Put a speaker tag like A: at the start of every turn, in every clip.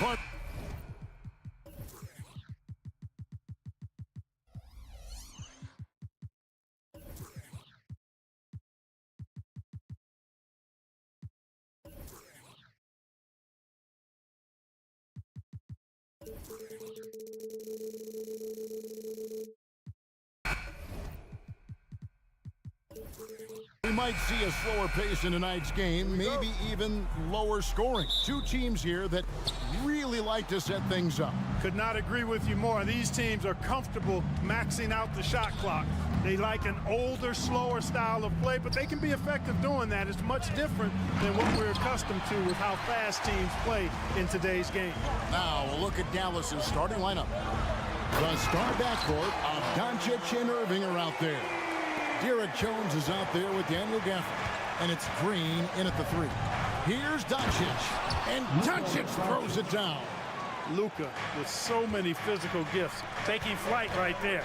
A: punt. We might see a slower pace in tonight's game, maybe even lower scoring. Two teams here that really like to set things up.
B: Could not agree with you more. These teams are comfortable maxing out the shot clock. They like an older, slower style of play, but they can be effective doing that. It's much different than what we're accustomed to with how fast teams play in today's game.
A: Now we'll look at Dallas's starting lineup. The star backcourt of Doncic and Irving are out there. Derek Jones is out there with Daniel Gafford. And it's Green in at the 3. Here's Doncic. And Doncic throws it down.
B: Luka with so many physical gifts. Taking flight right there.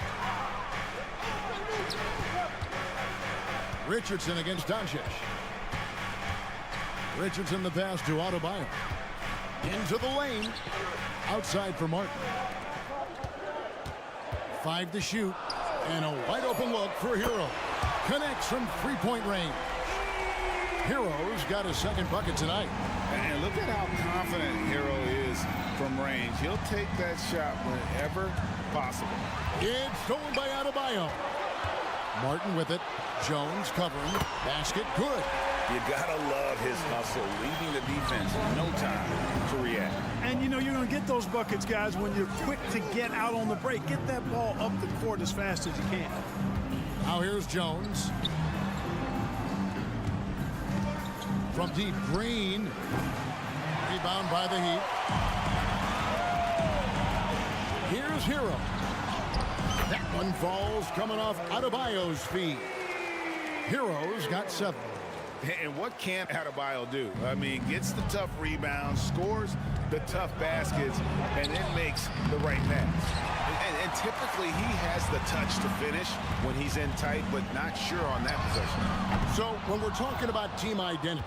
A: Richardson against Doncic. Richardson the pass to Adebayo. Into the lane. Outside for Martin. 5 to shoot. And a wide open look for Hero. Connects from three-point range. Hero's got his second bucket tonight.
C: And look at how confident Hero is from range. He'll take that shot whenever possible.
A: It's stolen by Adebayo. Martin with it. Jones covering. Basket good.
C: You gotta love his hustle, leaving the defense no time to react.
B: And you know you're going to get those buckets, guys, when you're quick to get out on the break. Get that ball up the court as fast as you can.
A: Now here's Jones. From deep, Green. Rebound by the Heat. Here's Hero. That one falls coming off Adebayo's feet. Hero's got 7.
C: And what can't Adebayo do? I mean, gets the tough rebounds, scores the tough baskets, and then makes the right pass. And typically he has the touch to finish when he's in tight, but not sure on that possession.
A: So when we're talking about team identities,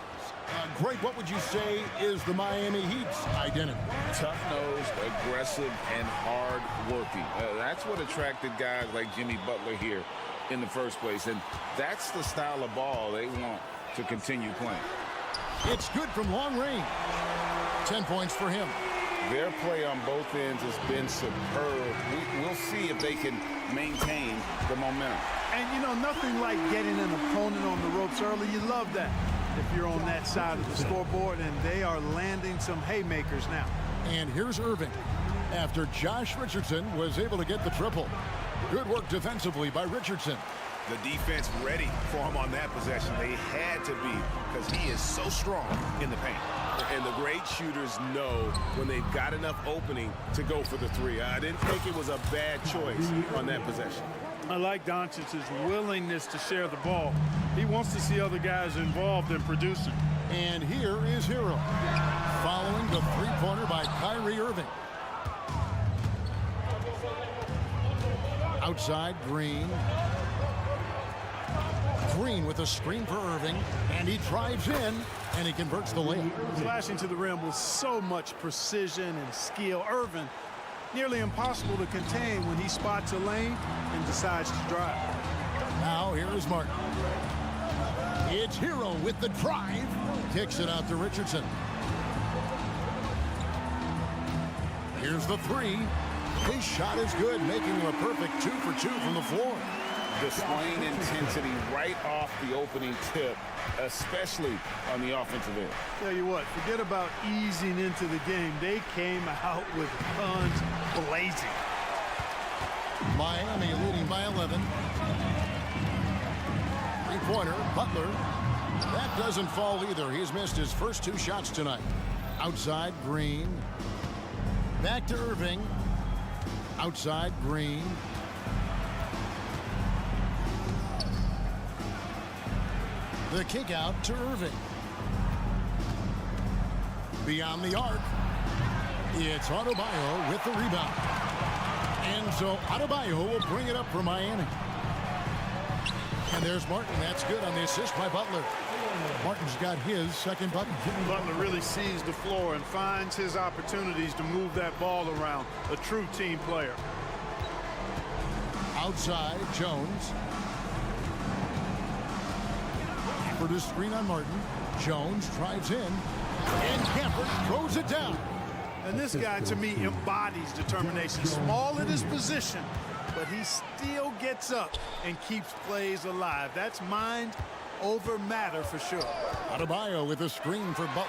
A: Greg, what would you say is the Miami Heat's identity?
C: Tough-nosed, aggressive, and hard-working. That's what attracted guys like Jimmy Butler here in the first place, and that's the style of ball they want to continue playing.
A: It's good from long range. 10 points for him.
C: Their play on both ends has been superb. We'll see if they can maintain the momentum.
B: And, you know, nothing like getting an opponent on the ropes early. You love that if you're on that side of the scoreboard, and they are landing some haymakers now.
A: And here's Irving after Josh Richardson was able to get the triple. Good work defensively by Richardson.
C: The defense ready for him on that possession. They had to be, because he is so strong in the paint. And the great shooters know when they've got enough opening to go for the 3. I didn't think it was a bad choice on that possession.
B: I like Doncic's willingness to share the ball. He wants to see other guys involved in producing.
A: And here is Hero, following the three-pointer by Kyrie Irving. Outside, Green. Green with a screen for Irving, and he drives in, and he converts the layup.
B: Slashing to the rim with so much precision and skill. Irving, nearly impossible to contain when he spots a lane and decides to drive.
A: Now here is Martin. It's Hero with the drive. Kicks it out to Richardson. Here's the 3. His shot is good, making him a perfect 2 for 2 from the floor.
C: Displaying intensity right off the opening tip, especially on the offensive end.
B: Tell you what, forget about easing into the game. They came out with guns blazing.
A: Miami leading by 11. Three-pointer, Butler. That doesn't fall either. He's missed his first 2 shots tonight. Outside, Green. Back to Irving. Outside, Green. The kick out to Irving. Beyond the arc. It's Adebayo with the rebound. And so Adebayo will bring it up for Miami. And there's Martin. That's good on the assist by Butler. Martin's got his second bucket.
B: Butler really sees the floor and finds his opportunities to move that ball around. A true team player.
A: Outside, Jones. For the screen on Martin. Jones drives in. And Camper throws it down.
B: And this guy, to me, embodies determination. Small in his position, but he still gets up and keeps plays alive. That's mind over matter for sure.
A: Adebayo with a screen for Butler.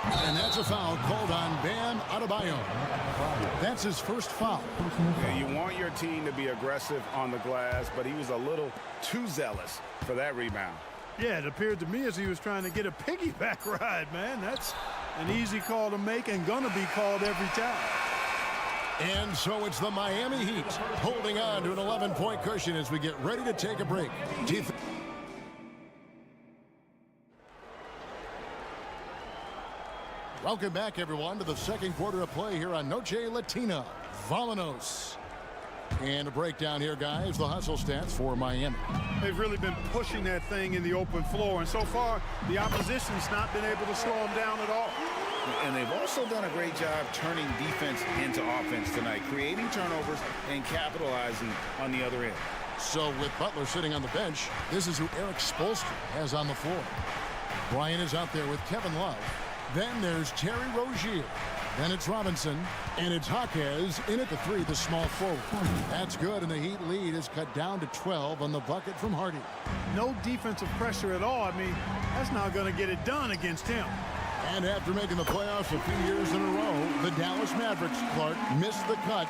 A: And that's a foul called on Bam Adebayo. That's his first foul.
C: Yeah, you want your team to be aggressive on the glass, but he was a little too zealous for that rebound.
B: Yeah, it appeared to me as he was trying to get a piggyback ride, man. That's an easy call to make and gonna be called every time.
A: And so it's the Miami Heat holding on to an 11-point cushion as we get ready to take a break. Welcome back, everyone, to the second quarter of play here on Noche Latina. Vamanos. And a breakdown here, guys. The hustle stats for Miami.
B: They've really been pushing that thing in the open floor, and so far the opposition's not been able to slow them down at all.
C: And they've also done a great job turning defense into offense tonight, creating turnovers and capitalizing on the other end.
A: So with Butler sitting on the bench, this is who Eric Spoelstra has on the floor. Bryant is out there with Kevin Love. Then there's Terry Rozier. Then it's Robinson, and it's Jaquez in at the three, the small forward. That's good, and the Heat lead is cut down to 12 on the bucket from Hardy.
B: No defensive pressure at all. I mean, that's not going to get it done against him.
A: And after making the playoffs a few years in a row, the Dallas Mavericks, Clark, missed the cut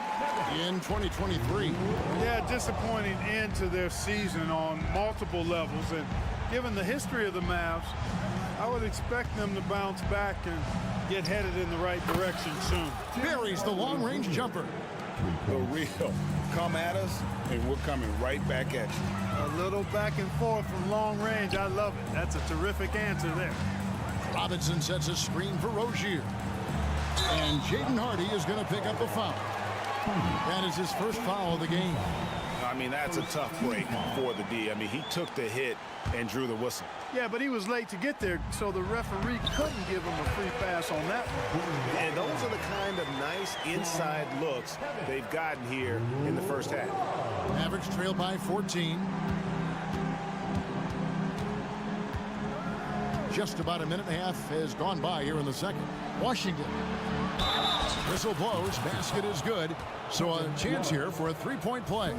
A: in 2023.
B: Yeah, disappointing end to their season on multiple levels. And given the history of the Mavs, I would expect them to bounce back and get headed in the right direction soon.
A: Buries the long-range jumper.
C: The real. Come at us, and we're coming right back at you.
B: A little back and forth from long range. I love it. That's a terrific answer there.
A: Robinson sets a screen for Rozier. And Jaden Hardy is going to pick up a foul. That is his first foul of the game.
C: I mean, that's a tough break for the D. I mean, he took the hit and drew the whistle.
B: Yeah, but he was late to get there, so the referee couldn't give him a free pass on that one.
C: And those are the kind of nice inside looks they've gotten here in the first half.
A: Mavericks trail by 14. Just about a minute and a half has gone by here in the second. Washington. Whistle blows. Basket is good. So a chance here for a three-point play.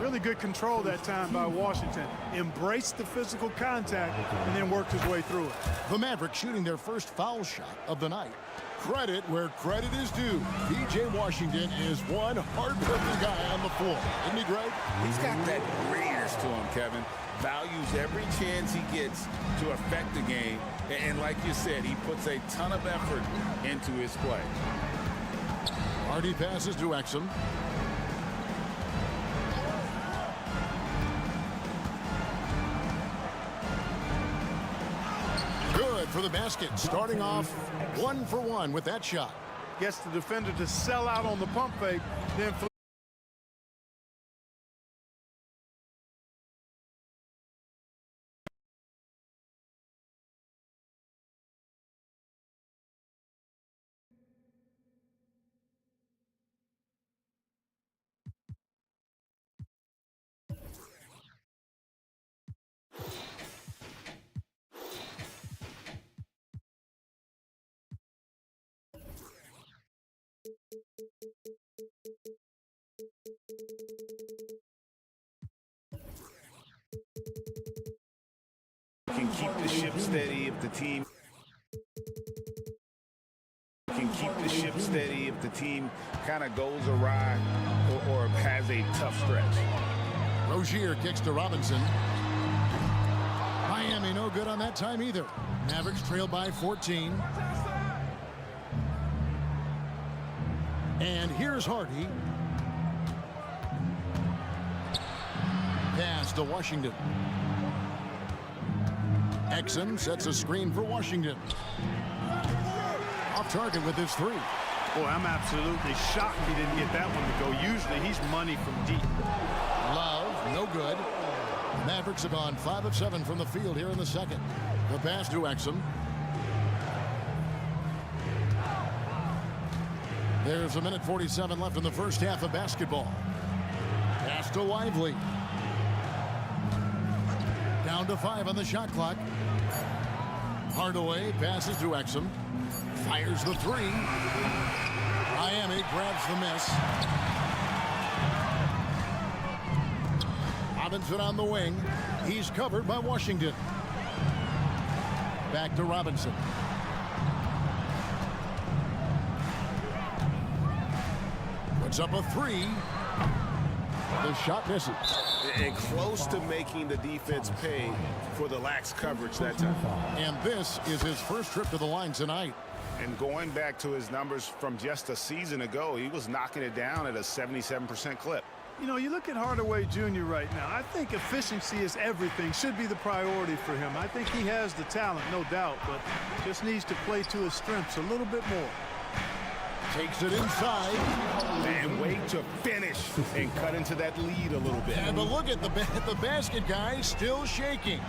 B: Really good control that time by Washington. Embraced the physical contact and then worked his way through it.
A: The Mavericks shooting their first foul shot of the night. Credit where credit is due. P.J. Washington is one hard-working guy on the floor. Isn't he great?
C: He's got that grittiness to him, Kevin. Values every chance he gets to affect the game. And like you said, he puts a ton of effort into his play.
A: Hardy passes to Exum. Good for the basket. Starting off 1 for 1 with that shot.
B: Gets the defender to sell out on the pump fake, then
C: Can keep the ship steady if the team kind of goes awry or has a tough stretch.
A: Rozier kicks to Robinson. Miami no good on that time either. Mavericks trail by 14. And here's Hardy. Pass to Washington. Exum sets a screen for Washington. Off target with his three.
B: boy, I'm absolutely shocked he didn't get that one to go. Usually he's money from deep.
A: Love, no good. The Mavericks have gone 5 of 7 from the field here in the second. The pass to Exum. There's a minute 47 left in the first half of basketball. Pass to Lively. Down to 5 on the shot clock. Hardaway passes to Exum. Fires the 3. Miami grabs the miss. Robinson on the wing. He's covered by Washington. Back to Robinson. Puts up a 3. The shot misses.
C: And close to making the defense pay for the lax coverage that time.
A: And this is his first trip to the line tonight.
C: And going back to his numbers from just a season ago, he was knocking it down at a 77% clip.
B: You know, you look at Hardaway Jr. right now. I think efficiency is everything, should be the priority for him. I think he has the talent, no doubt, but just needs to play to his strengths a little bit more.
A: Takes it inside.
C: And wait to finish and cut into that lead a little bit.
A: And but look at the basket guy still shaking.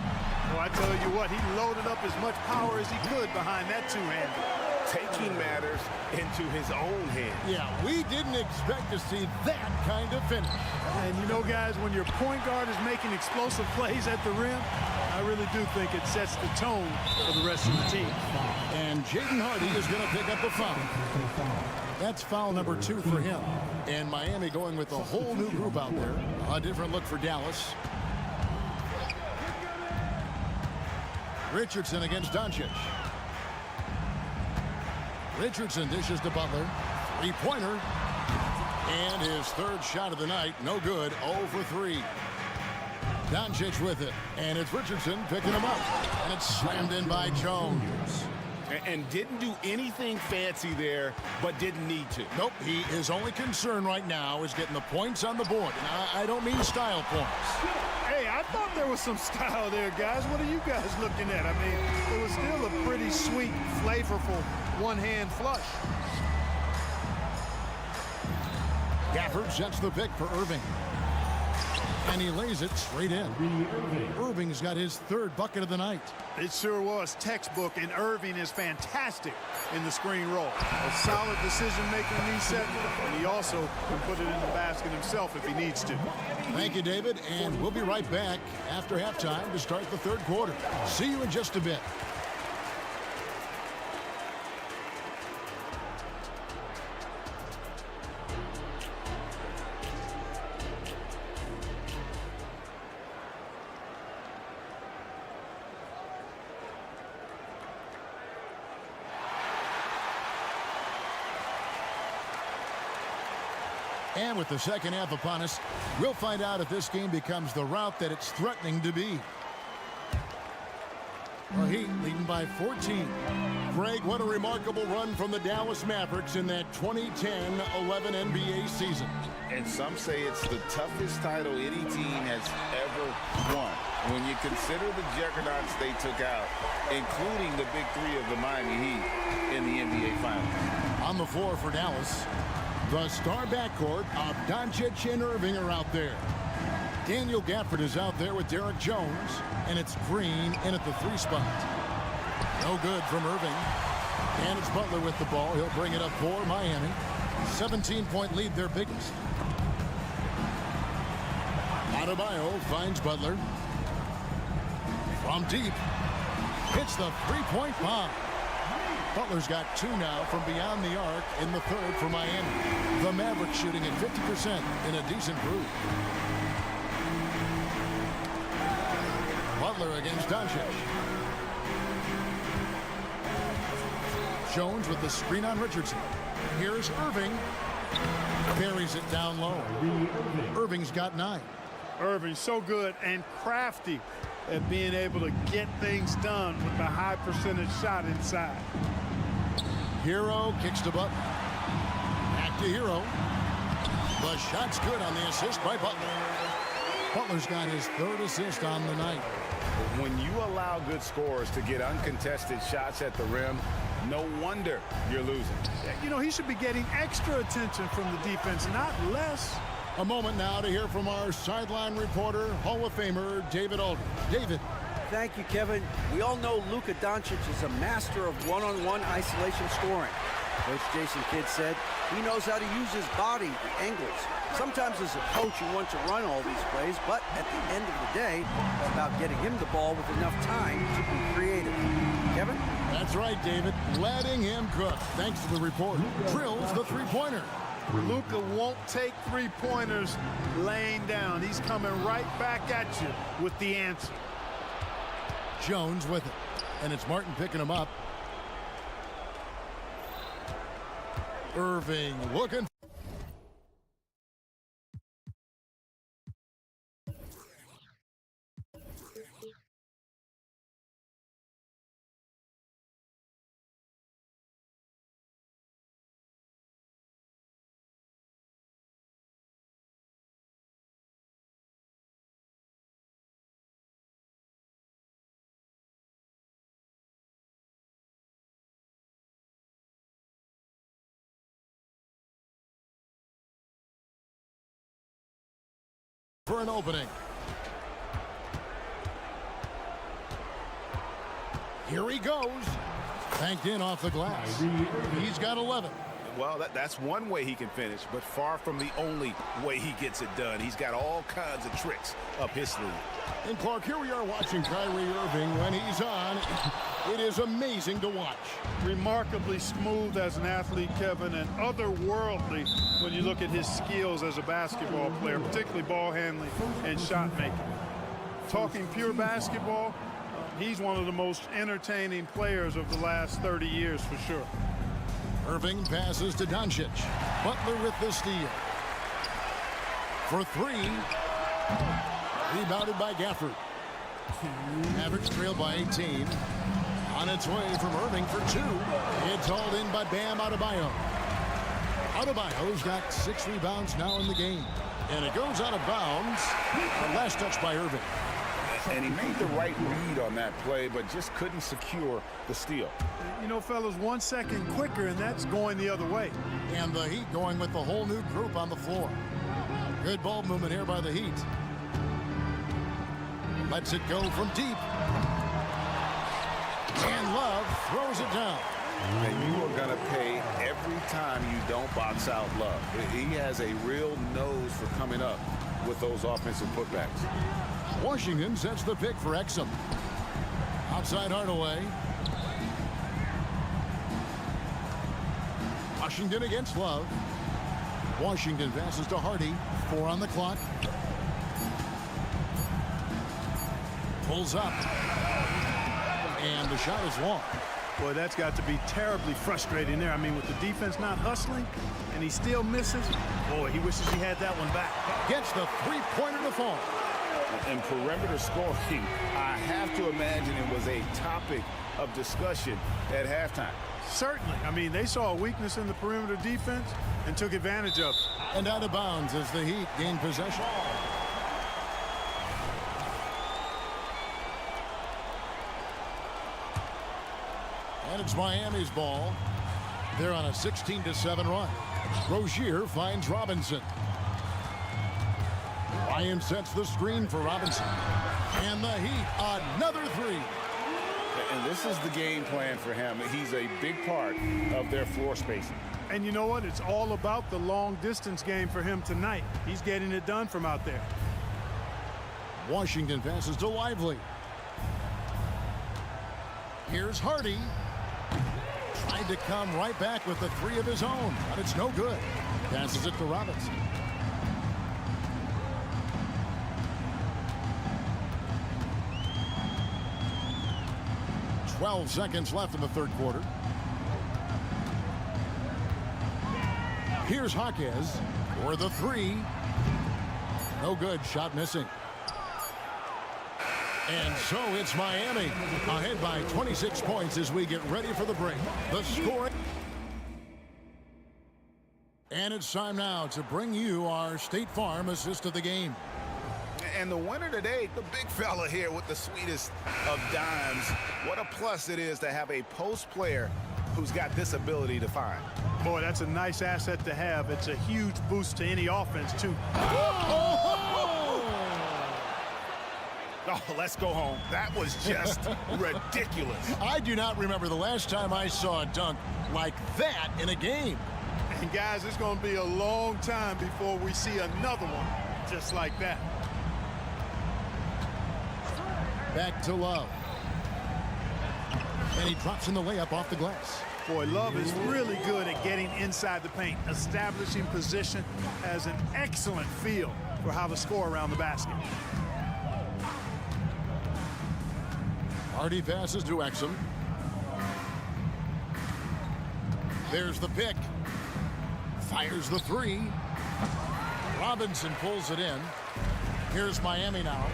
B: Well, I tell you what, he loaded up as much power as he could behind that two-hander.
C: Taking matters into his own hands.
A: Yeah, we didn't expect to see that kind of finish.
B: And you know, guys, when your point guard is making explosive plays at the rim, I really do think it sets the tone for the rest of the team.
A: And Jaden Hardy is going to pick up the foul. That's foul number 2 for him. And Miami going with a whole new group out there. A different look for Dallas. Richardson against Doncic. Richardson dishes to Butler. 3-pointer. And his third shot of the night. No good. 0 for 3. Doncic with it. And it's Richardson picking him up. And it's slammed in by Jones.
C: And didn't do anything fancy there, but didn't need to.
A: Nope. His only concern right now is getting the points on the board. And I don't mean style points.
B: Hey, I thought there was some style there, guys. What are you guys looking at? I mean, it was still a pretty sweet, flavorful one-hand flush.
A: Gafford sets the pick for Irving. And he lays it straight in. Irving's got his 3rd bucket of the night.
B: It sure was textbook, and Irving is fantastic in the screen roll. A solid decision-making reset, and he also can put it in the basket himself if he needs to.
A: Thank you, David, and we'll be right back after halftime to start the 3rd quarter. See you in just a bit. And with the second half upon us, we'll find out if this game becomes the rout that it's threatening to be. The Heat leading by 14. Greg, what a remarkable run from the Dallas Mavericks in that 2010-11 NBA season.
C: And some say it's the toughest title any team has ever won. When you consider the juggernauts they took out, including the big 3 of the Miami Heat in the NBA Finals.
A: On the floor for Dallas, the star backcourt of Doncic and Irving are out there. Daniel Gafford is out there with Derek Jones, and it's Green in at the 3 spot. No good from Irving. And it's Butler with the ball. He'll bring it up for Miami. 17-point lead, their biggest. Adebayo finds Butler. From deep, hits the 3-point bomb. Butler's got 2 now from beyond the arc in the 3rd for Miami. The Mavericks shooting at 50% in a decent group. Butler against Doncic. Jones with the screen on Richardson. Here's Irving. Carries it down low. Irving's got 9.
B: Irving so good and crafty at being able to get things done with the high percentage shot inside.
A: Hero kicks to Butler. Back to Hero. The shot's good on the assist by Butler. Butler's got his 3rd assist on the night.
C: When you allow good scorers to get uncontested shots at the rim, no wonder you're losing.
B: You know, he should be getting extra attention from the defense, not less.
A: A moment now to hear from our sideline reporter, Hall of Famer David Aldridge. David.
D: Thank you, Kevin. We all know Luka Doncic is a master of one-on-one isolation scoring. Coach Jason Kidd said he knows how to use his body, the angles. Sometimes as a coach you want to run all these plays, but at the end of the day, it's about getting him the ball with enough time to be creative. Kevin?
A: That's right, David. Letting him cook. Thanks to the report. Drills the three-pointer.
B: Luka won't take three-pointers laying down. He's coming right back at you with the answer.
A: Jones with it. And it's Martin picking him up. Irving looking. For an opening. Here he goes. Banked in off the glass. He's got 11.
C: Well, that's one way he can finish, but far from the only way he gets it done. He's got all kinds of tricks up his sleeve.
A: And Clark, here we are watching Kyrie Irving when he's on. It is amazing to watch.
B: Remarkably smooth as an athlete, Kevin, and otherworldly when you look at his skills as a basketball player, particularly ball handling and shot making. Talking pure basketball, he's one of the most entertaining players of the last 30 years for sure.
A: Irving passes to Doncic. Butler with the steal. For three. Rebounded by Gafford. Mavericks trail by 18. On its way from Irving for two. It's hauled in by Bam Adebayo. Adebayo's got 6 rebounds now in the game. And it goes out of bounds. The last touch by Irving.
C: And he made the right read on that play, but just couldn't secure the steal.
B: You know, fellas, 1 second quicker, and that's going the other way.
A: And the Heat going with the whole new group on the floor. Good ball movement here by the Heat. Lets it go from deep. And Love throws it down.
C: And you are going to pay every time you don't box out Love. He has a real nose for coming up with those offensive putbacks.
A: Washington sets the pick for Exum. Outside Hardaway. Washington against Love. Washington passes to Hardy. 4 on the clock. Pulls up. And the shot is long.
B: Boy, that's got to be terribly frustrating there. I mean, with the defense not hustling, and he still misses. Boy, he wishes he had that one back.
A: Gets the three-pointer to fall.
C: And perimeter scoring, I have to imagine it was a topic of discussion at halftime.
B: Certainly. I mean, they saw a weakness in the perimeter defense and took advantage of it.
A: And out of bounds as the Heat gain possession. And it's Miami's ball. They're on a 16-7 run. Rozier finds Robinson. Ryan sets the screen for Robinson. And the Heat, another three.
C: And this is the game plan for him. He's a big part of their floor spacing.
B: And you know what? It's all about the long distance game for him tonight. He's getting it done from out there.
A: Washington passes to Lively. Here's Hardy. Tried to come right back with the three of his own, but it's no good. Passes it to Robinson. "12 seconds left in the third quarter. Here's Jaquez for the three. No good. Shot missing. And so it's Miami ahead by 26 points as we get ready for the break. The scoring. And it's time now to bring you our State Farm assist of the game.
C: And the winner today, the big fella here with the sweetest of dimes. What a plus it is to have a post player who's got this ability to find.
B: Boy, that's a nice asset to have. It's a huge boost to any offense, too.
C: Oh, let's go home. That was just ridiculous.
A: I do not remember the last time I saw a dunk like that in a game.
B: And guys, it's going to be a long time before we see another one just like that.
A: Back to Love. And he drops in the layup off the glass.
B: Boy, Love is really good at getting inside the paint, establishing position, has an excellent feel for how to score around the basket.
A: Hardy passes to Exum. There's the pick. Fires the three. Robinson pulls it in. Here's Miami now.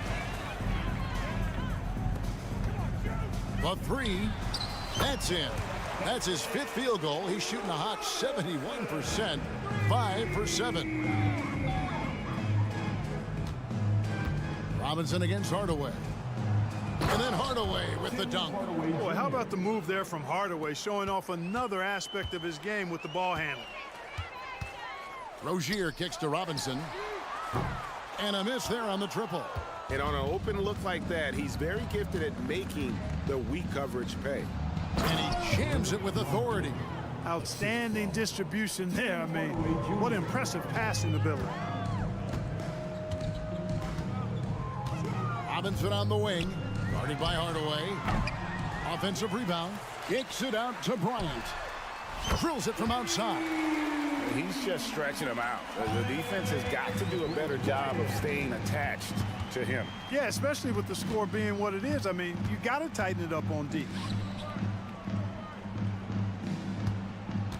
A: The three. That's in. That's his 5th field goal. He's shooting a hot 71%. 5 for 7. Robinson against Hardaway. And then Hardaway with the dunk.
B: Boy, how about the move there from Hardaway, showing off another aspect of his game with the ball handling.
A: Rozier kicks to Robinson. And a miss there on the triple.
C: And on an open look like that, he's very gifted at making the weak coverage pay.
A: And he jams it with authority.
B: Outstanding distribution there. I mean, what impressive passing ability.
A: Robinson on the wing. Guarded by Hardaway. Offensive rebound. Kicks it out to Bryant. Drills it from outside.
C: He's just stretching him out. The defense has got to do a better job of staying attached to him.
B: Yeah, especially with the score being what it is. I mean, you got to tighten it up on D.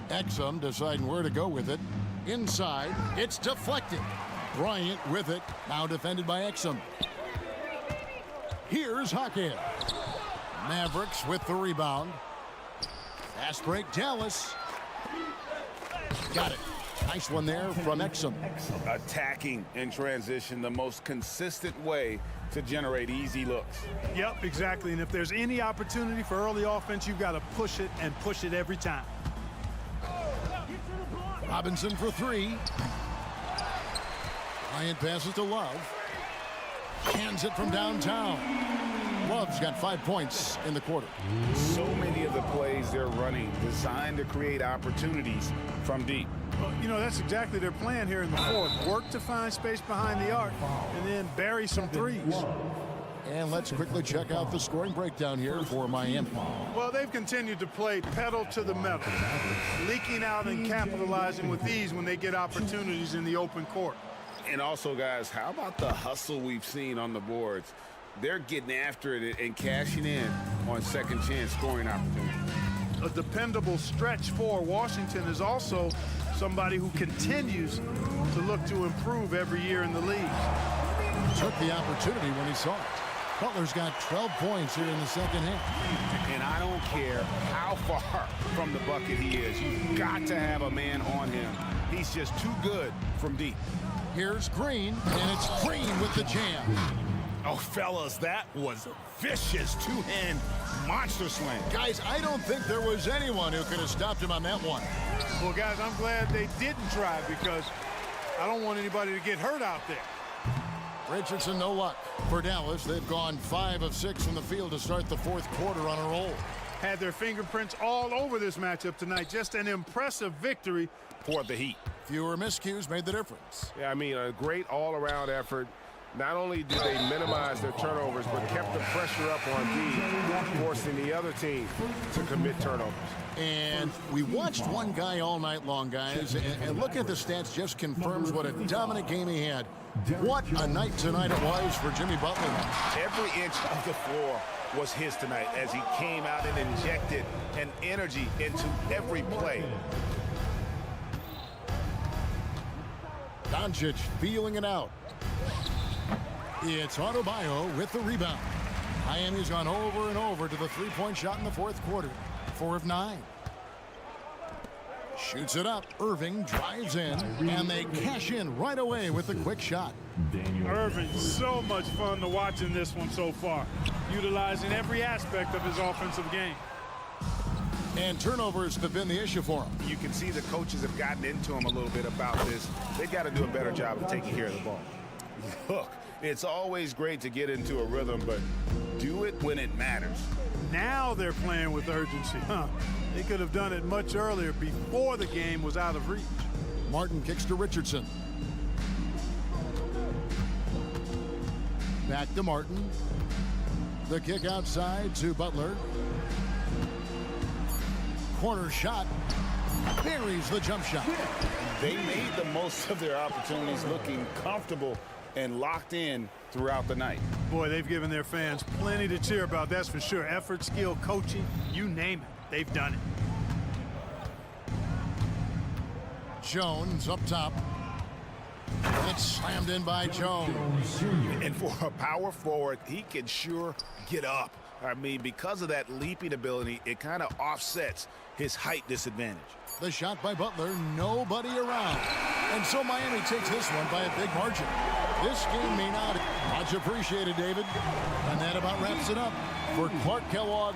A: Exum deciding where to go with it. Inside. It's deflected. Bryant with it. Now defended by Exum. Here's Hawkins. Mavericks with the rebound. Fast break, Dallas. Got it. Nice one there from Exum.
C: Attacking in transition, the most consistent way to generate easy looks.
B: Yep, exactly. And if there's any opportunity for early offense, you've got to push it and push it every time.
A: Robinson for three. Bryant passes to Love. Hands it from downtown. Love's got 5 points in the quarter.
C: So many of the plays they're running designed to create opportunities from deep.
B: Well, you know, that's exactly their plan here in the fourth. Work to find space behind the arc and then bury some threes.
A: And let's quickly check out the scoring breakdown here for Miami.
B: Well, they've continued to play pedal to the metal, leaking out and capitalizing with ease when they get opportunities in the open court.
C: And also, guys, how about the hustle we've seen on the boards? They're getting after it and cashing in on second chance scoring opportunities.
B: A dependable stretch for Washington is also somebody who continues to look to improve every year in the league.
A: Took the opportunity when he saw it. Butler's got 12 points here in the second half.
C: And I don't care how far from the bucket he is. You've got to have a man on him. He's just too good from deep.
A: Here's Green, and it's Green with the jam.
C: Oh, fellas, that was a vicious two-hand monster slam.
A: Guys, I don't think there was anyone who could have stopped him on that one.
B: Well, guys, I'm glad they didn't try because I don't want anybody to get hurt out there.
A: Richardson, no luck for Dallas. They've gone 5 of 6 from the field to start the fourth quarter on a roll.
B: Had their fingerprints all over this matchup tonight. Just an impressive victory
C: For the Heat.
A: Fewer miscues made the difference.
E: Yeah, I mean, a great all-around effort. Not only did they minimize their turnovers, but kept the pressure up on D, forcing the other team to commit turnovers.
A: And we watched one guy all night long, guys, and looking at the stats just confirms what a dominant game he had. What a night tonight it was for Jimmy Butler.
C: Every inch of the floor was his tonight as he came out and injected an energy into every play.
A: Doncic feeling it out. It's Adebayo with the rebound. Miami's gone over and over to the three-point shot in the fourth quarter. 4 of 9. Shoots it up. Irving drives in, and they cash in right away with the quick shot.
B: Irving, so much fun to watch in this one so far, utilizing every aspect of his offensive game.
A: And turnovers have been the issue for him.
C: You can see the coaches have gotten into him a little bit about this. They've got to do a better job of taking care of the ball. Look, it's always great to get into a rhythm, but do it when it matters.
B: Now they're playing with urgency. They could have done it much earlier before the game was out of reach.
A: Martin kicks to Richardson. Back to Martin. The kick outside to Butler. Corner shot. Buries the jump shot.
C: They made the most of their opportunities, looking comfortable and locked in throughout the night.
B: Boy, they've given their fans plenty to cheer about, that's for sure. Effort, skill, coaching, you name it, they've done it.
A: Jones up top. And it's slammed in by Jones.
C: And for a power forward, he can sure get up. I mean, because of that leaping ability, it kind of offsets his height disadvantage.
A: The shot by Butler, nobody around. And so Miami takes this one by a big margin. This game may not. Much appreciated, David. And that about wraps it up for Clark Kellogg.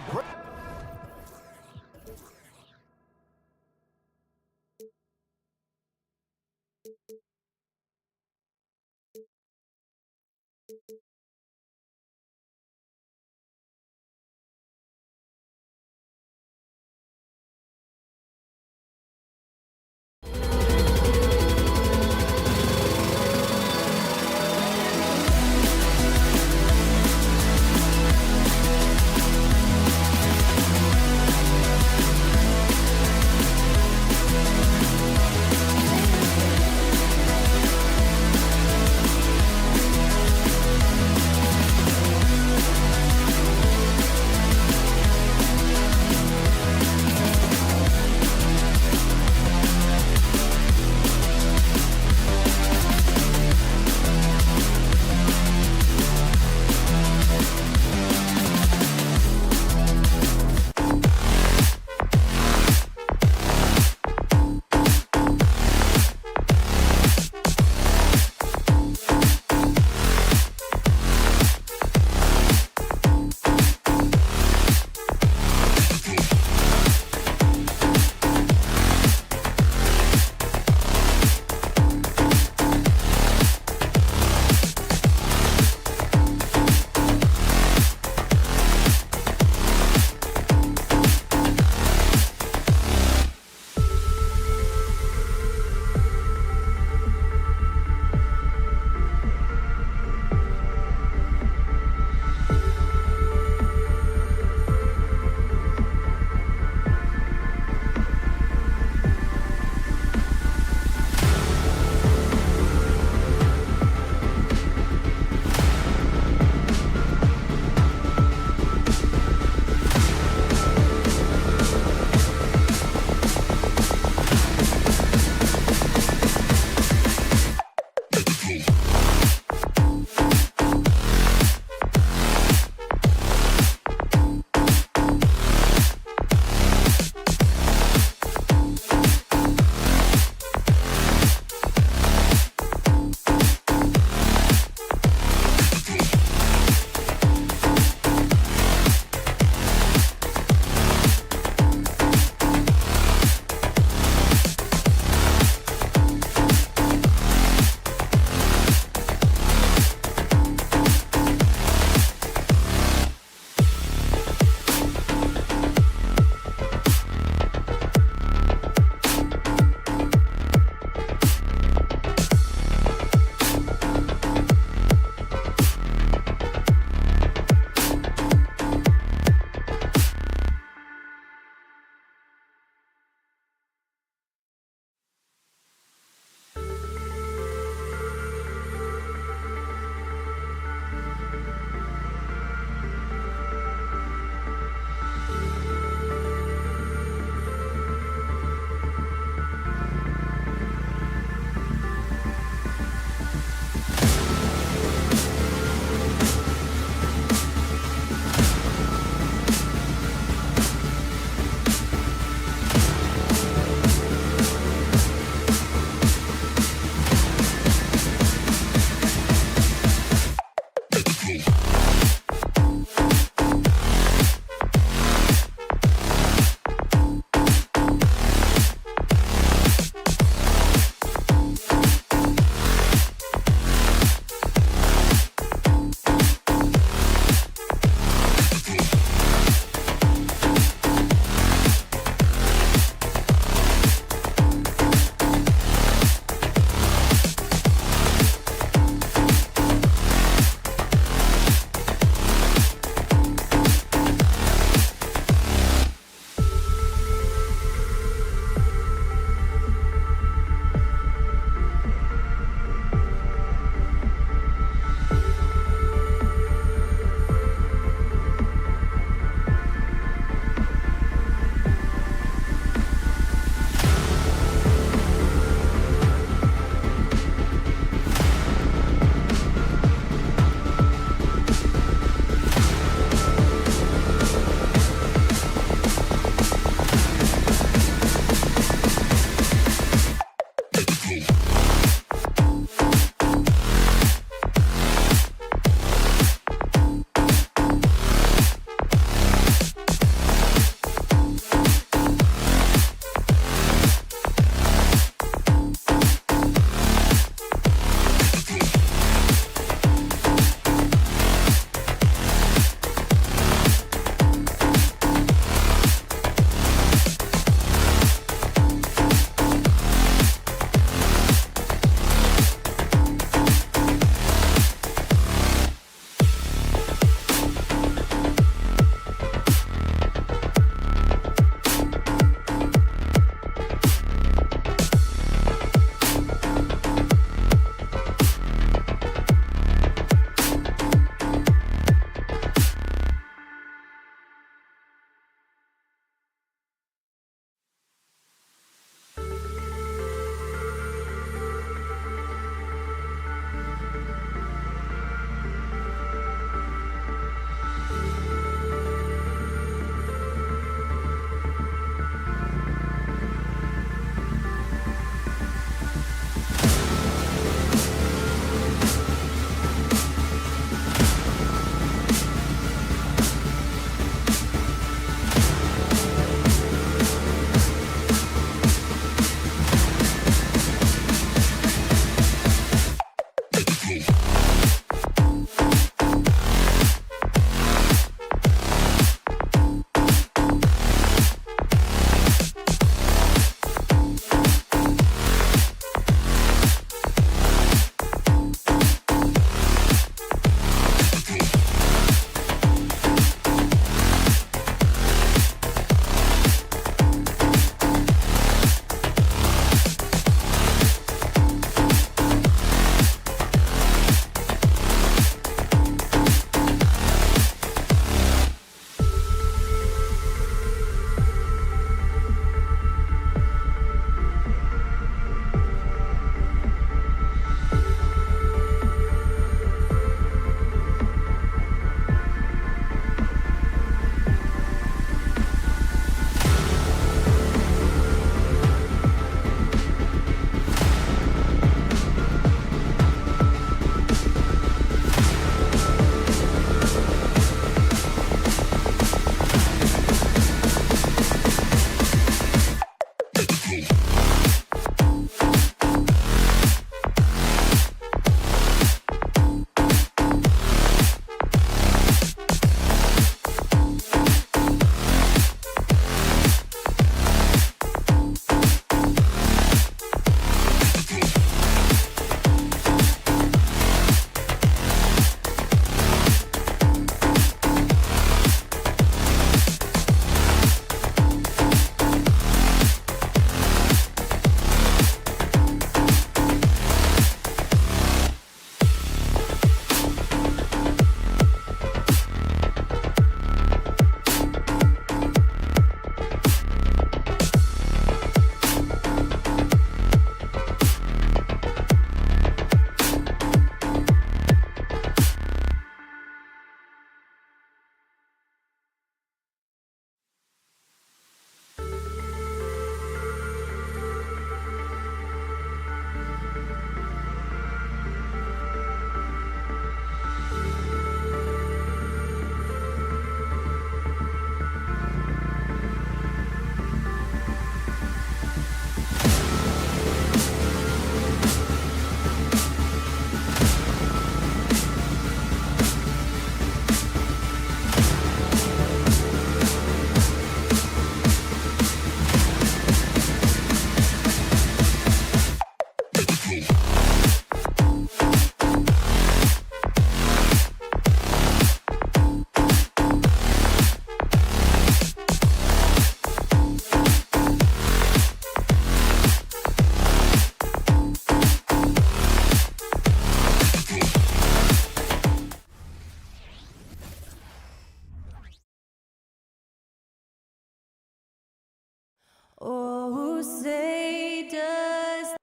F: Oh, say does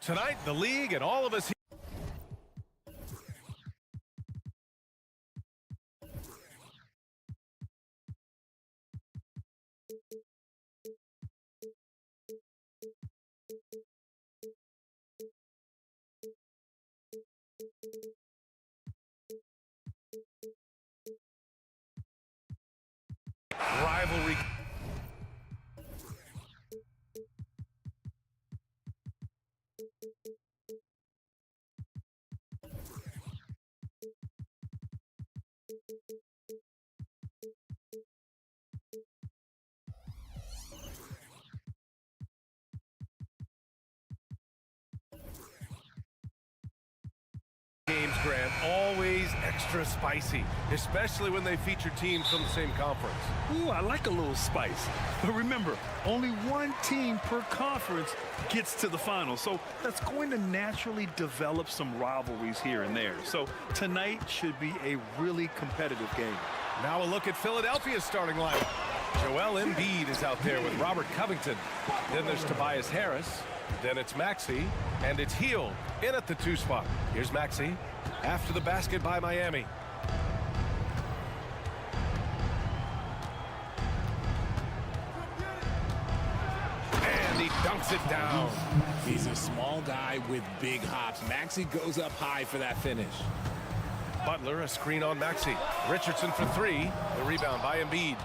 G: Tonight, the league and all of us rivalry. Games, Grant, always extra spicy, especially when they feature teams from the same conference.
B: Ooh, I like a little spice. But remember, only one team per conference gets to the final. So that's going to naturally develop some rivalries here and there. So tonight should be a really competitive game.
G: Now a look at Philadelphia's starting lineup. Joel Embiid is out there with Robert Covington. Then there's Tobias Harris. Then it's Maxey, and it's Heel in at the 2 spot. Here's Maxey after the basket by Miami. And he dunks it down.
H: He's a small guy with big hops. Maxey goes up high for that finish.
G: Butler, a screen on Maxey. Richardson for 3. The rebound by Embiid.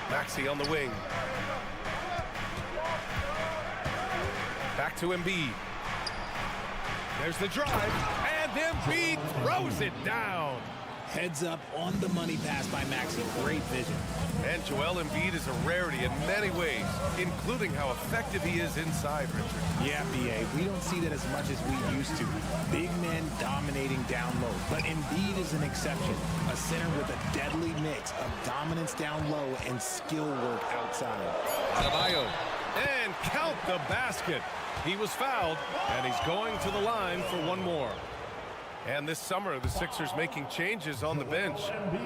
G: Maxey on the wing. Back to Embiid. There's the drive, and Embiid throws it down.
H: Heads up on the money pass by Maxey. Great vision.
G: And Joel Embiid is a rarity in many ways, including how effective he is inside, Richard.
H: Yeah, B.A., we don't see that as much as we used to. Big men dominating down low. But Embiid is an exception. A center with a deadly mix of dominance down low and skill work outside.
G: Adebayo. And count the basket. He was fouled, and he's going to the line for one more. And this summer, the Sixers making changes on the bench.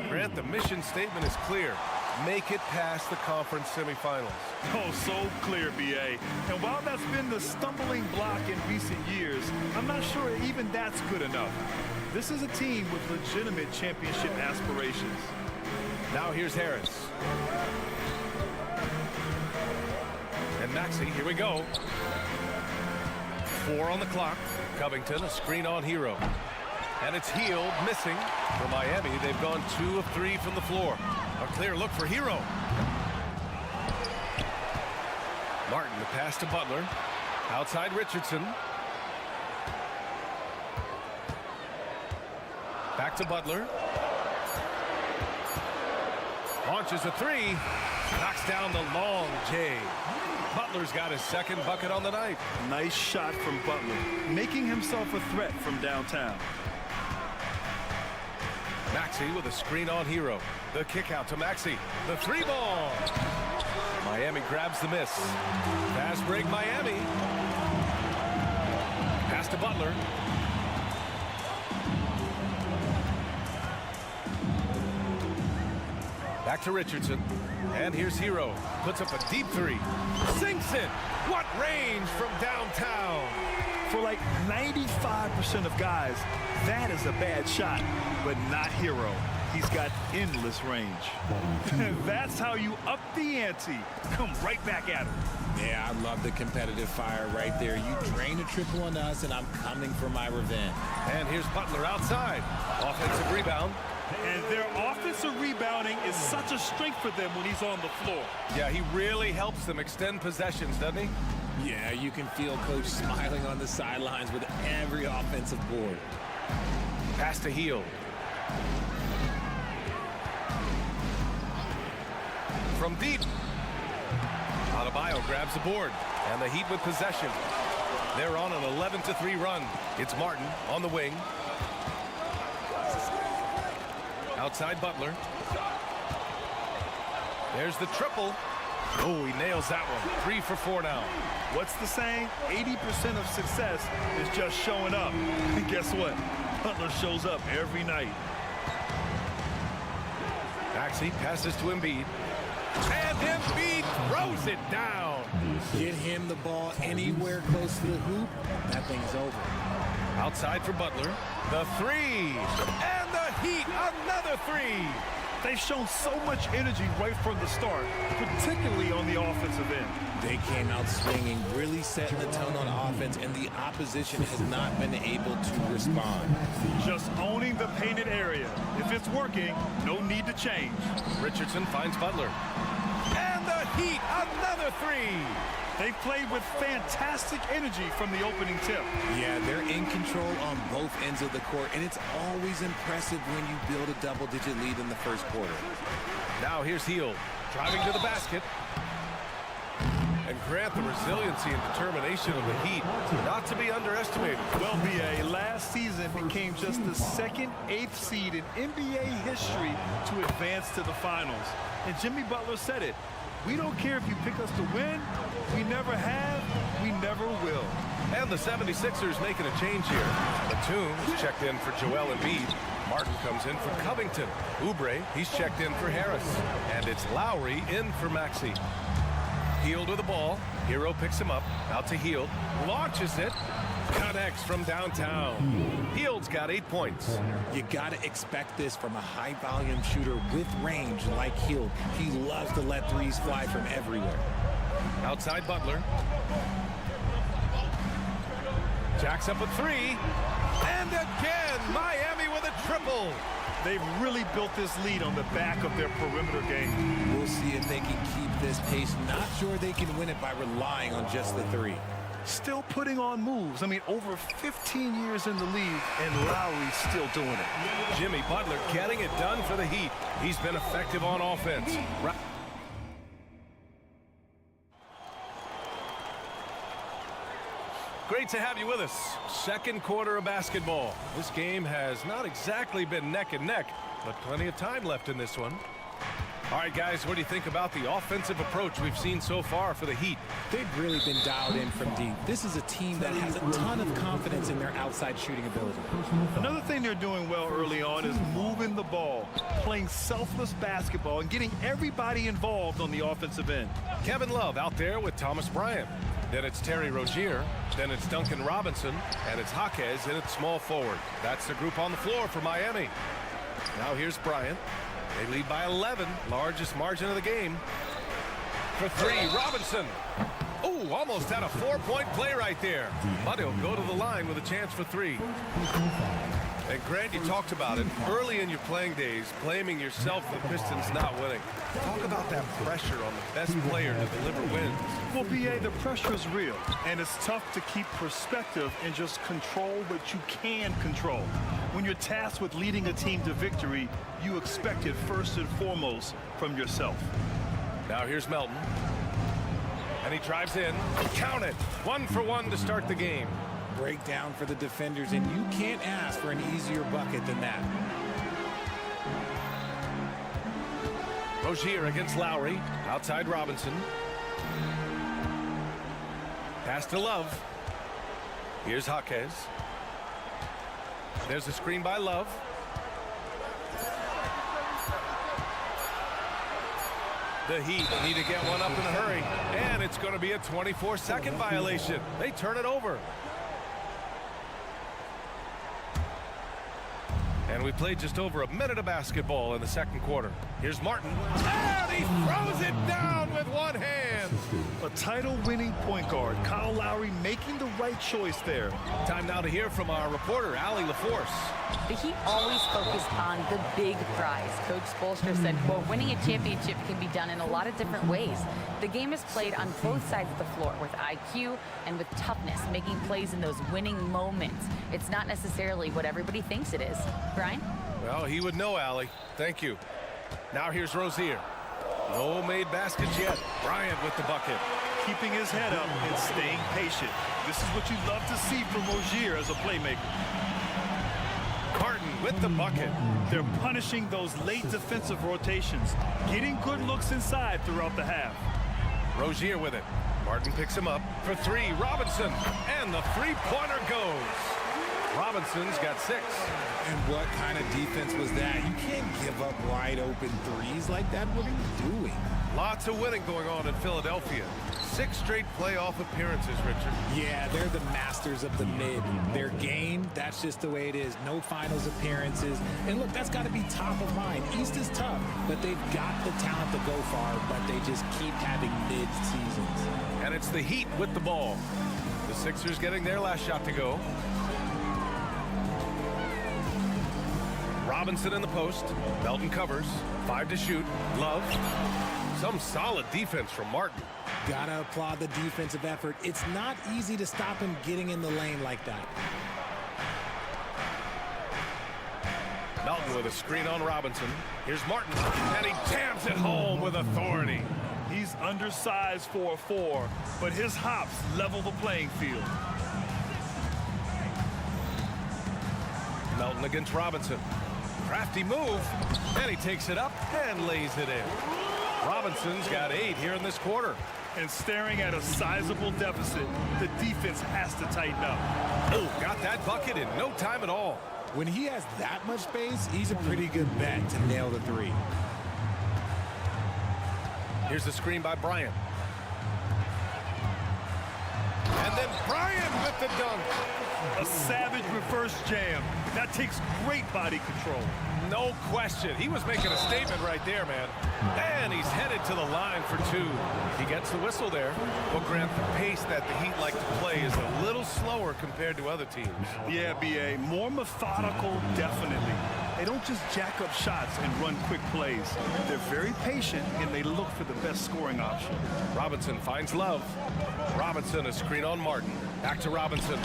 G: Grant, the mission statement is clear. Make it past the conference semifinals.
I: Oh, so clear, B.A. And while that's been the stumbling block in recent years, I'm not sure even that's good enough. This is a team with legitimate championship aspirations.
G: Now here's Harris. And Maxey, here we go. 4 on the clock. Covington, a screen on Hero. And it's Hield missing. For Miami, they've gone 2 of 3 from the floor. A clear look for Hero. Martin, the pass to Butler. Outside Richardson. Back to Butler. Launches a 3. Knocks down the long J. Butler's got his second bucket on the night.
I: Nice shot from Butler, making himself a threat from downtown.
G: Maxey with a screen on Hero. The kick out to Maxey. The 3-ball. Miami grabs the miss. Fast break Miami. Pass to Butler. Back to Richardson. And here's Hero. Puts up a deep 3. Sinks it. What range from downtown.
I: For like 95% of guys, that is a bad shot, but not Hero. He's got endless range. That's how you up the ante. Come right back at him.
H: Yeah, I love the competitive fire right there. You drain a triple on us, and I'm coming for my revenge.
G: And here's Butler outside. Offensive rebound.
I: And their offensive rebounding is such a strength for them when he's on the floor.
G: Yeah, he really helps them extend possessions, doesn't he?
H: Yeah, you can feel Coach smiling on the sidelines with every offensive board.
G: Pass to Hield. From deep. Adebayo grabs the board. And the Heat with possession. They're on an 11-3 run. It's Martin on the wing. Outside Butler. There's the triple. Oh, he nails that one. 3 for 4 now.
I: What's the saying? 80% of success is just showing up. And guess what? Butler shows up every night.
G: Maxey passes to Embiid. And Embiid throws it down.
H: Get him the ball anywhere close to the hoop, that thing's over.
G: Outside for Butler. The 3. And the Heat, another 3.
I: They've shown so much energy right from the start, particularly on the offensive end.
H: They came out swinging, really setting the tone on offense, and the opposition has not been able to respond.
I: Just owning the painted area. If it's working, no need to change.
G: Richardson finds Butler. And the Heat, another 3.
I: They played with fantastic energy from the opening tip.
H: Yeah, they're in control on both ends of the court, and it's always impressive when you build a double-digit lead in the first quarter.
G: Now here's Hield, driving to the basket. And Grant, the resiliency and determination of the Heat, not to be underestimated.
I: Well, B.A., last season became just the second 8th seed in NBA history to advance to the finals. And Jimmy Butler said it. We don't care if you pick us to win. We never have. We never will.
G: And the 76ers making a change here. Batum checked in for Joel Embiid. Martin comes in for Covington. Oubre, he's checked in for Harris. And it's Lowry in for Maxey. Hield with the ball. Hero picks him up. Out to Hield. Launches it. Connects from downtown. Hield's got 8 points.
H: You got to expect this from a high-volume shooter with range like Hield. He loves to let threes fly from everywhere.
G: Outside Butler. Jacks up a 3. And again, Miami with a triple.
I: They've really built this lead on the back of their perimeter game.
H: We'll see if they can keep this pace. Not sure they can win it by relying on just the three.
I: Still putting on moves. I mean, over 15 years in the league, and Lowry's still doing it.
G: Jimmy Butler getting it done for the Heat. He's been effective on offense. Great to have you with us. Second quarter of basketball. This game has not exactly been neck and neck, but plenty of time left in this one. All right, guys, what do you think about the offensive approach we've seen so far for the Heat?
H: They've really been dialed in from deep. This is a team that has a ton of confidence in their outside shooting ability.
I: Another thing they're doing well early on is moving the ball, playing selfless basketball, and getting everybody involved on the offensive end.
G: Kevin Love out there with Thomas Bryant. Then it's Terry Rozier. Then it's Duncan Robinson. And it's Jaquez in at small forward. That's the group on the floor for Miami. Now here's Bryant. They lead by 11, largest margin of the game. For three, Robinson. Oh, almost had a 4-point play right there. But he'll go to the line with a chance for three. And Grant, you talked about it. Early in your playing days, blaming yourself for the Pistons not winning. Talk about that pressure on the best player to deliver wins.
I: Well, B.A., the pressure is real, and it's tough to keep perspective and just control what you can control. When you're tasked with leading a team to victory, you expect it first and foremost from yourself.
G: Now here's Melton. And he drives in. Count it. 1 for 1 to start the game.
H: Breakdown for the defenders, and you can't ask for an easier bucket than that.
G: Rozier against Lowry. Outside Robinson. Pass to Love. Here's Jaquez. There's a screen by Love. The Heat need to get one up in a hurry. And it's going to be a 24-second violation. They turn it over. And we played just over a minute of basketball in the second quarter. Here's Martin. And he throws it down with one hand.
I: A title-winning point guard, Kyle Lowry making the right choice there.
G: Time now to hear from our reporter, Allie LaForce.
J: The Heat always focus on the big prize. Coach Spoelstra said, quote, winning a championship can be done in a lot of different ways. The game is played on both sides of the floor with IQ and with toughness, making plays in those winning moments. It's not necessarily what everybody thinks it is. Brian?
G: Well, he would know, Allie. Thank you. Now here's Rozier. No made baskets yet. Bryant with the bucket.
I: Keeping his head up and staying patient. This is what you love to see from Rozier as a playmaker.
G: Karson with the bucket.
I: They're punishing those late defensive rotations, getting good looks inside throughout the half.
G: Rozier with it. Martin picks him up for three. Robinson. And the three-pointer goes. Robinson's got 6.
H: And what kind of defense was that? You can't give up wide open threes like that. What are you doing?
G: Lots of winning going on in Philadelphia. 6 straight playoff appearances, Richard.
H: Yeah, they're the masters of the mid. Their game, that's just the way it is. No finals appearances. And look, that's got to be top of mind. East is tough, but they've got the talent to go far, but they just keep having mid seasons.
G: And it's the Heat with the ball. The Sixers getting their last shot to go. Robinson in the post. Melton covers. 5 to shoot. Love. Some solid defense from Martin.
H: Gotta applaud the defensive effort. It's not easy to stop him getting in the lane like that.
G: Melton with a screen on Robinson. Here's Martin. And he jams it home with authority.
I: He's undersized for a 4, but his hops level the playing field.
G: Melton against Robinson. Crafty move, and he takes it up and lays it in. Robinson's got 8 here in this quarter.
I: And staring at a sizable deficit, the defense has to tighten up.
G: Oh, got that bucket in no time at all.
H: When he has that much space, he's a pretty good bet to nail the 3.
G: Here's the screen by Bryant. And then Bryant with the dunk.
I: A savage reverse jam. That takes great body control.
G: No question. He was making a statement right there, man. And he's headed to the line for 2. He gets the whistle there. Well, Grant, the pace that the Heat like to play is a little slower compared to other teams.
I: Yeah, B.A. More methodical, definitely. They don't just jack up shots and run quick plays. They're very patient, and they look for the best scoring option.
G: Robinson finds Love. Robinson, a screen on Martin. Back to Robinson.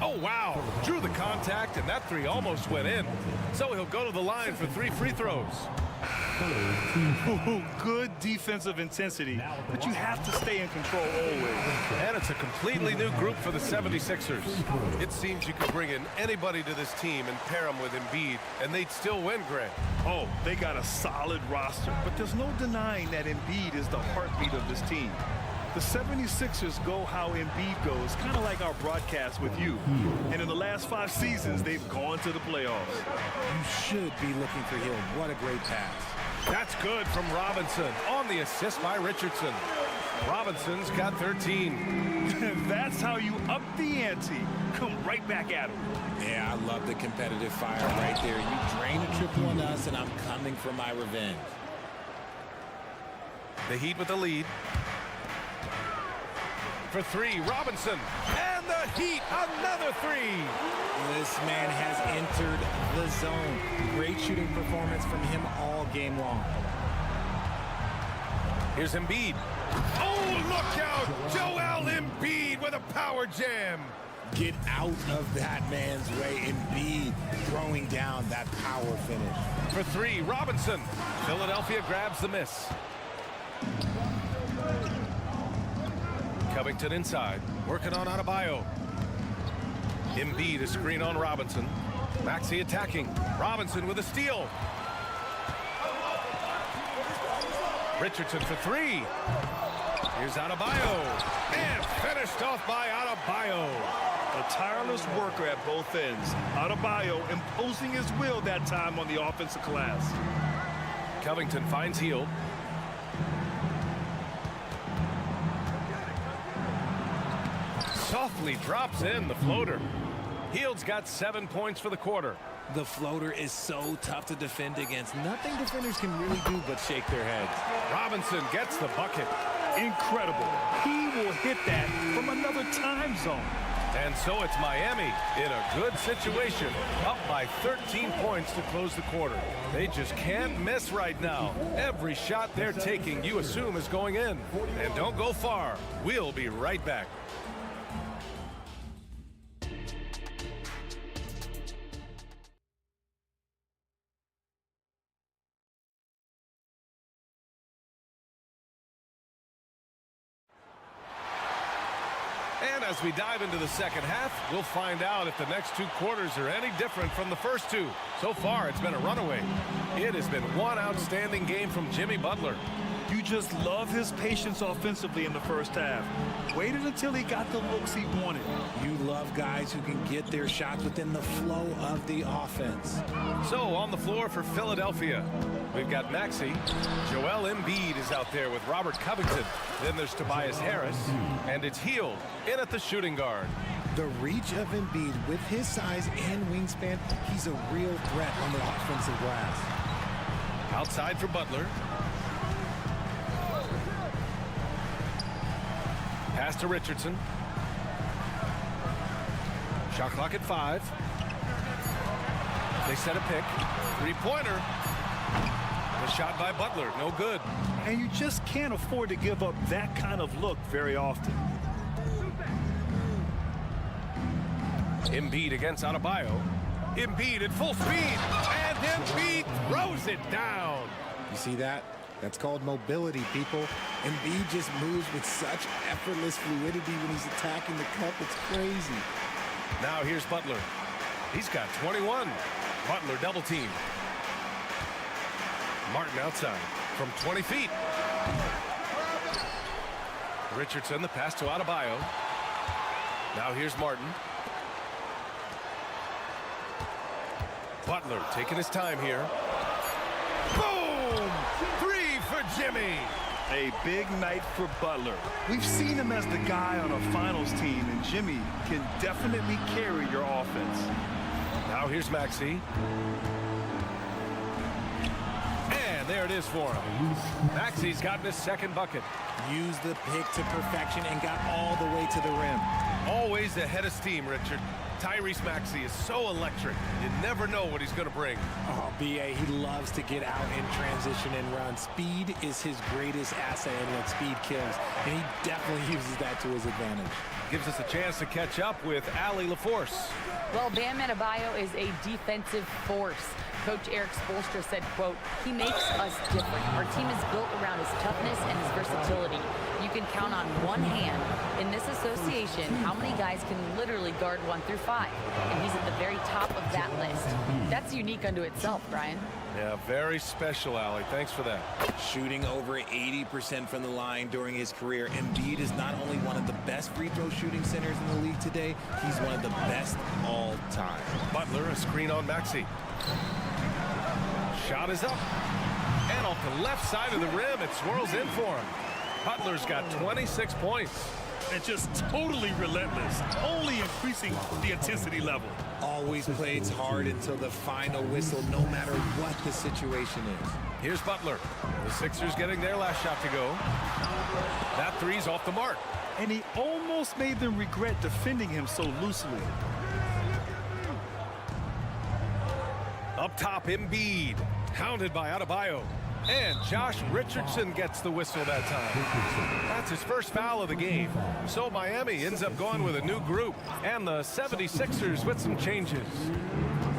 G: Oh, wow. Drew the contact, and that three almost went in. So he'll go to the line for 3 free throws.
I: Ooh, good defensive intensity, but you have to stay in control always.
G: And it's a completely new group for the 76ers. It seems you could bring in anybody to this team and pair them with Embiid, and they'd still win, Grant.
I: Oh, they got a solid roster, but there's no denying that Embiid is the heartbeat of this team. The 76ers go how Embiid goes, kind of like our broadcast with you. And in the last 5 seasons, they've gone to the playoffs.
H: You should be looking for him. What a great pass.
G: That's good from Robinson on the assist by Richardson. Robinson's got 13.
I: That's how you up the ante. Come right back at him.
H: Yeah, I love the competitive fire right there. You drain a triple on us, and I'm coming for my revenge.
G: The Heat with the lead. For 3, Robinson. And the Heat, another 3.
H: This man has entered the zone. Great shooting performance from him all game long.
G: Here's Embiid. Oh, look out! Joel Embiid with a power jam.
H: Get out of that man's way. Embiid throwing down that power finish.
G: For 3, Robinson. Philadelphia grabs the miss. Covington inside, working on Adebayo. Embiid, a screen on Robinson. Maxey attacking. Robinson with a steal. Richardson for 3. Here's Adebayo. And finished off by Adebayo.
I: A tireless worker at both ends. Adebayo imposing his will that time on the offensive glass.
G: Covington finds Hield. Softly drops in the floater. Hield's got 7 points for the quarter.
H: The floater is so tough to defend against. Nothing defenders can really do but shake their heads.
G: Robinson gets the bucket.
I: Incredible. He will hit that from another time zone.
G: And so it's Miami in a good situation, up by 13 points to close the quarter. They just can't miss right now. Every shot they're taking, you assume, is going in. And don't go far. We'll be right back. And as we dive into the second half, we'll find out if the next 2 quarters are any different from the first 2. So far, it's been a runaway. It has been one outstanding game from Jimmy Butler.
I: You just love his patience offensively in the first half. Waited until he got the looks he wanted.
H: You love guys who can get their shots within the flow of the offense.
G: So on the floor for Philadelphia, we've got Maxey. Joel Embiid is out there with Robert Covington. Then there's Tobias Harris, and it's Hield in at the shooting guard.
H: The reach of Embiid with his size and wingspan, he's a real threat on the offensive glass.
G: Outside for Butler. Pass to Richardson. Shot clock at 5. They set a pick. 3-pointer. The shot by Butler, no good.
I: And you just can't afford to give up that kind of look very often.
G: Embiid against Adebayo. Embiid at full speed. And Embiid throws it down.
H: You see that? That's called mobility, people. Embiid just moves with such effortless fluidity when he's attacking the cup. It's crazy.
G: Now here's Butler. He's got 21. Butler double team. Martin outside from 20 feet. Richardson, the pass to Adebayo. Now here's Martin. Butler taking his time here. Boom! 3 for Jimmy.
I: A big night for Butler. We've seen him as the guy on a finals team, and Jimmy can definitely carry your offense.
G: Now here's Maxey. And there it is for him. Maxey's gotten his second bucket.
H: Used the pick to perfection and got all the way to the rim.
G: Always ahead of steam, Richard. Tyrese Maxey is so electric. You never know what he's going to bring.
H: Oh, B.A., he loves to get out in transition and run. Speed is his greatest asset, and what speed kills. And he definitely uses that to his advantage.
G: Gives us a chance to catch up with Allie LaForce.
J: Well, Bam Adebayo is a defensive force. Coach Eric Spoelstra said, quote, "He makes us different. Our team is built around his toughness and his versatility. You can count on one hand in this association how many guys can literally guard 1 through 5. And he's at the very top of that list. That's unique unto itself, Brian."
G: Yeah, very special, Allie. Thanks for that.
H: Shooting over 80% from the line during his career, Embiid is not only one of the best free throw shooting centers in the league today, he's one of the best all time.
G: Butler, a screen on Maxey. Shot is up. And off the left side of the rim, it swirls in for him. Butler's got 26 points.
I: And just totally relentless, only increasing the intensity level.
H: Always plays hard until the final whistle, no matter what the situation is.
G: Here's Butler. The Sixers getting their last shot to go. That three's off the mark.
I: And he almost made them regret defending him so loosely.
G: Up top, Embiid. Hounded by Adebayo. And Josh Richardson gets the whistle that time. That's his first foul of the game. So Miami ends up going with a new group. And the 76ers with some changes.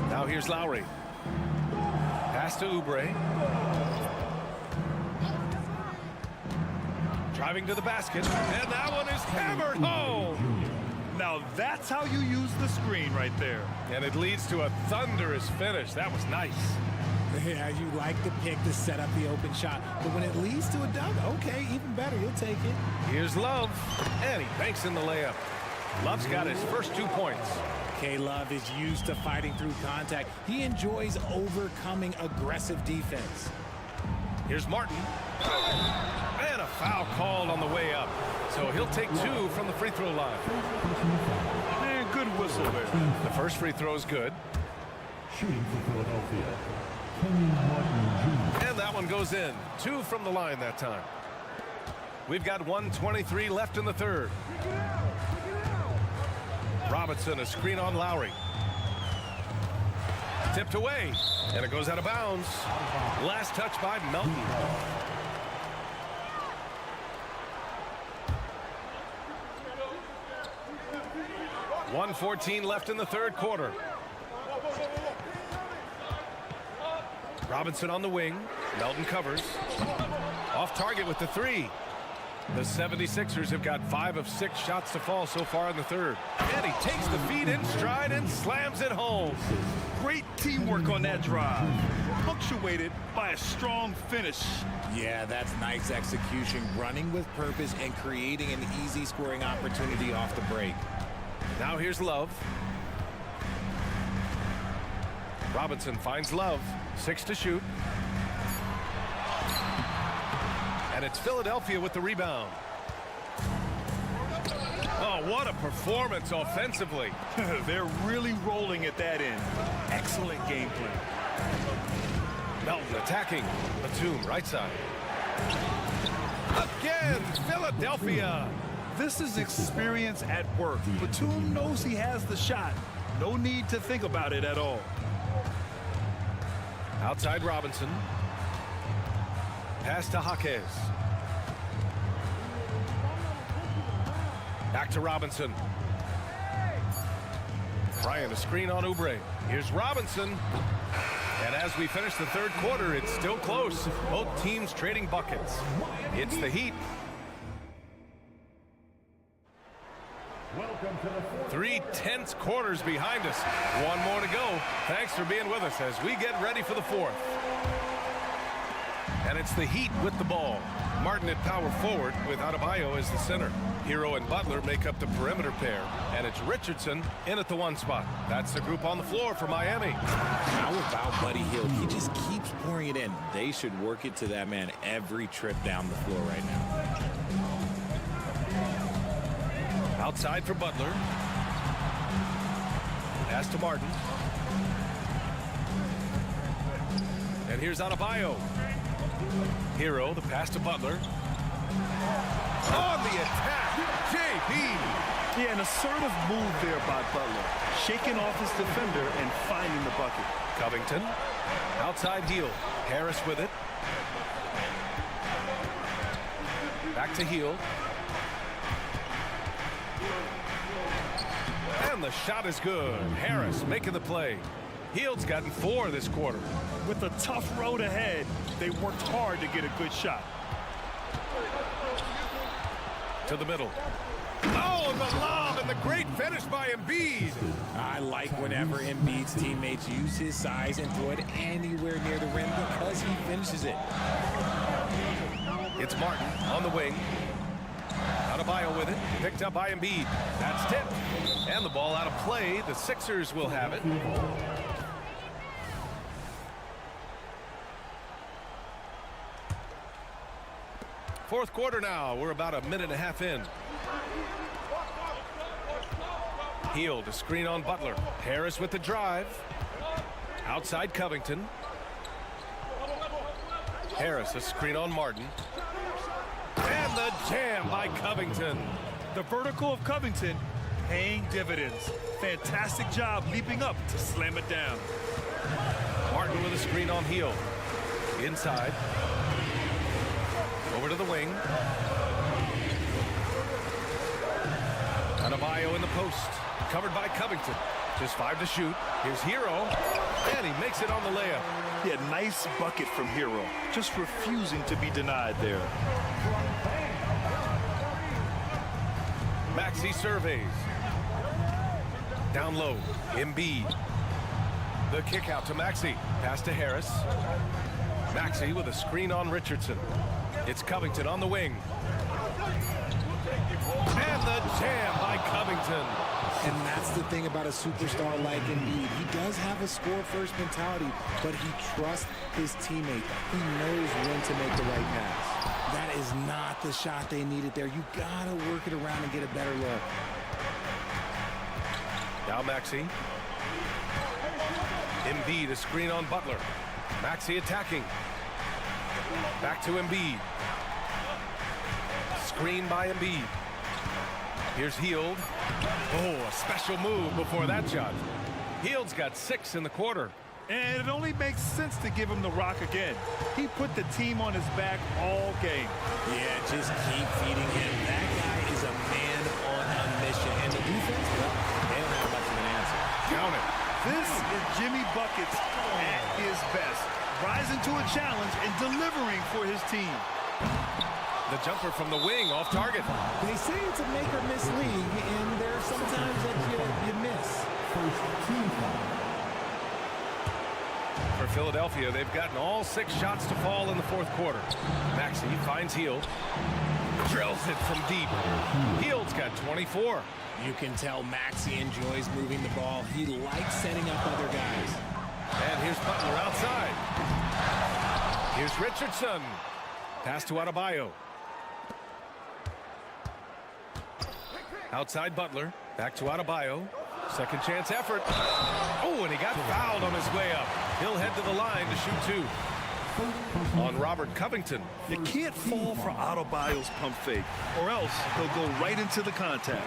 G: Now here's Lowry. Pass to Oubre. Driving to the basket. And that one is hammered home.
I: Now that's how you use the screen right there.
G: And it leads to a thunderous finish. That was nice.
H: Yeah, you like the pick to set up the open shot, but when it leads to a dunk, okay, even better, you'll take it.
G: Here's Love, and he banks in the layup. Love's got his first 2 points.
H: K-Love is used to fighting through contact. He enjoys overcoming aggressive defense.
G: Here's Martin. And a foul called on the way up. So he'll take 2 from the free throw line.
I: And good whistle there.
G: The first free throw is good.
K: Shooting for Philadelphia,
G: and that one goes in. 2 from the line that time. We've got 1:23 left in the third. Robinson, a screen on Lowry. Tipped away, and it goes out of bounds. Last touch by Melton. 1:14 left in the third quarter. Robinson on the wing. Melton covers. Off target with the 3. The 76ers have got 5 of 6 shots to fall so far in the third. And he takes the feed in stride and slams it home.
I: Great teamwork on that drive. Punctuated by a strong finish.
H: Yeah, that's nice execution. Running with purpose and creating an easy scoring opportunity off the break.
G: Now here's Love. Robinson finds Love. 6 to shoot. And it's Philadelphia with the rebound. Oh, what a performance offensively.
I: They're really rolling at that end. Excellent game plan.
G: Melton attacking. Batum right side. Again, Philadelphia.
I: This is experience at work. Batum knows he has the shot. No need to think about it at all.
G: Outside Robinson. Pass to Jaquez. Back to Robinson. Bryant, a screen on Oubre. Here's Robinson. And as we finish the third quarter, it's still close. Both teams trading buckets. It's the Heat. 3 tense quarters behind us. 1 more to go. Thanks for being with us as we get ready for the fourth. And it's the Heat with the ball. Martin at power forward with Adebayo as the center. Hero and Butler make up the perimeter pair. And it's Richardson in at the 1 spot. That's the group on the floor for Miami.
H: How about Buddy Hield? He just keeps pouring it in. They should work it to that man every trip down the floor right now.
G: Outside for Butler. Pass to Martin. And here's Adebayo. Hero, the pass to Butler. On the attack, JB.
I: Yeah, an assertive move there by Butler. Shaking off his defender and finding the bucket.
G: Covington, outside heel. Harris with it. Back to heel. And the shot is good. Harris making the play. Hield's gotten 4 this quarter.
I: With a tough road ahead, they worked hard to get a good shot.
G: To the middle. Oh, the lob and the great finish by Embiid.
H: I like whenever Embiid's teammates use his size and throw it anywhere near the rim because he finishes it.
G: It's Martin on the wing. Adebayo with it. Picked up by Embiid. That's tipped. And the ball out of play. The Sixers will have it. Fourth quarter now. We're about a minute and a half in. Hield to screen on Butler. Harris with the drive. Outside Covington. Harris a screen on Martin. And the jam by Covington.
I: The vertical of Covington paying dividends. Fantastic job leaping up to slam it down.
G: Martin with a screen on Hield. Inside. Over to the wing. Adebayo in the post. Covered by Covington. Just 5 to shoot. Here's Hero. And he makes it on the layup.
I: Yeah, nice bucket from Hero. Just refusing to be denied there.
G: Maxey surveys. Down low. Embiid. The kick out to Maxey. Pass to Harris. Maxey with a screen on Richardson. It's Covington on the wing. And the jam by Covington.
H: And that's the thing about a superstar like Embiid. He does have a score-first mentality, but he trusts his teammate. He knows when to make the right pass. That is not the shot they needed there. You gotta work it around and get a better look.
G: Now Maxey. Embiid a screen on Butler. Maxey attacking. Back to Embiid. Screen by Embiid. Here's Hield. Oh, a special move before that shot. Hield's got 6 in the quarter.
I: And it only makes sense to give him the rock again. He put the team on his back all game.
H: Yeah, just keep feeding him. That guy is a man on a mission. And the defense, well, they don't have much of an answer.
G: Count it.
I: This is Jimmy Buckets at his best. Rising to a challenge and delivering for his team.
G: The jumper from the wing off target.
H: They say it's a make or miss league, and there are sometimes that you miss.
G: For Philadelphia, they've gotten all 6 shots to fall in the fourth quarter. Maxey finds Hield. Drills it from deep. Hield's got 24.
H: You can tell Maxey enjoys moving the ball. He likes setting up other guys.
G: And here's Butler outside. Here's Richardson. Pass to Adebayo. Outside Butler. Back to Adebayo. Second chance effort. Oh, and he got fouled on his way up. He'll head to the line to shoot 2. On Robert Covington.
I: You can't fall for Adebayo's pump fake, or else he'll go right into the contact.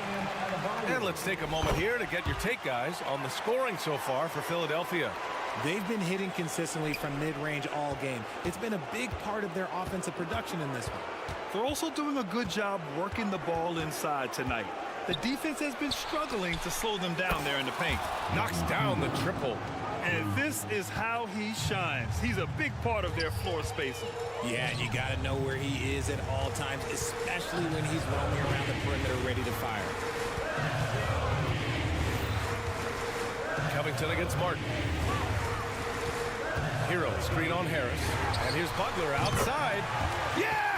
G: And let's take a moment here to get your take, guys, on the scoring so far for Philadelphia.
H: They've been hitting consistently from mid-range all game. It's been a big part of their offensive production in this one.
I: They're also doing a good job working the ball inside tonight. The defense has been struggling to slow them down there in the paint.
G: Knocks down the triple.
I: And this is how he shines. He's a big part of their floor spacing.
H: Yeah, and you got to know where he is at all times, especially when he's roaming around the perimeter ready to fire.
G: Covington against Martin. Hero screen on Harris. And here's Butler outside. Yes!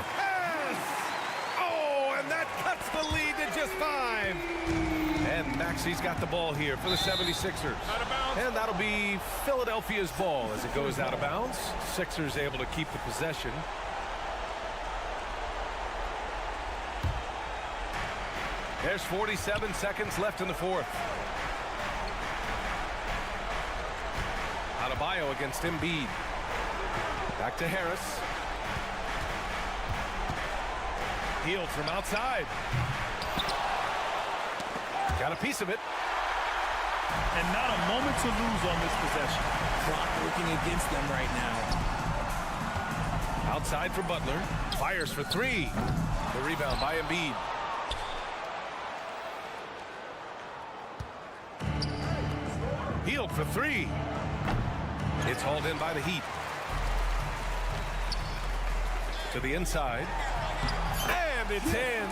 G: Oh, and that cuts the lead to just 5. And Maxey's got the ball here for the 76ers.
E: Out of bounds.
G: And that'll be Philadelphia's ball as it goes out of bounds. Sixers able to keep the possession. There's 47 seconds left in the fourth. Adebayo against Embiid. Back to Harris. Healed from outside. Got a piece of it.
I: And not a moment to lose on this possession.
H: Clock working against them right now.
G: Outside for Butler. Fires for three. The rebound by Embiid. Healed for three. It's hauled in by the Heat. To the inside. And it's in.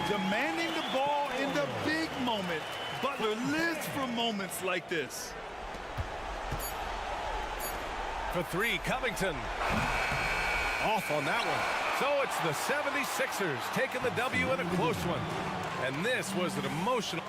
I: Demanding the ball in the big moment. Butler lives for moments like this.
G: For three, Covington. Off on that one. So it's the 76ers taking the W in a close one. And this was an emotional...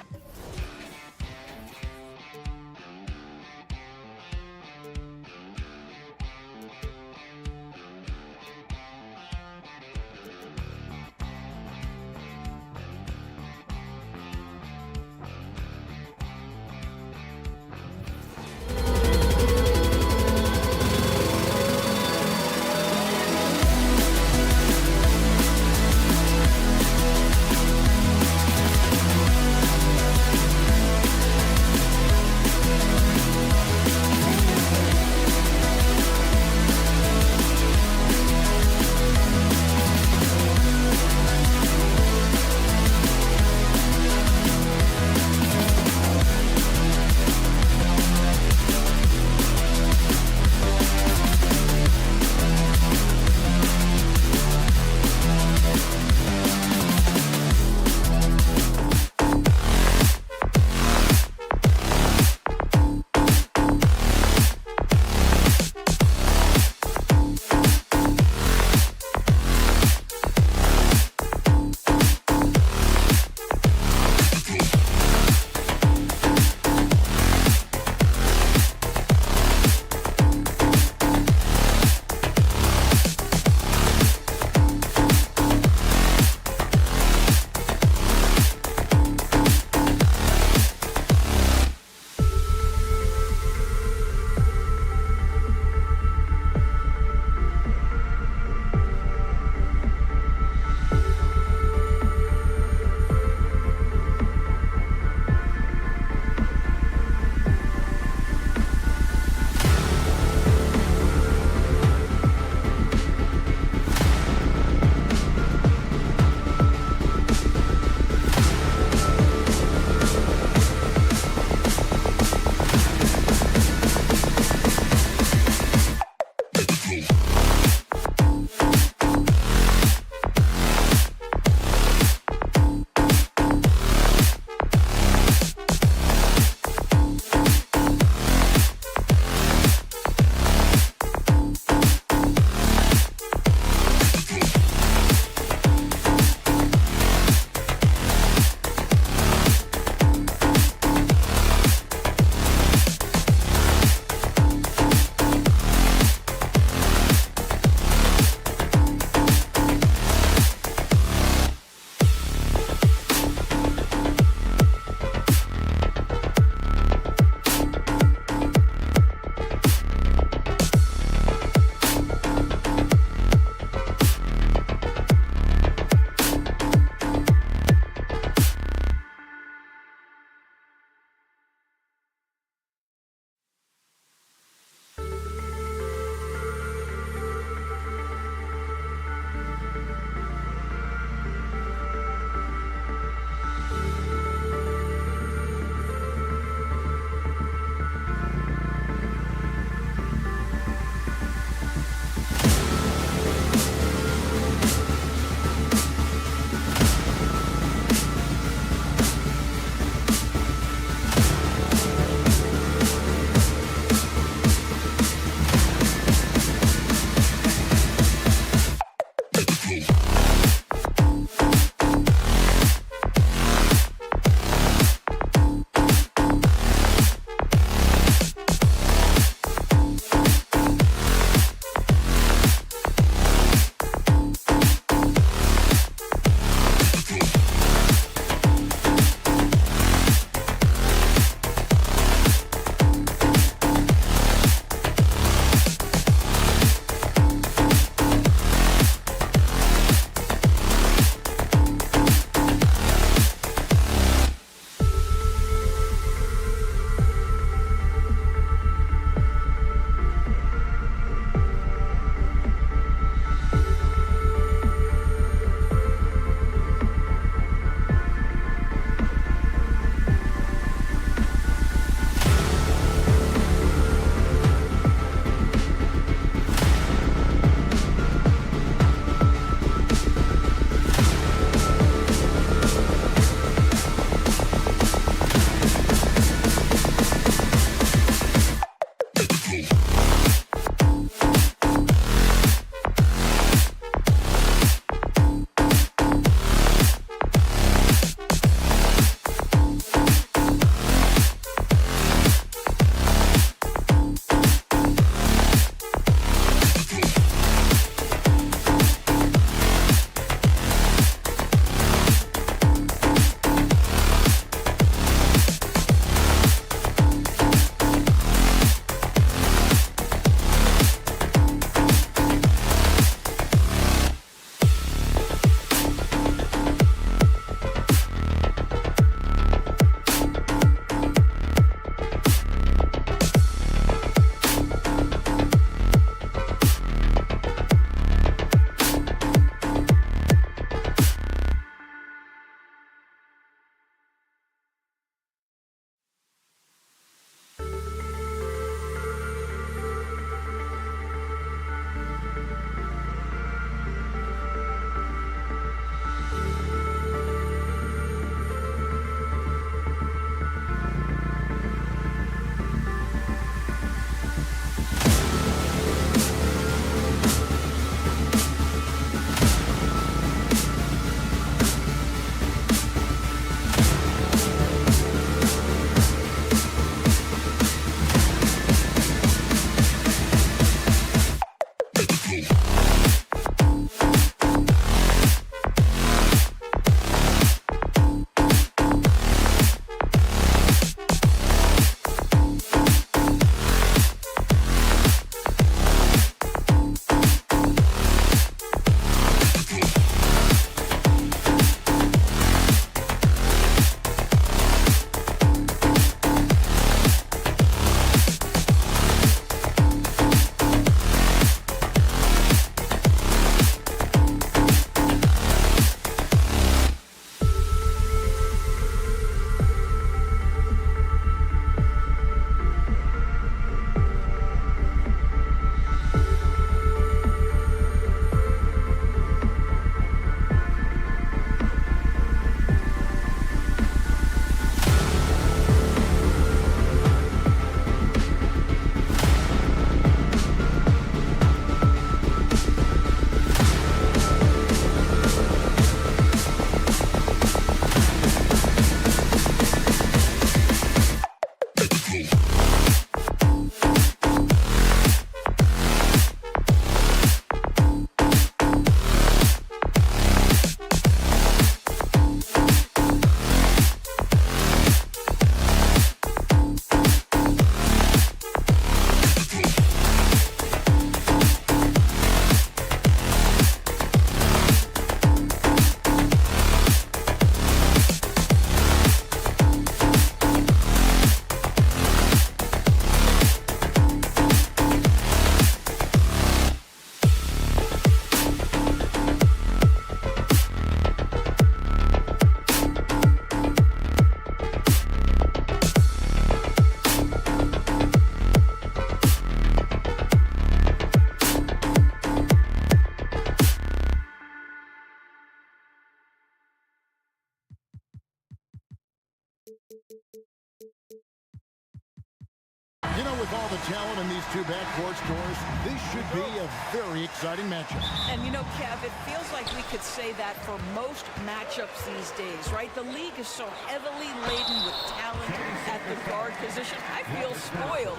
A: You know, with all the talent in these two backcourt scores, this should be a very exciting matchup.
L: And you know, Kev, it feels like we could say that for most matchups these days, right? The league is so heavily laden with talent at the guard position. I feel spoiled.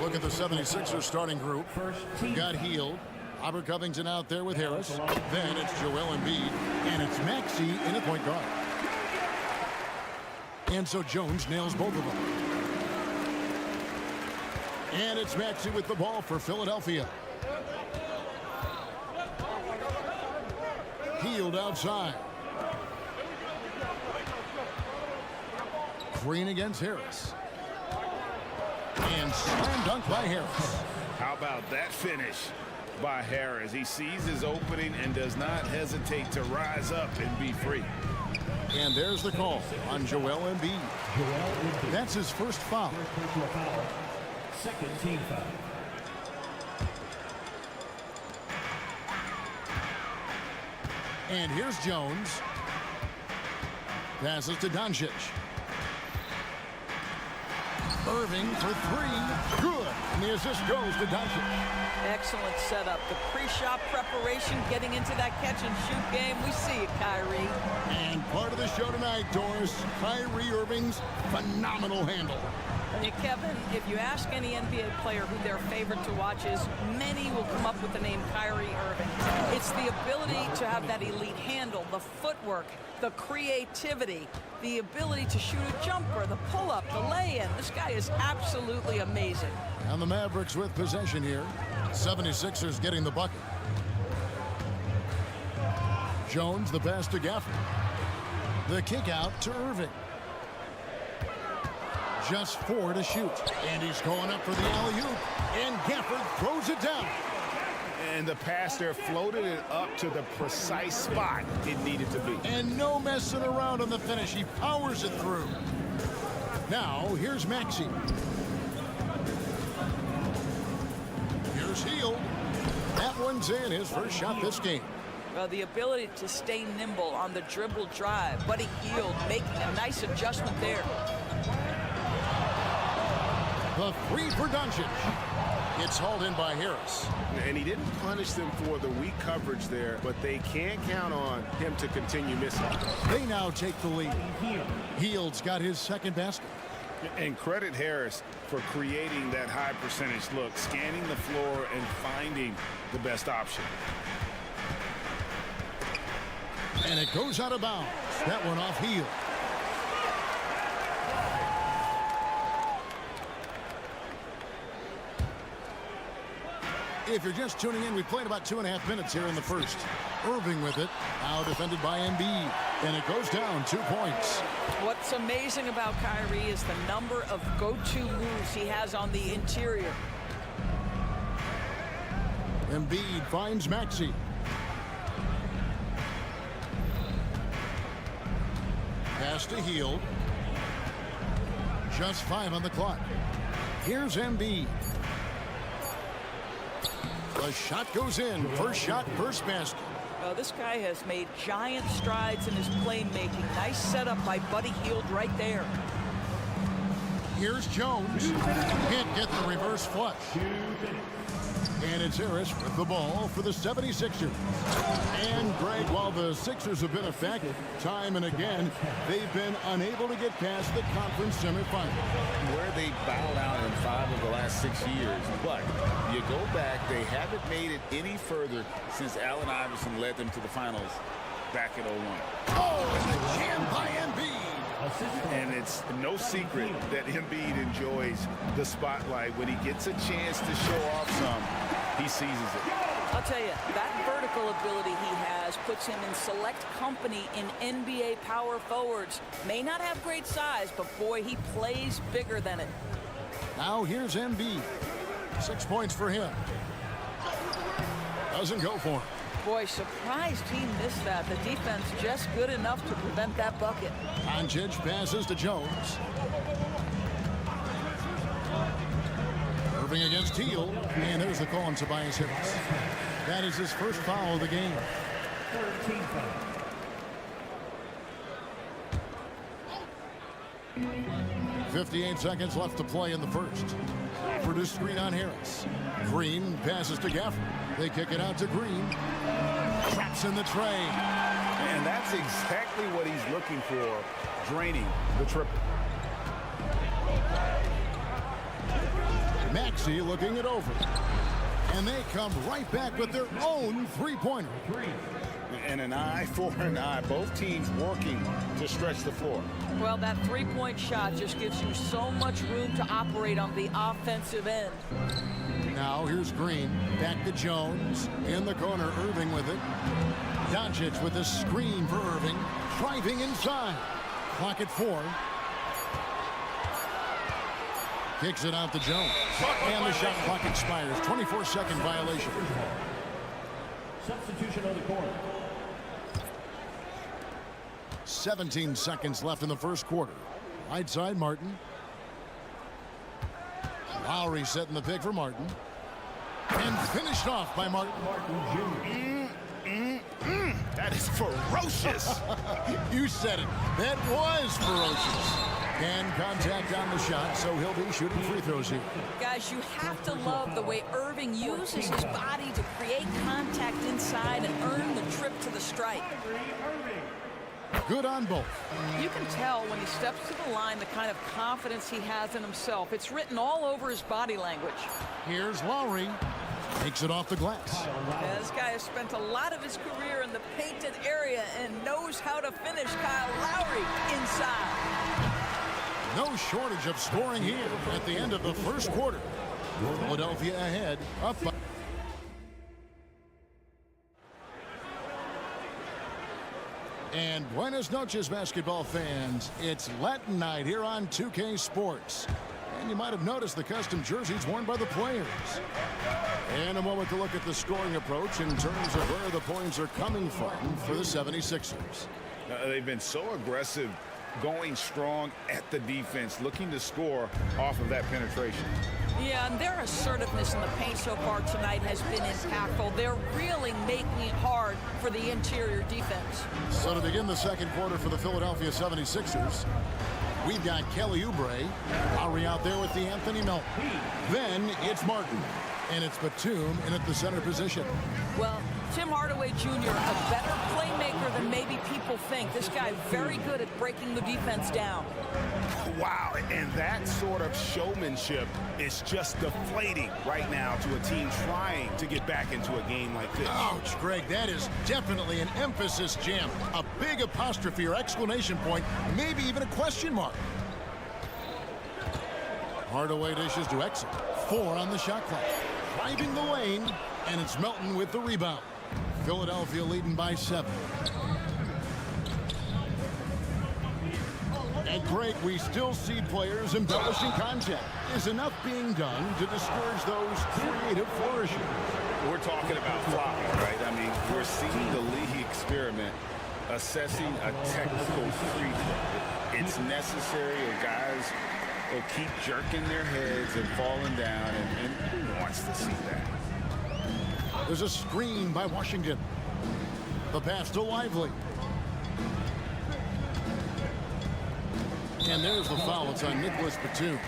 A: Look at the 76ers starting group. Got Hield. Robert Covington out there with Harris. Then it's Joel Embiid. And it's Maxey in at point guard. And so Jones nails both of them. And it's Maxey with the ball for Philadelphia. Hield outside. Green against Harris. And slam dunk by Harris.
C: How about that finish by Harris? He sees his opening and does not hesitate to rise up and be free.
A: And there's the call on Joel Embiid. That's his first foul.
K: Second team foul.
A: And here's Jones. Passes to Doncic. Irving for three. Good. And the assist goes to Doncic.
L: Excellent setup. The pre-shot preparation, getting into that catch-and-shoot game. We see it, Kyrie.
A: And part of the show tonight, Doris, Kyrie Irving's phenomenal handle.
L: And Kevin, if you ask any NBA player who their favorite to watch is, many will come up with the name Kyrie Irving. It's the ability to have that elite handle, the footwork, the creativity, the ability to shoot a jumper, the pull-up, the lay-in. This guy is absolutely amazing.
A: And the Mavericks with possession here. 76ers getting the bucket. Jones, the pass to Gafford. The kick out to Irving. Just 4 to shoot. And he's going up for the alley-oop. And Gafford throws it down.
C: And the pass there floated it up to the precise spot it needed to be.
A: And no messing around on the finish. He powers it through. Now, here's Maxey. Here's Hield. That one's in, his first shot this game.
L: Well, the ability to stay nimble on the dribble drive. Buddy Hield making a nice adjustment there.
A: The three for Doncic. It's hauled in by Harris.
C: And he didn't punish them for the weak coverage there, but they can't count on him to continue missing.
A: They now take the lead. Hield's got his second basket.
C: And credit Harris for creating that high percentage look, scanning the floor and finding the best option.
A: And it goes out of bounds. That one off Hield. If you're just tuning in, we played about 2.5 minutes here in the first. Irving with it, now defended by Embiid, and it goes down 2 points.
L: What's amazing about Kyrie is the number of go-to moves he has on the interior.
A: Embiid finds Maxey. Pass to Hield. Just 5 on the clock. Here's Embiid. The shot goes in. First shot, first basket.
L: This guy has made giant strides in his playmaking. Nice setup by Buddy Hield right there.
A: Here's Jones. Can't get the reverse flush. And it's Harris with the ball for the 76ers. And Greg, while the Sixers have been effective time and again, they've been unable to get past the conference semifinal.
C: Where they bowed out in 5 of the last 6 years. But you go back, they haven't made it any further since Allen Iverson led them to the finals back in 01.
A: Oh, and the jam by Embiid.
C: And it's no secret that Embiid enjoys the spotlight. When he gets a chance to show off some, he seizes it.
L: I'll tell you, that vertical ability he has puts him in select company in NBA power forwards. May not have great size, but boy, he plays bigger than it.
A: Now here's Embiid. 6 points for him. Doesn't go for him.
L: Boy, surprised he missed that. The defense just good enough to prevent that bucket.
A: Doncic passes to Jones. Irving against Hield. And there's the call on Tobias Harris. That is his first foul of the game.
K: 13 foul.
A: 13 58 seconds left to play in the first. Offered a screen on Harris. Green passes to Gafford. They kick it out to Green. Traps in the tray.
C: And that's exactly what he's looking for, draining the triple.
A: Maxey looking it over. And they come right back with their own three-pointer.
C: And an eye for an eye. Both teams working to stretch the floor.
L: Well, that three-point shot just gives you so much room to operate on the offensive end.
A: Now here's Green. Back to Jones. In the corner, Irving with it. Doncic with a screen for Irving. Driving inside. Clock at 4. Kicks it out to Jones. And the shot clock expires. 24-second violation.
K: Substitution on the court.
A: 17 seconds left in the first quarter. Right side, Martin. Lowry setting the pick for Martin. And finished off by Martin.
C: That is ferocious.
A: You said it. That was ferocious. And contact on the shot, so he'll be shooting free throws here.
L: Guys, you have to love the way Irving uses his body to create contact inside and earn the trip to the stripe.
A: Good on both.
L: You can tell when he steps to the line the kind of confidence he has in himself. It's written all over his body language.
A: Here's Lowry. Takes it off the glass.
L: Yeah, this guy has spent a lot of his career in the painted area and knows how to finish. Kyle Lowry inside.
A: No shortage of scoring here at the end of the first quarter. Philadelphia ahead, up by. And buenas noches, basketball fans. It's Latin night here on 2K Sports. And you might have noticed the custom jerseys worn by the players. And a moment to look at the scoring approach in terms of where the points are coming from for the 76ers.
C: They've been so aggressive, going strong at the defense, looking to score off of that penetration.
L: Yeah, and their assertiveness in the paint so far tonight has been impactful. They're really making it hard for the interior defense.
A: So to begin the second quarter for the Philadelphia 76ers, we've got Kelly Oubre. Lowry out there with the Anthony Melton. Then it's Martin. And it's Batum in at the center position.
L: Well, Tim Hardaway Jr., a better playmaker than maybe people think. This guy very good at breaking the defense down.
C: Wow, and that sort of showmanship is just deflating right now to a team trying to get back into a game like this.
A: Ouch, Greg, that is definitely an emphasis jam. A big apostrophe or exclamation point, maybe even a question mark. Hardaway dishes to exit. 4 on the shot clock. Driving the lane, and it's Melton with the rebound. Philadelphia leading by 7. And Greg, we still see players embellishing contact. Is enough being done to discourage those creative flourishes?
C: We're talking about flopping, right? I mean, we're seeing the league experiment assessing a technical free throw. It's necessary, and guys will keep jerking their heads and falling down, and who wants to see that?
A: There's a screen by Washington. The pass to Lively. And there's the foul. It's on Nicholas Batum.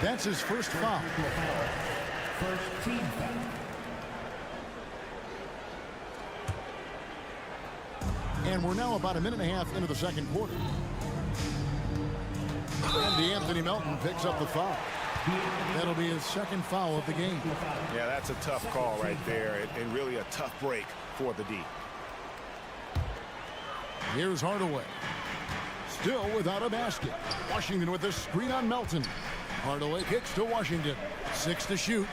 A: That's his first foul.
K: First team foul.
A: And we're now about a minute and a half into the second quarter. And Anthony Melton picks up the foul. That'll be his second foul of the game.
E: Yeah, that's a tough call right there, and really a tough break for the D.
A: Here's Hardaway. Still without a basket. Washington with a screen on Melton. Hardaway kicks to Washington. 6 to shoot.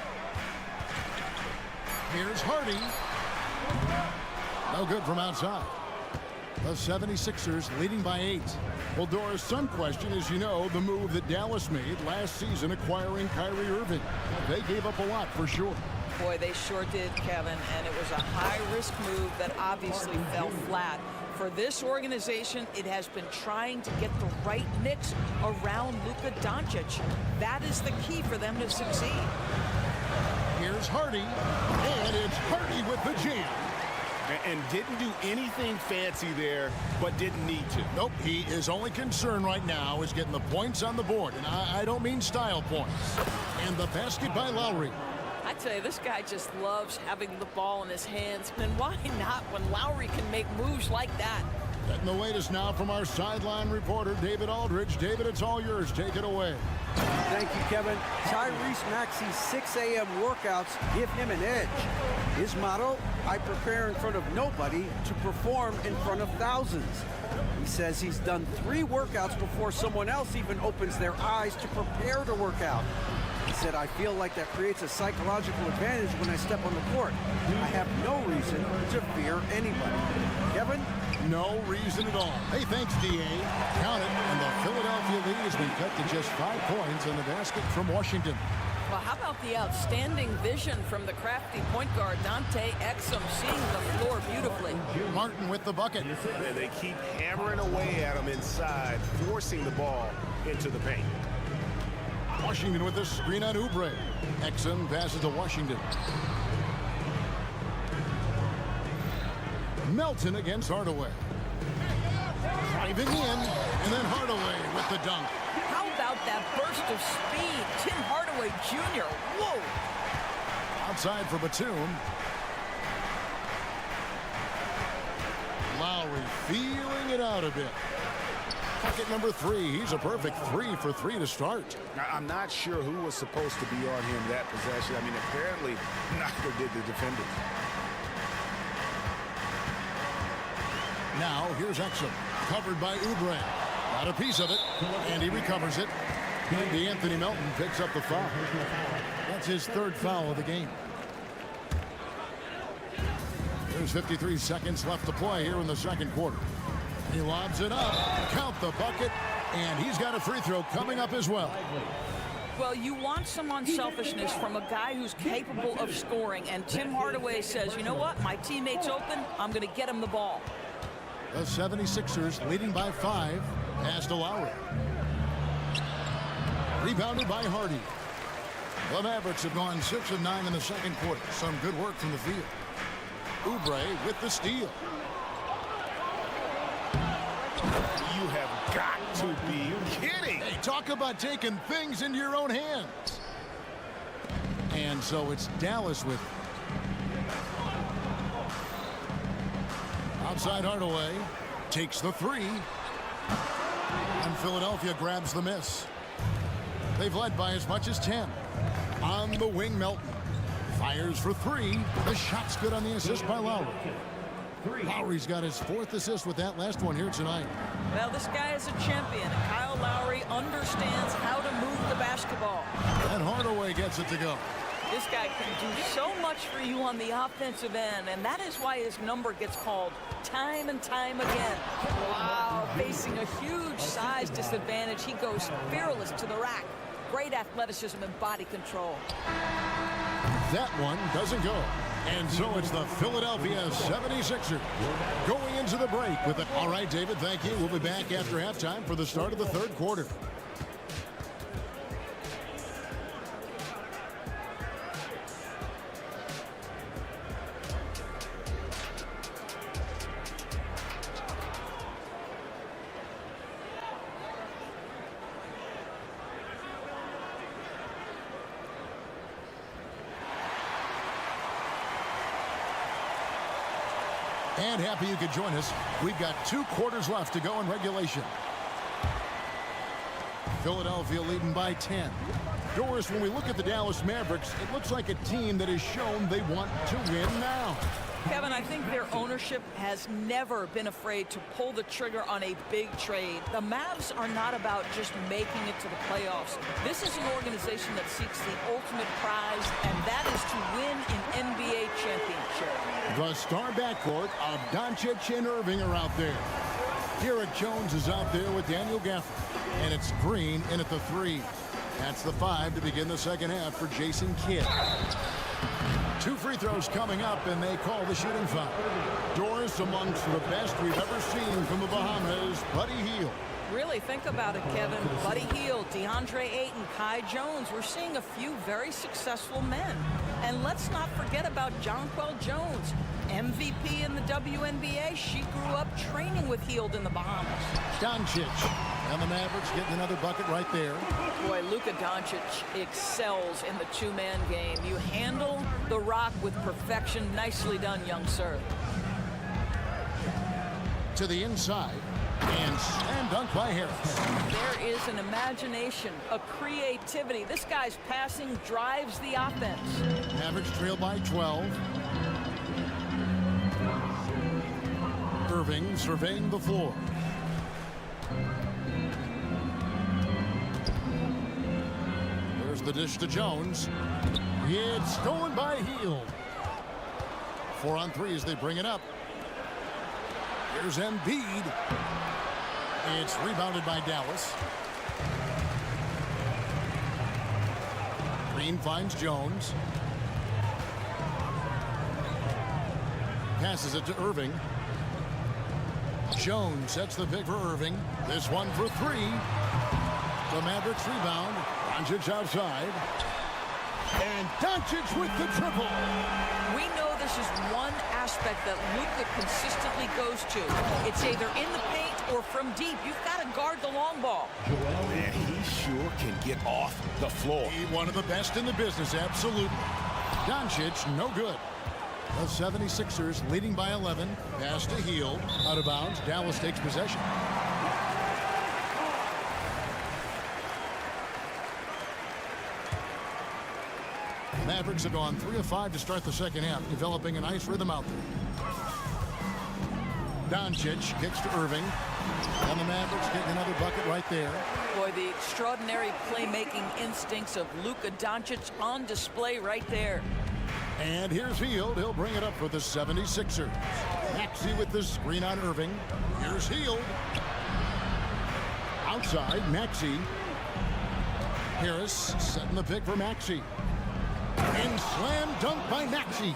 A: Here's Hardy. No good from outside. The 76ers leading by 8. Well, Doris, some question, as you know, the move that Dallas made last season acquiring Kyrie Irving. They gave up a lot for sure.
L: Boy, they sure did, Kevin, and it was a high-risk move that obviously fell flat. For this organization, it has been trying to get the right mix around Luka Doncic. That is the key for them to succeed.
A: Here's Hardy, and it's Hardy with the jam.
C: And didn't do anything fancy there, but didn't need to.
A: Nope, his only concern right now is getting the points on the board. And I don't mean style points. And the basket by Lowry.
L: I tell you, this guy just loves having the ball in his hands. And why not when Lowry can make moves like that?
A: Getting the latest now from our sideline reporter, David Aldridge. David, it's all yours. Take it away.
D: Thank you, Kevin. Tyrese Maxey's 6 a.m. workouts give him an edge. His motto, I prepare in front of nobody to perform in front of thousands. He says he's done 3 workouts before someone else even opens their eyes to prepare to work out. He said, I feel like that creates a psychological advantage when I step on the court. I have no reason to fear anybody. Kevin?
A: No reason at all. Hey, thanks, D.A. Count it, and the Philadelphia lead has been cut to just 5 points on the basket from Washington.
L: Well, how about the outstanding vision from the crafty point guard, Dante Exum, seeing the floor beautifully.
A: Martin with the bucket.
C: They keep hammering away at him inside, forcing the ball into the paint.
A: Washington with the screen on Oubre. Exum passes to Washington. Melton against Hardaway. Driving in, and then Hardaway with the dunk.
L: How about that burst of speed? Tim Hardaway Jr. Whoa!
A: Outside for Batum. Lowry feeling it out a bit. Bucket number 3. He's a perfect 3 for 3 to start.
C: I'm not sure who was supposed to be on him that possession. I mean, apparently neither did the defenders.
A: Now, here's Exum, covered by Oubre. Got a piece of it, and he recovers it. Anthony Melton picks up the foul. That's his 3rd foul of the game. There's 53 seconds left to play here in the 2nd quarter. He lobs it up, count the bucket, and he's got a free throw coming up as well.
L: Well, you want some unselfishness from a guy who's capable of scoring, and Tim Hardaway says, you know what, my teammate's open, I'm going to get him the ball.
A: The 76ers leading by 5. Pass to Lowry. Rebounded by Hardy. The Mavericks have gone 6 of 9 in the 2nd quarter. Some good work from the field. Oubre with the steal.
C: You have got to be kidding.
A: Hey, talk about taking things into your own hands. And so it's Dallas with it. Outside Hardaway takes the 3. And Philadelphia grabs the miss. They've led by as much as 10. On the wing, Melton fires for 3. The shot's good on the assist by Lowry. Lowry's got his 4th assist with that last one here tonight.
L: Well, this guy is a champion. Kyle Lowry understands how to move the basketball.
A: And Hardaway gets it to go.
L: This guy can do so much for you on the offensive end, and that is why his number gets called time and time again. Wow, facing a huge size disadvantage, he goes fearless to the rack. Great athleticism and body control.
A: That one doesn't go. And so it's the Philadelphia 76ers going into the break with it. All right, David, thank you. We'll be back after halftime for the start of the 3rd quarter. And happy you could join us. We've got 2 quarters left to go in regulation. Philadelphia leading by 10. Doris, when we look at the Dallas Mavericks, it looks like a team that has shown they want to win now.
L: Kevin, I think their ownership has never been afraid to pull the trigger on a big trade. The Mavs are not about just making it to the playoffs. This is an organization that seeks the ultimate prize, and that is to win an NBA championship.
A: The star backcourt of Doncic and Irving are out there. Derek Jones is out there with Daniel Gafford, and it's Green in at the 3. That's the 5 to begin the 2nd half for Jason Kidd. 2 free throws coming up, and they call the shooting foul. Doris amongst the best we've ever seen from the Bahamas, Buddy Hield.
L: Really think about it, Kevin. Buddy Hield, DeAndre Ayton, Kai Jones. We're seeing a few very successful men. And let's not forget about Jonquel Jones, MVP in the WNBA. She grew up training with Hield in the Bahamas.
A: Doncic and the Mavericks getting another bucket right there.
L: Boy, Luka Doncic excels in the two-man game. You handle the rock with perfection. Nicely done, young sir.
A: To the inside. And slam dunk by Harris.
L: There is an imagination, a creativity. This guy's passing drives the offense.
A: Mavericks trail by 12. Irving surveying the floor. There's the dish to Jones. It's stolen by Hield. 4 on 3 as they bring it up. Here's Embiid. It's rebounded by Dallas. Green finds Jones. Passes it to Irving. Jones sets the pick for Irving. This one for 3. The Mavericks rebound. Doncic outside. And Doncic with the triple.
L: We know this is one aspect that Luka consistently goes to. It's either in the paint or from deep. You've got to guard the long ball.
C: Yeah, he sure can get off the floor.
A: One of the best in the business, absolutely. Doncic, no good. The 76ers leading by 11. Pass to Hield. Out of bounds. Dallas takes possession. Mavericks have gone 3 of 5 to start the second half, developing a nice rhythm out there. Doncic kicks to Irving. And the Mavericks getting another bucket right there.
L: Boy, the extraordinary playmaking instincts of Luka Doncic on display right there.
A: And here's Hield. He'll bring it up for the 76ers. Maxey with the screen on Irving. Here's Hield. Outside, Maxey. Harris setting the pick for Maxey. And slam dunk by Maxey.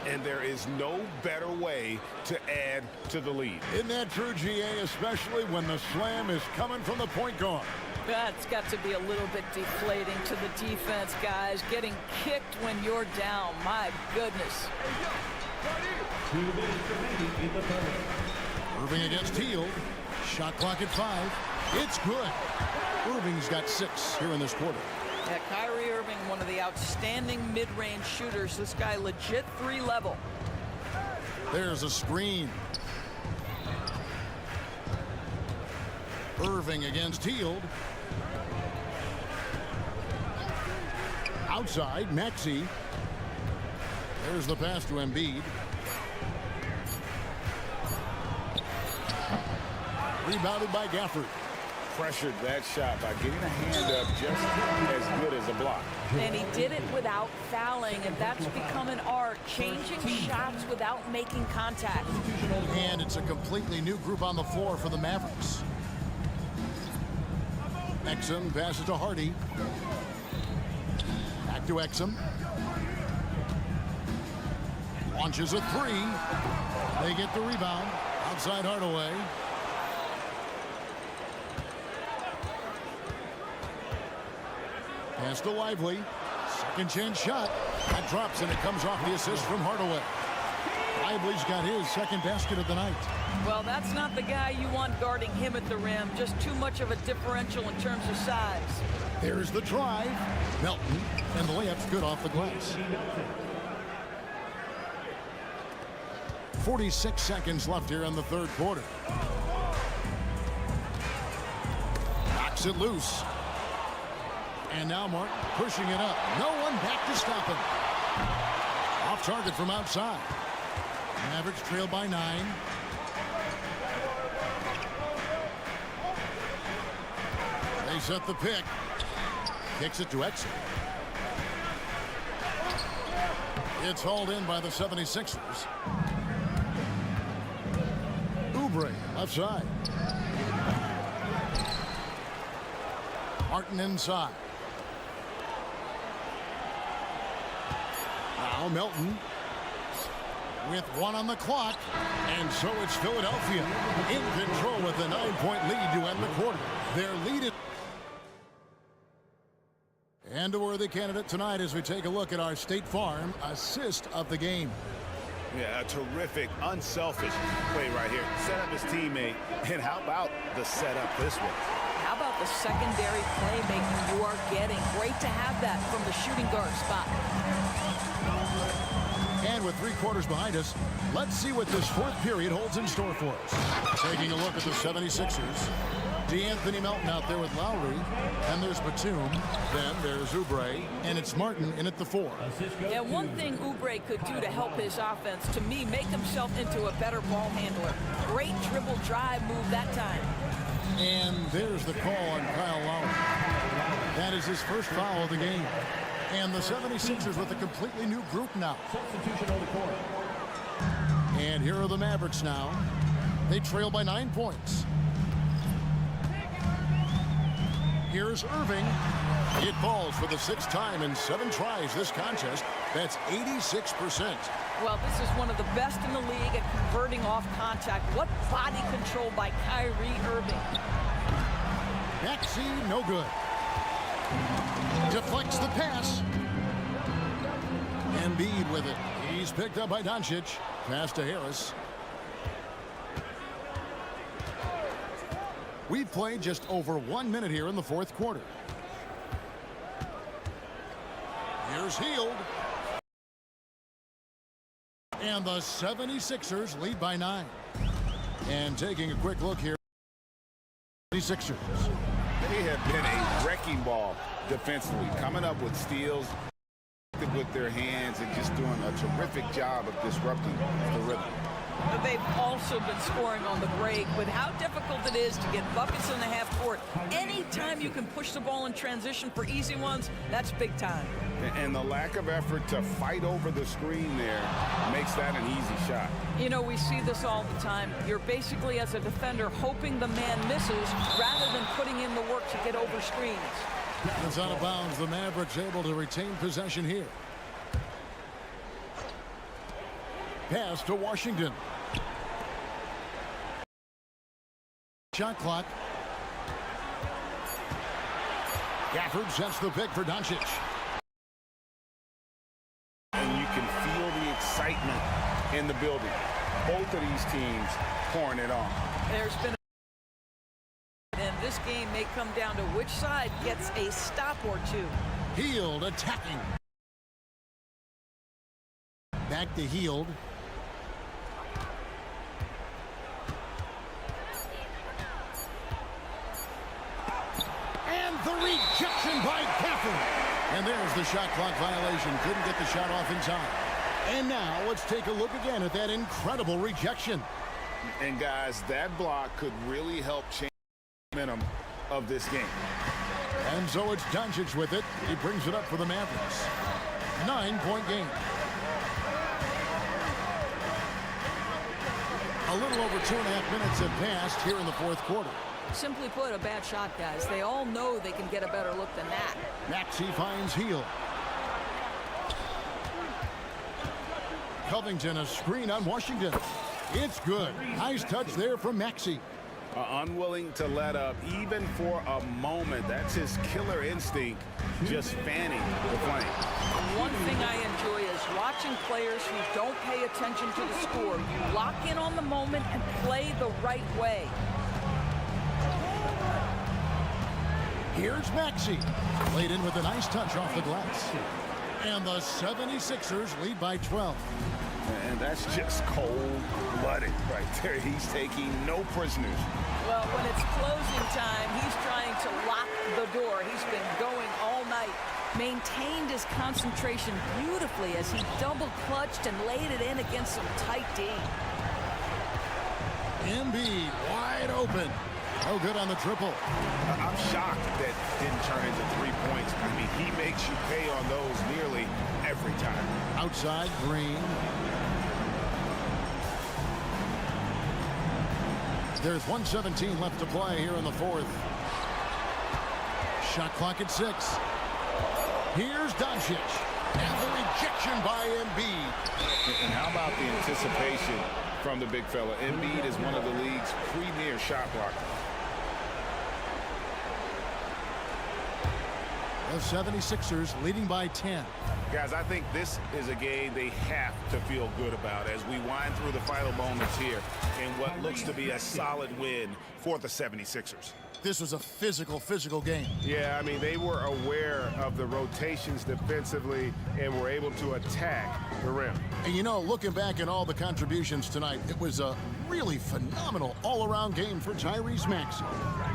C: And there is no better way to add to the lead.
A: Isn't that true, GA, especially when the slam is coming from the point guard?
L: That's got to be a little bit deflating to the defense, guys. Getting kicked when you're down. My goodness.
A: Irving against Hield. Shot clock at 5. It's good. Irving's got 6 here in this quarter.
L: Yeah, Kyrie Irving, one of the outstanding mid-range shooters. This guy legit 3 level.
A: There's a screen. Irving against Hield. Outside, Maxey. There's the pass to Embiid. Rebounded by Gafford.
C: Pressured that shot by getting a hand up just as good as a block.
L: And he did it without fouling, and that's become an art, changing shots without making contact.
A: And it's a completely new group on the floor for the Mavericks. Exum passes to Hardy. Back to Exum. Launches a 3. They get the rebound. Outside Hardaway. Pass to Lively. Second chance shot. That drops and it comes off the assist from Hardaway. Lively's got his second basket of the night.
L: Well, that's not the guy you want guarding him at the rim. Just too much of a differential in terms of size.
A: There's the drive. Melton. And the layup's good off the glass. 46 seconds left here in the third quarter. Knocks it loose. And now Mark pushing it up. No one back to stop him. Off target from outside. Mavericks trail by 9. They set the pick. Kicks it to Exum. It's hauled in by the 76ers. Oubre left side. Martin inside. Now Melton. with 1 on the clock. And so it's Philadelphia in control with a 9-point lead to end the quarter. Their lead is... And a worthy candidate tonight as we take a look at our State Farm assist of the game.
C: Yeah, a terrific, unselfish play right here. Set up his teammate. And how about the setup this way?
L: How about the secondary playmaking you are getting? Great to have that from the shooting guard spot.
A: And with 3 quarters behind us, let's see what this 4th period holds in store for us. Taking a look at the 76ers. D'Anthony Melton out there with Lowry. And there's Batum. Then there's Oubre. And it's Martin in at the 4.
L: Yeah, one thing Oubre could do to help his offense, to me, make himself into a better ball handler. Great dribble drive move that time.
A: And there's the call on Kyle Lowry. That is his first foul of the game. And the 76ers with a completely new group now.
K: Substitution on the court.
A: And here are the Mavericks now. They trail by 9 points. Here's Irving. It falls for the 6th time in 7 tries this contest. That's 86%.
L: Well, this is one of the best in the league at converting off contact. What body control by Kyrie Irving.
A: Maxey, no good. Deflects the pass. Embiid with it. He's picked up by Doncic. Pass to Harris. We've played just over 1 minute here in the 4th quarter. Here's Hield. And the 76ers lead by 9. And taking a quick look here. 76ers.
C: They have been a wrecking ball defensively, coming up with steals with their hands and just doing a terrific job of disrupting the rhythm.
L: They've also been scoring on the break, with how difficult it is to get buckets in the half court. Anytime you can push the ball in transition for easy ones, that's big time.
C: And the lack of effort to fight over the screen there makes that an easy shot.
L: You know, we see this all the time. You're basically, as a defender, hoping the man misses rather than putting in the work to get over screens.
A: It's out of bounds. The Mavericks able to retain possession here. Pass to Washington. Shot clock. Gafford sets the pick for Doncic.
C: And you can feel the excitement in the building. Both of these teams pouring it on.
L: There's been and this game may come down to which side gets a stop or two.
A: Hield attacking. Back to Hield. And the rejection by Gafford. And there's the shot clock violation. Couldn't get the shot off in time. And now let's take a look again at that incredible rejection.
C: And guys, that block could really help change the momentum of this game.
A: And so it's Doncic with it. He brings it up for the Mavericks. 9-point game. A little over 2.5 minutes have passed here in the 4th quarter.
L: Simply put, a bad shot, guys. They all know they can get a better look than that.
A: Maxey finds Hield. Covington, a screen on Washington. It's good. Nice touch there from Maxey.
C: Unwilling to let up even for a moment. That's his killer instinct, just fanning the flame.
L: One thing I enjoy is watching players who don't pay attention to the score. You lock in on the moment and play the right way.
A: Here's Maxey. Played in with a nice touch off the glass. And the 76ers lead by 12.
C: And that's just cold-blooded right there. He's taking no prisoners.
L: Well, when it's closing time, he's trying to lock the door. He's been going all night. Maintained his concentration beautifully as he double-clutched and laid it in against some tight D.
A: Embiid wide open. No good on the triple.
C: I'm shocked that didn't turn into 3 points. I mean, he makes you pay on those nearly every time.
A: Outside, Green. There's 1:17 left to play here in the 4th. Shot clock at 6. Here's Doncic. And the rejection by Embiid.
C: And how about the anticipation from the big fella? Embiid is one of the league's premier shot blockers.
A: The 76ers leading by 10.
C: Guys, I think this is a game they have to feel good about as we wind through the final moments here in what looks to be a solid win for the 76ers.
A: This was a physical game.
E: Yeah, I mean, they were aware of the rotations defensively and were able to attack the rim.
A: And you know, looking back at all the contributions tonight, it was a really phenomenal all-around game for Tyrese Maxey.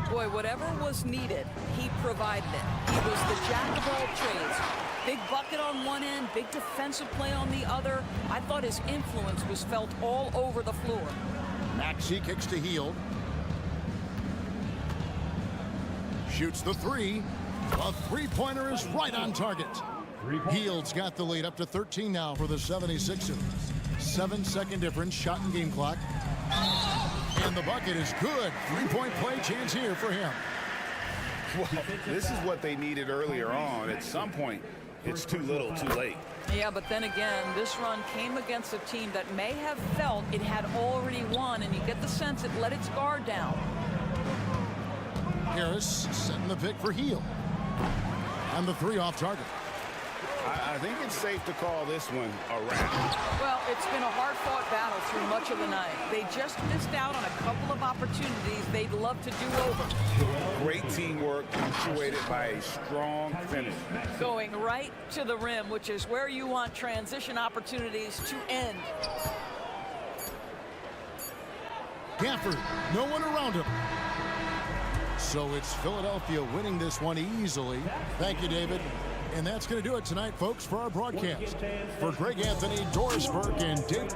L: Boy, whatever was needed, he provided it. He was the jack of all trades. Big bucket on one end, big defensive play on the other. I thought his influence was felt all over the floor.
A: Maxey kicks to Hield. Shoots the three. The three-pointer is right on target. Hield's got the lead up to 13 now for the 76ers. 7-second difference, shot and game clock. And the bucket is good. Three-point play chance here for him.
C: Well, this is what they needed earlier on. At some point, it's too little, too late.
L: Yeah, but then again, this run came against a team that may have felt it had already won, and you get the sense it let its guard down.
A: Harris setting the pick for Hield. And the three off target.
C: I think it's safe to call this one a wrap.
L: Well, it's been a hard-fought battle through much of the night. They just missed out on a couple of opportunities they'd love to do over.
C: Great teamwork punctuated by a strong finish.
L: Going right to the rim, which is where you want transition opportunities to end.
A: Gafford, no one around him. So it's Philadelphia winning this one easily. Thank you, David. And that's going to do it tonight, folks, for our broadcast. For Greg Anthony, Doris Burke, and Dave.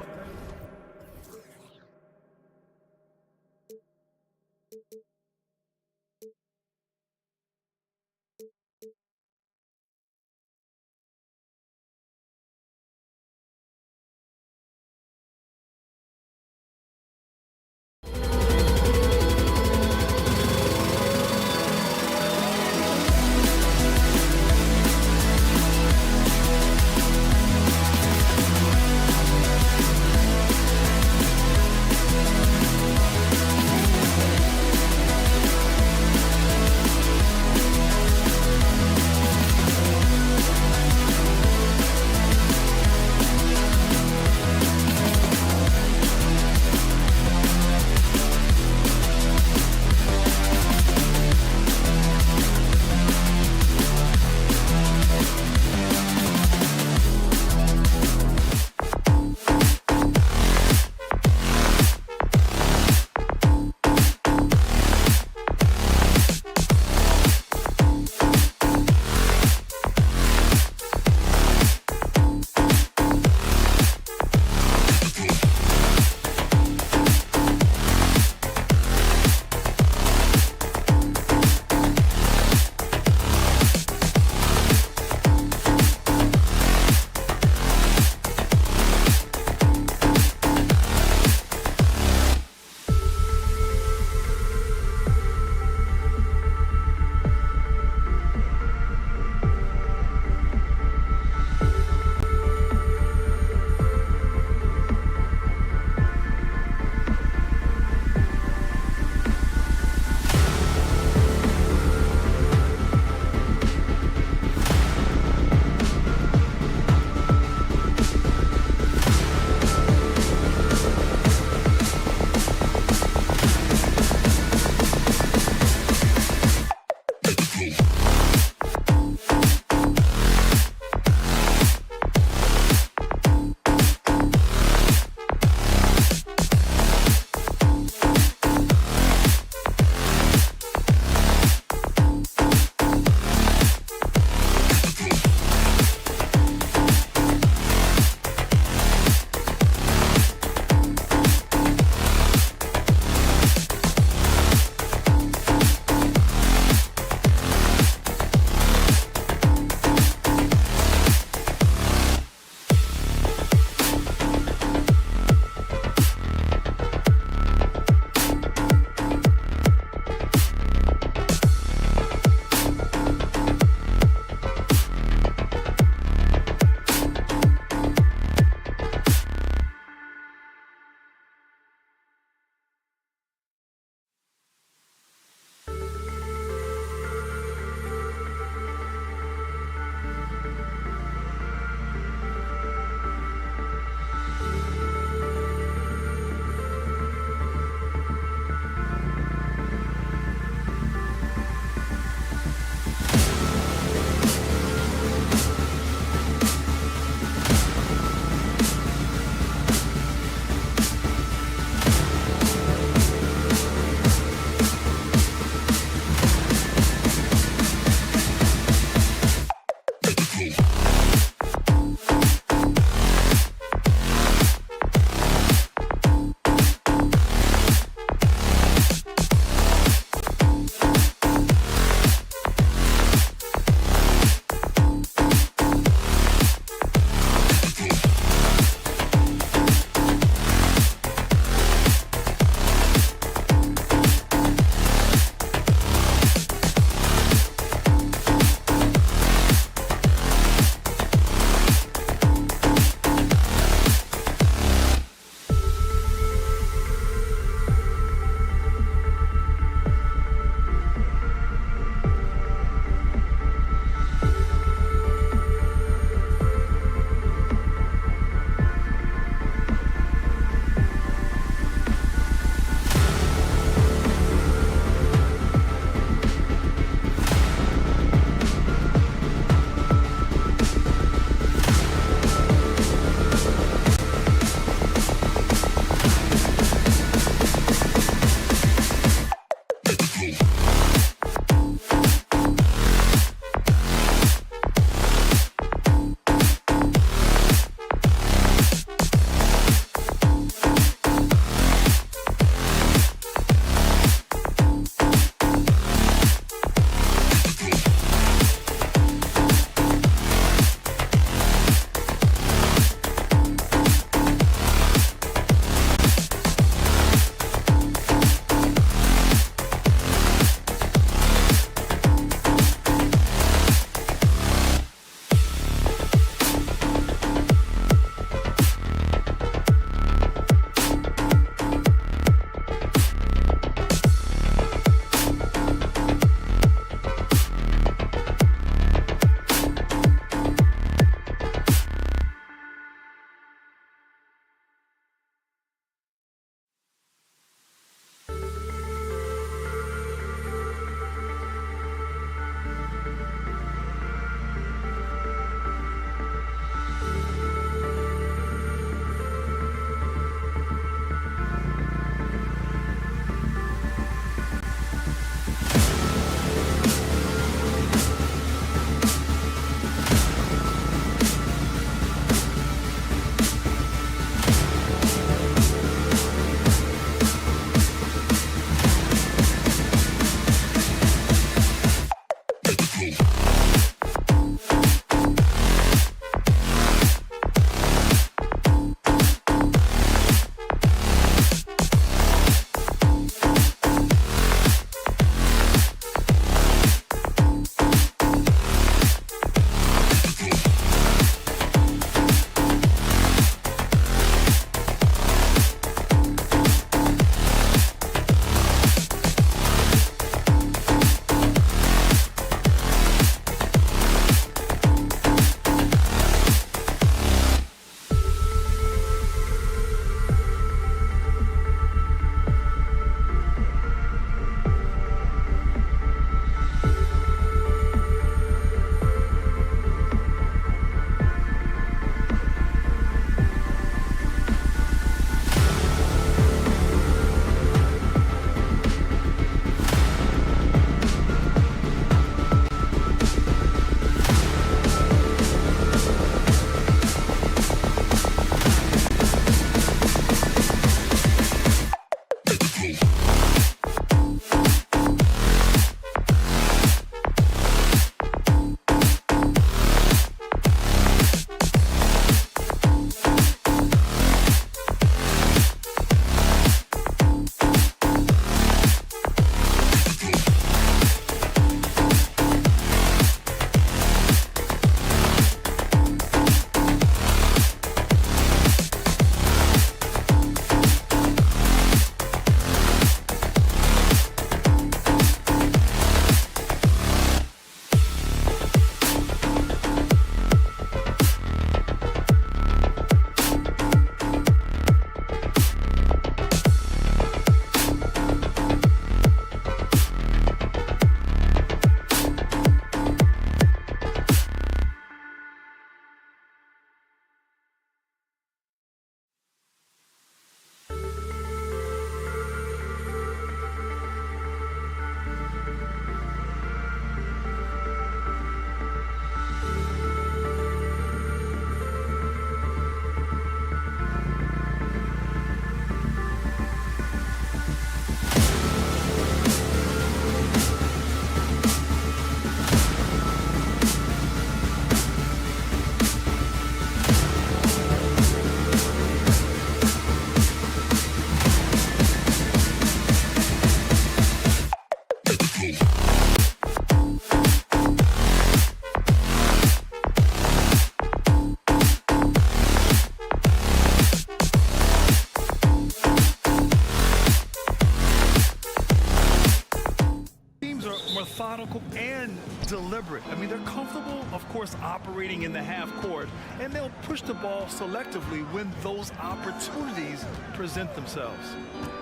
I: methodical and deliberate. I mean, they're comfortable, of course, operating in the half court, and they'll push the ball selectively when those opportunities present themselves.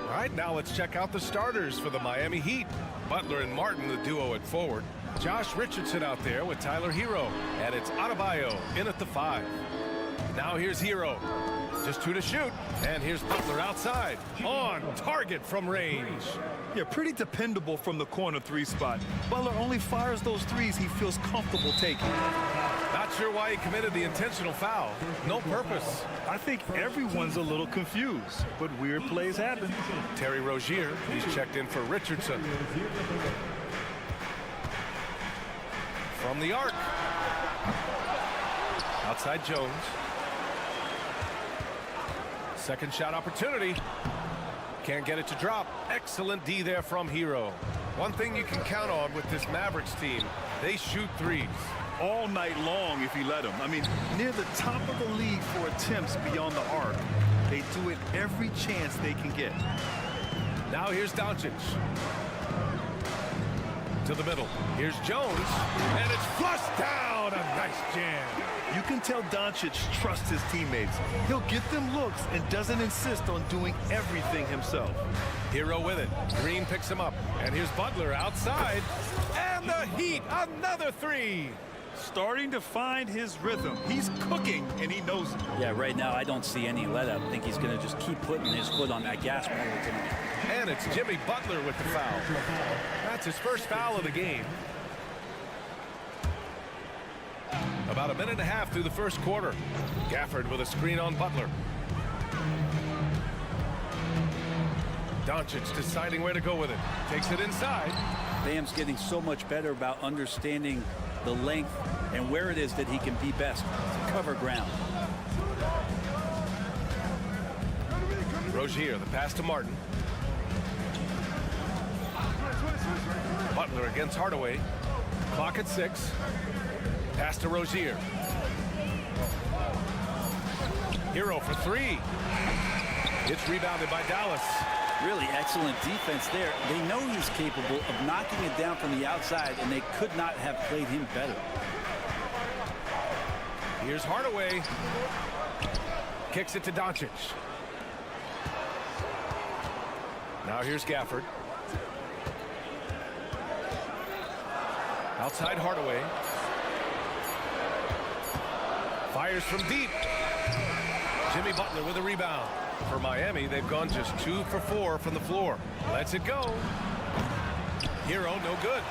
G: All right, now let's check out the starters for the Miami Heat. Butler and Martin, the duo at forward. Josh Richardson out there with Tyler Hero. And it's Adebayo in at the 5. Now here's Hero. Just 2 to shoot. And here's Butler outside. On target from range.
I: Yeah, pretty dependable from the corner 3 spot. Butler only fires those threes he feels comfortable taking.
G: Not sure why he committed the intentional foul. No purpose.
I: I think everyone's a little confused, but weird plays happen.
G: Terry Rozier, he's checked in for Richardson. From the arc. Outside Jones. Second shot opportunity. Can't get it to drop. Excellent D there from Hero. One thing you can count on with this Mavericks team, they shoot threes.
I: All night long if you let them. I mean, near the top of the league for attempts beyond the arc. They do it every chance they can get.
G: Now here's Doncic. To the middle. Here's Jones. And it's flushed down. A nice jam.
I: You can tell Doncic trusts his teammates. He'll get them looks and doesn't insist on doing everything himself.
G: Hero with it. Green picks him up. And here's Butler outside. And the Heat, another 3.
I: Starting to find his rhythm. He's cooking, and he knows it.
M: Yeah, right now I don't see any let up. I think he's going to just keep putting his foot on that gas pedal tonight.
G: And it's Jimmy Butler with the foul. That's his first foul of the game. About a minute and a half through the first quarter. Gafford with a screen on Butler. Doncic deciding where to go with it. Takes it inside.
M: Bam's getting so much better about understanding the length and where it is that he can be best to cover ground.
G: Rozier, the pass to Martin. Butler against Hardaway. Clock at 6. Pass to Rozier. Hero for 3. It's rebounded by Dallas.
M: Really excellent defense there. They know he's capable of knocking it down from the outside, and they could not have played him better.
G: Here's Hardaway. Kicks it to Doncic. Now here's Gafford. Outside Hardaway. Fires from deep. Jimmy Butler with a rebound. For Miami, they've gone just 2 for 4 from the floor. Lets it go. Hero, no good.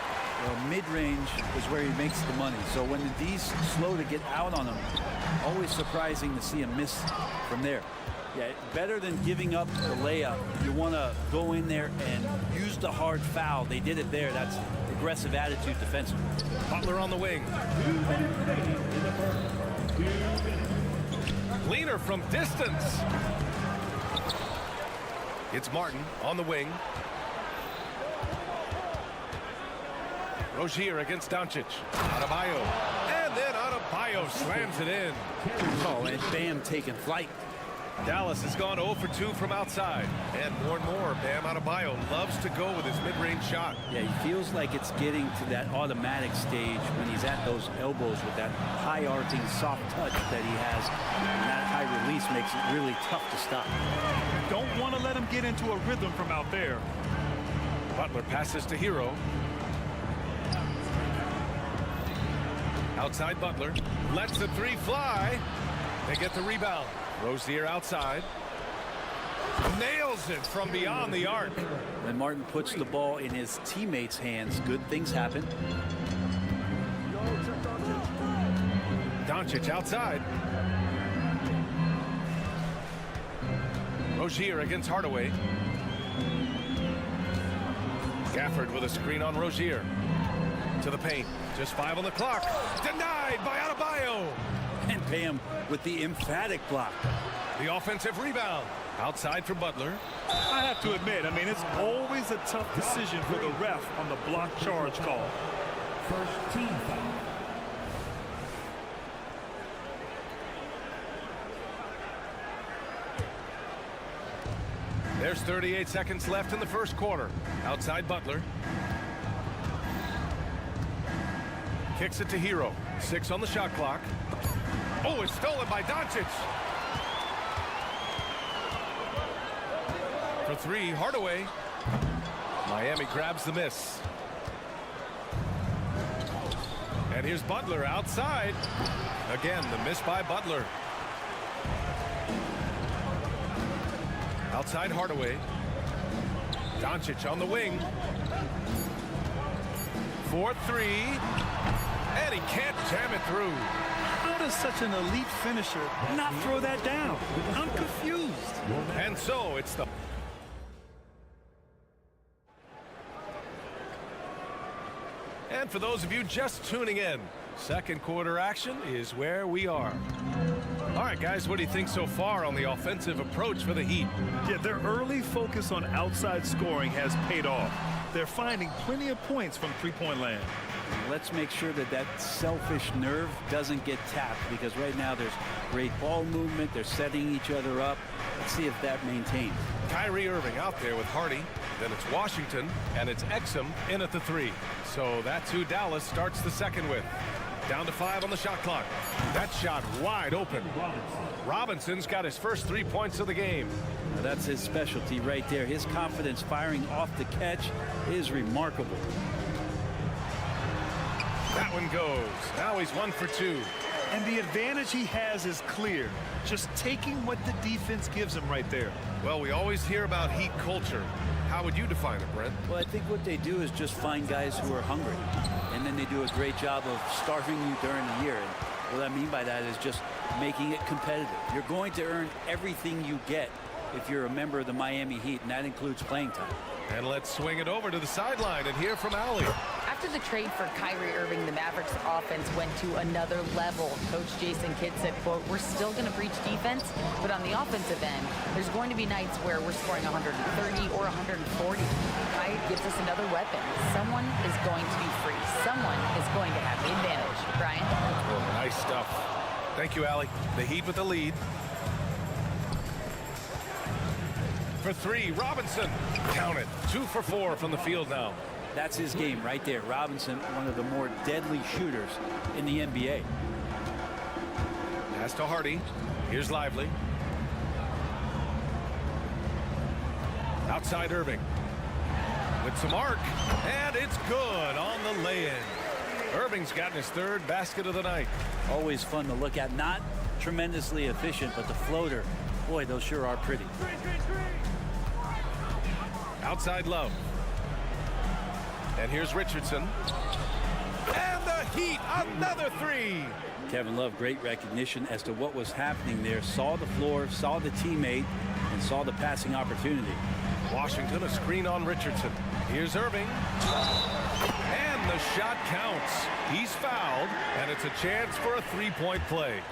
M: Well, mid-range is where he makes the money. So when the D's slow to get out on him, always surprising to see him miss from there. Yeah, better than giving up the layup. You want to go in there and use the hard foul. They did it there. That's aggressive attitude defensively.
G: Butler on the wing. Leaner from distance. It's Martin on the wing. Rozier against Doncic. Adebayo. And then Adebayo slams it in.
M: Oh, and Bam taking flight.
G: Dallas has gone 0 for 2 from outside. And more, Bam Adebayo loves to go with his mid-range shot.
M: Yeah, he feels like it's getting to that automatic stage when he's at those elbows with that high-arcing soft touch that he has. And that high release makes it really tough to stop.
I: Don't want to let him get into a rhythm from out there.
G: Butler passes to Hero. Outside Butler. Lets the 3 fly. They get the rebound. Rozier outside. Nails it from beyond the arc.
M: When Martin puts the ball in his teammates' hands, good things happen.
G: Doncic outside. Rozier against Hardaway. Gafford with a screen on Rozier. To the paint. Just 5 on the clock. Denied by Adebayo.
M: And Bam with the emphatic block.
G: The offensive rebound. Outside for Butler.
I: I have to admit, I mean, it's always a tough decision for the ref on the block charge call.
K: First team foul.
G: There's 38 seconds left in the first quarter. Outside Butler. Kicks it to Hero. 6 on the shot clock. Oh, it's stolen by Doncic. For 3, Hardaway. Miami grabs the miss. And here's Butler outside. Again, the miss by Butler. Outside Hardaway. Doncic on the wing. 4-3. And he can't jam it through.
I: How does such an elite finisher not throw that down? I'm confused.
G: And so it's the... And for those of you just tuning in, second quarter action is where we are. All right, guys, what do you think so far on the offensive approach for the Heat?
I: Yeah, their early focus on outside scoring has paid off. They're finding plenty of points from three-point land.
M: Let's make sure that that selfish nerve doesn't get tapped, because right now there's great ball movement. They're setting each other up. Let's see if that maintains.
G: Kyrie Irving out there with Hardy. Then it's Washington, and it's Exum in at the 3. So that's who Dallas starts the second with. Down to 5 on the shot clock. That shot wide open. Robinson's got his first 3 points of the game.
M: Now that's his specialty right there. His confidence firing off the catch is remarkable.
G: That one goes. Now he's 1 for 2.
I: And the advantage he has is clear. Just taking what the defense gives him right there.
G: Well, we always hear about Heat culture. How would you define it, Brent?
M: Well, I think what they do is just find guys who are hungry. And then they do a great job of starving you during the year. And what I mean by that is just making it competitive. You're going to earn everything you get if you're a member of the Miami Heat, and that includes playing time.
G: And let's swing it over to the sideline and hear from Allie.
J: After the trade for Kyrie Irving, the Mavericks offense went to another level. Coach Jason Kidd said, quote, "We're still going to breach defense, but on the offensive end, there's going to be nights where we're scoring 130 or 140. Kyrie gives us another weapon. Someone is going to be free. Someone is going to have the advantage." Brian?
G: Oh, nice stuff. Thank you, Allie. The Heat with the lead. For 3, Robinson. Count it. 2 for 4 from the field now.
M: That's his game right there. Robinson, one of the more deadly shooters in the NBA.
G: Pass to Hardy. Here's Lively. Outside Irving. With some arc. And it's good on the lay-in. Irving's gotten his 3rd basket of the night.
M: Always fun to look at. Not tremendously efficient, but the floater, boy, those sure are pretty.
G: Outside Love. And here's Richardson. And the Heat, another 3.
M: Kevin Love, great recognition as to what was happening there. Saw the floor, saw the teammate, and saw the passing opportunity.
G: Washington, a screen on Richardson. Here's Irving. And the shot counts. He's fouled, and it's a chance for a 3-point play.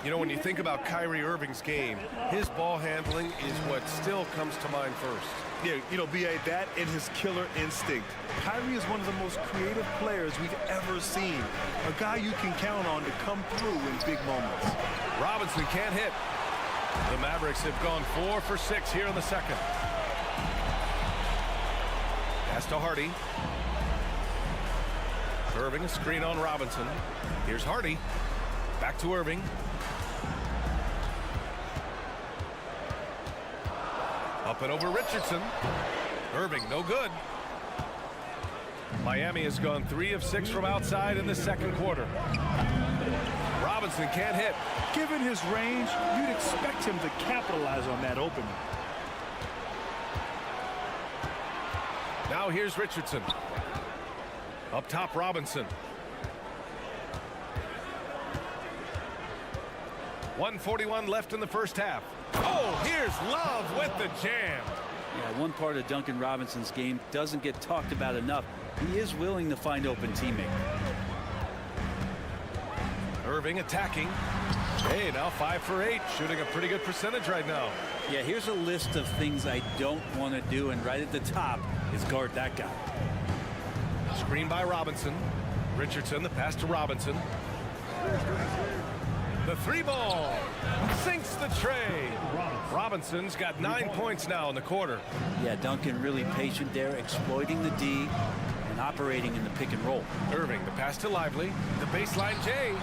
G: You know, when you think about Kyrie Irving's game, his ball handling is what still comes to mind first.
I: Yeah, you know, B.A., that and his killer instinct. Kyrie is one of the most creative players we've ever seen. A guy you can count on to come through in big moments.
G: Robinson can't hit. The Mavericks have gone 4 for 6 here in the second. Pass to Hardy. Irving, a screen on Robinson. Here's Hardy. Back to Irving. Up and over Richardson. Irving, no good. Miami has gone 3 of 6 from outside in the second quarter. Robinson can't hit.
I: Given his range, you'd expect him to capitalize on that opening.
G: Now here's Richardson. Up top, Robinson. 1:41 left in the first half. Oh, here's Love with the jam.
M: Yeah, one part of Duncan Robinson's game doesn't get talked about enough. He is willing to find open teammates.
G: Irving attacking. Hey, now 5 for 8, shooting a pretty good percentage right now.
M: Yeah, here's a list of things I don't want to do, and right at the top is guard that guy.
G: Screen by Robinson. Richardson, the pass to Robinson. The 3-ball sinks the tray. Robinson's got 9 points now in the quarter.
M: Yeah, Duncan really patient there, exploiting the D, and operating in the pick and roll.
G: Irving, the pass to Lively. The baseline J.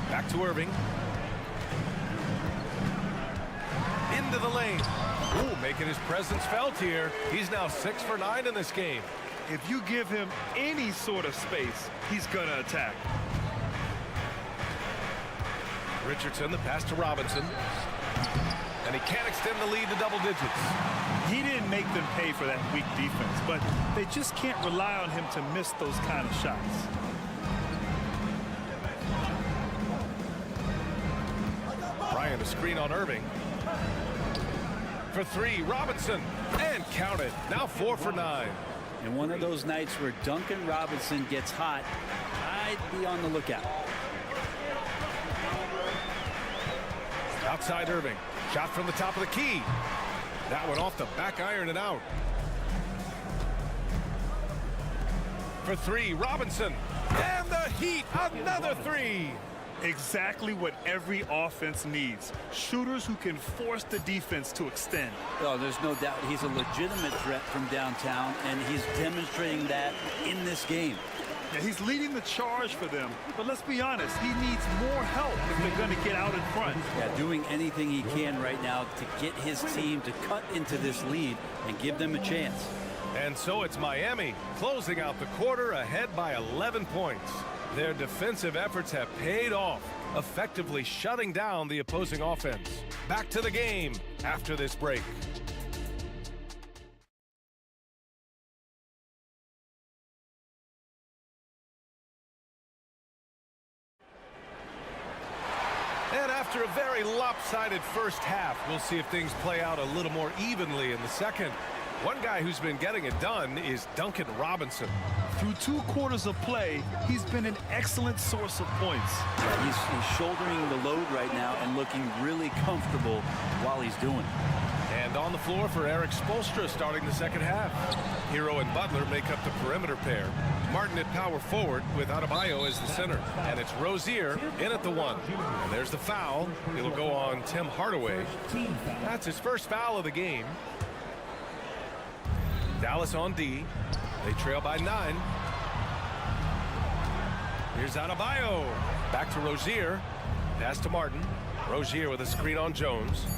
G: Back to Irving. Into the lane. Ooh, making his presence felt here. He's now 6 for 9 in this game.
I: If you give him any sort of space, he's going to attack.
G: Richardson, the pass to Robinson. And he can't extend the lead to double digits.
I: He didn't make them pay for that weak defense, but they just can't rely on him to miss those kind of shots.
G: Bryant, a screen on Irving. For 3, Robinson. And count it. Now 4 for 9.
M: And one of those nights where Duncan Robinson gets hot, I'd be on the lookout.
G: Outside Irving. Shot from the top of the key. That one off the back iron and out. For 3, Robinson. And the Heat, another 3.
I: Exactly what every offense needs. Shooters who can force the defense to extend.
M: Oh, there's no doubt he's a legitimate threat from downtown, and he's demonstrating that in this game.
I: Yeah, he's leading the charge for them, but let's be honest, he needs more help if they're going to get out in front.
M: Yeah, doing anything he can right now to get his team to cut into this lead and give them a chance.
G: And so it's Miami closing out the quarter ahead by 11 points. Their defensive efforts have paid off, effectively shutting down the opposing offense. Back to the game after this break. And after a very lopsided first half, we'll see if things play out a little more evenly in the second. One guy who's been getting it done is Duncan Robinson.
I: Through 2 quarters of play, he's been an excellent source of points.
M: Yeah, he's shouldering the load right now and looking really comfortable while he's doing it.
G: And on the floor for Eric Spoelstra starting the second half. Hero and Butler make up the perimeter pair. Martin at power forward with Adebayo as the center. And it's Rozier in at the 1. And there's the foul. It'll go on Tim Hardaway. That's his first foul of the game. Dallas on D. They trail by 9. Here's Adebayo. Back to Rozier. Pass to Martin. Rozier with a screen on Jones.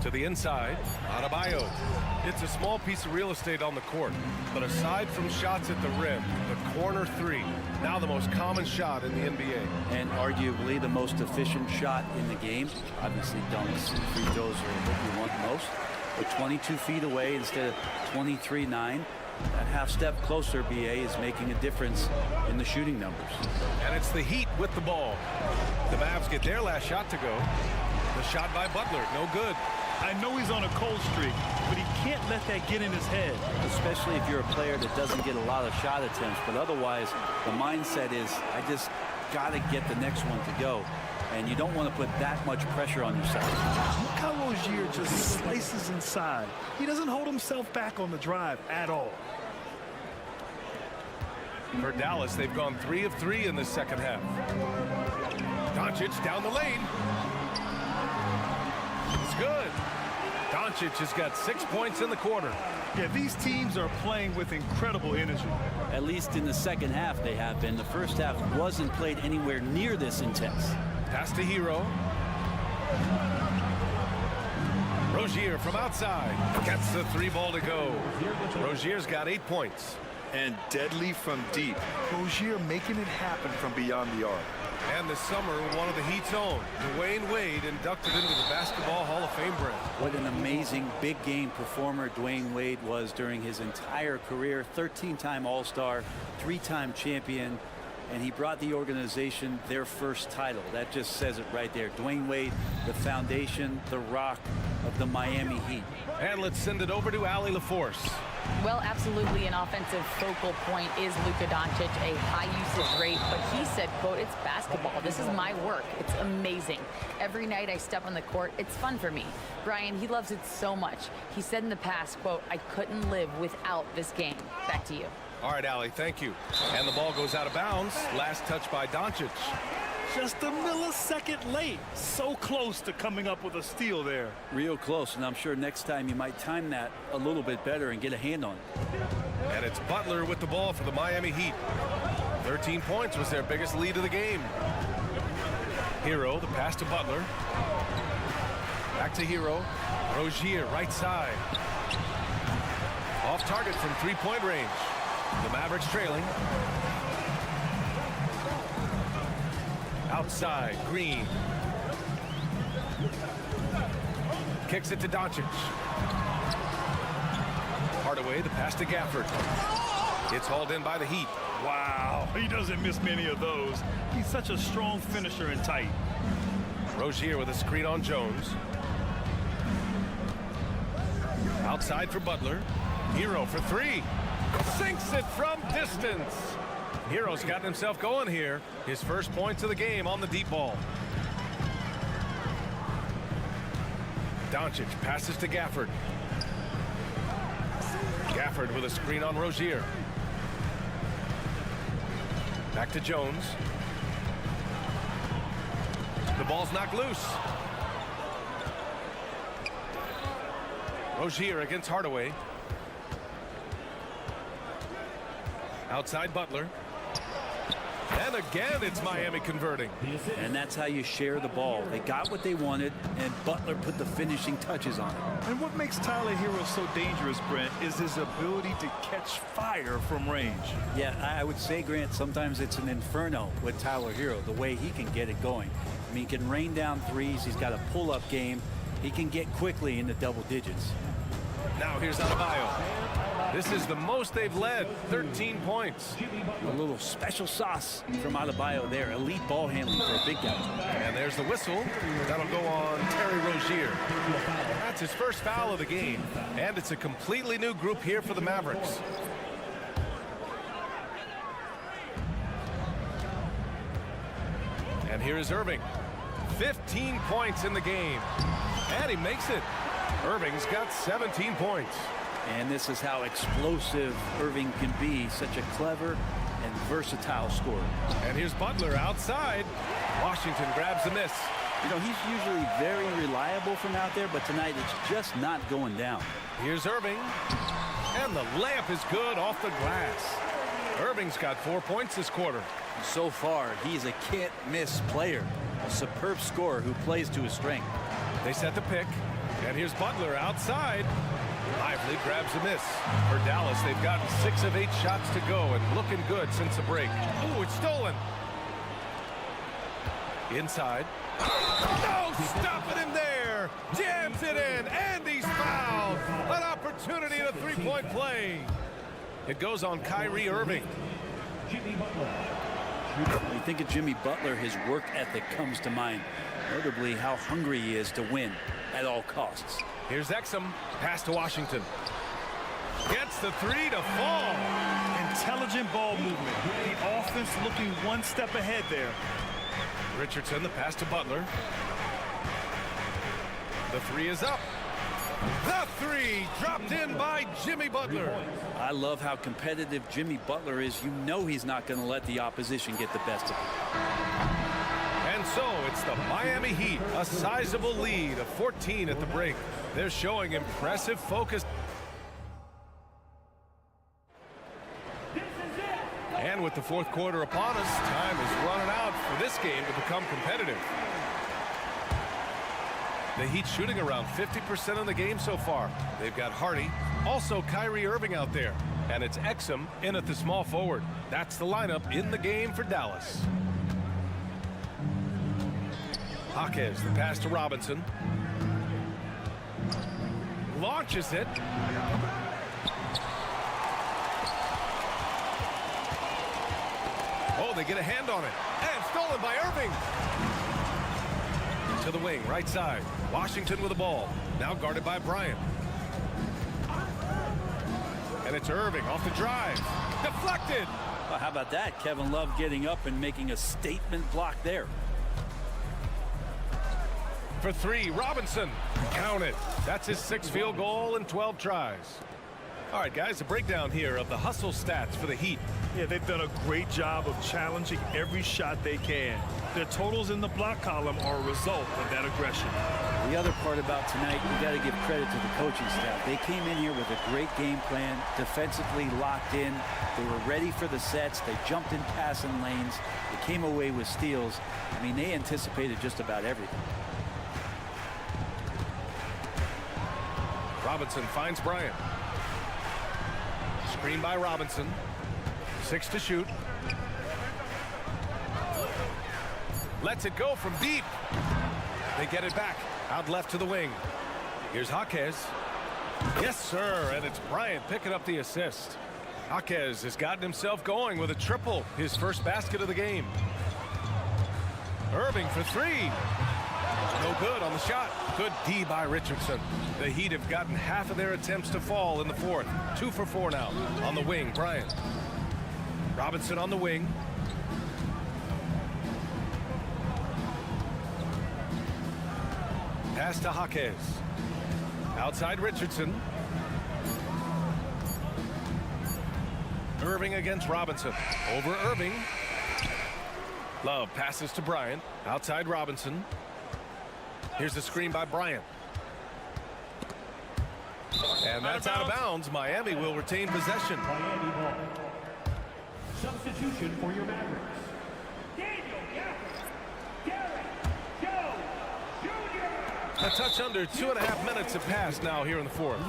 G: To the inside. Adebayo. It's a small piece of real estate on the court. But aside from shots at the rim, the corner 3, now the most common shot in the NBA.
M: And arguably the most efficient shot in the game. Obviously dunks and free throws are what you want most. But 22 feet away instead of 23-9. That half step closer, BA, is making a difference in the shooting numbers.
G: And it's the Heat with the ball. The Mavs get their last shot to go. The shot by Butler, no good.
I: I know he's on a cold streak, but he can't let that get in his head.
M: Especially if you're a player that doesn't get a lot of shot attempts. But otherwise, the mindset is, I just got to get the next one to go. And you don't want to put that much pressure on yourself.
I: Look how Rozier just slices inside. He doesn't hold himself back on the drive at all.
G: For Dallas, they've gone 3 of 3 in this second half. Doncic down the lane. It's good. Doncic has got 6 points in the quarter.
I: Yeah, these teams are playing with incredible energy.
M: At least in the second half they have been. The first half wasn't played anywhere near this intense.
G: Pass to Hero. Rozier from outside. Gets the 3 ball to go. Rozier's got 8 points.
I: And deadly from deep. Rozier making it happen from beyond the arc.
G: And this summer, one of the Heat's own, Dwayne Wade, inducted into the Basketball Hall of Fame branch.
M: What an amazing big game performer Dwayne Wade was during his entire career. 13-time All-Star, 3-time champion. And he brought the organization their first title. That just says it right there. Dwayne Wade, the foundation, the rock of the Miami Heat.
G: And let's send it over to Allie LaForce.
J: Well, absolutely an offensive focal point is Luka Doncic, a high usage rate, but he said, quote, it's basketball. This is my work. It's amazing. Every night I step on the court, it's fun for me. Brian, he loves it so much. He said in the past, quote, I couldn't live without this game. Back to you.
G: All right, Allie, thank you. And the ball goes out of bounds. Last touch by Doncic.
I: Just a millisecond late. So close to coming up with a steal there.
M: Real close, and I'm sure next time you might time that a little bit better and get a hand on it.
G: And it's Butler with the ball for the Miami Heat. 13 points was their biggest lead of the game. Hero, the pass to Butler. Back to Hero. Rozier, right side. Off target from three-point range. The Mavericks trailing. Outside, Green. Kicks it to Doncic. Hardaway, the pass to Gafford. It's hauled in by the Heat.
I: Wow, he doesn't miss many of those. He's such a strong finisher and tight.
G: Rozier with a screen on Jones. Outside for Butler. Hero for three. Sinks it from distance. Hero's gotten himself going here. His first points of the game on the deep ball. Doncic passes to Gafford. Gafford with a screen on Rozier. Back to Jones. The ball's knocked loose. Rozier against Hardaway. Outside Butler. And again, it's Miami converting.
M: And that's how you share the ball. They got what they wanted, and Butler put the finishing touches on it.
I: And what makes Tyler Hero so dangerous, Brent, is his ability to catch fire from range.
M: Yeah, I would say, Grant, sometimes it's an inferno with Tyler Hero, the way he can get it going. I mean, he can rain down threes. He's got a pull-up game. He can get quickly into double digits.
G: Now here's Adebayo. This is the most they've led, 13 points.
M: A little special sauce from Adebayo there. Elite ball handling for a big guy.
G: And there's the whistle. That'll go on Terry Rozier. That's his first foul of the game. And it's a completely new group here for the Mavericks. And here is Irving. 15 points in the game. And he makes it. Irving's got 17 points.
M: And this is how explosive Irving can be. Such a clever and versatile scorer.
G: And here's Butler outside. Washington grabs the miss.
M: You know, he's usually very reliable from out there, but tonight it's just not going down.
G: Here's Irving. And the layup is good off the glass. Irving's got 4 points this quarter.
M: So far, he's a can't-miss player. A superb scorer who plays to his strength.
G: They set the pick. And here's Butler outside. Lively grabs a miss. For Dallas, they've gotten 6 of 8 shots to go and looking good since the break. Ooh, it's stolen. Inside. No, stopping him there. Jams it in, and he's fouled. An opportunity at a three-point play. It goes on Kyrie Irving.
M: When you think of Jimmy Butler, his work ethic comes to mind. Notably, how hungry he is to win at all costs.
G: Here's Exum. Pass to Washington. Gets the three to fall.
I: Intelligent ball movement. The offense looking one step ahead there.
G: Richardson, the pass to Butler. The three is up. The three dropped in by Jimmy Butler.
M: I love how competitive Jimmy Butler is. You know he's not going to let the opposition get the best of him.
G: And so it's the Miami Heat, a sizable lead of 14 at the break. They're showing impressive focus. And with the fourth quarter upon us, time is running out for this game to become competitive. The Heat shooting around 50% of the game so far. They've got Hardy, also Kyrie Irving out there. And it's Exum in at the small forward. That's the lineup in the game for Dallas. Jaquez, the pass to Robinson. Launches it. Oh, they get a hand on it. And stolen by Irving. To the wing, right side. Washington with the ball. Now guarded by Bryant. And it's Irving off the drive. Deflected.
M: Well, how about that? Kevin Love getting up and making a statement block there.
G: For three, Robinson. Count it. That's his 6th field goal in 12 tries. All right, guys, a breakdown here of the hustle stats for the Heat.
I: Yeah, they've done a great job of challenging every shot they can. Their totals in the block column are a result of that aggression.
M: The other part about tonight, you got to give credit to the coaching staff. They came in here with a great game plan, defensively locked in. They were ready for the sets. They jumped in passing lanes. They came away with steals. I mean, they anticipated just about everything.
G: Robinson finds Bryant. Screen by Robinson. 6 to shoot. Lets it go from deep. They get it back. Out left to the wing. Here's Jaquez. Yes, sir. And it's Bryant picking up the assist. Jaquez has gotten himself going with a triple. His first basket of the game. Irving for 3. No good on the shot. Good D by Richardson. The Heat have gotten half of their attempts to fall in the fourth. 2 for 4 now. On the wing, Bryant. Robinson on the wing. Pass to Jaquez. Outside Richardson. Irving against Robinson. Over Irving. Love passes to Bryant. Outside Robinson. Here's the screen by Bryant. And that's out of bounds. Miami will retain possession.
K: Miami ball. Substitution for your Mavericks.
G: A touch under 2.5 minutes have passed now here in the fourth.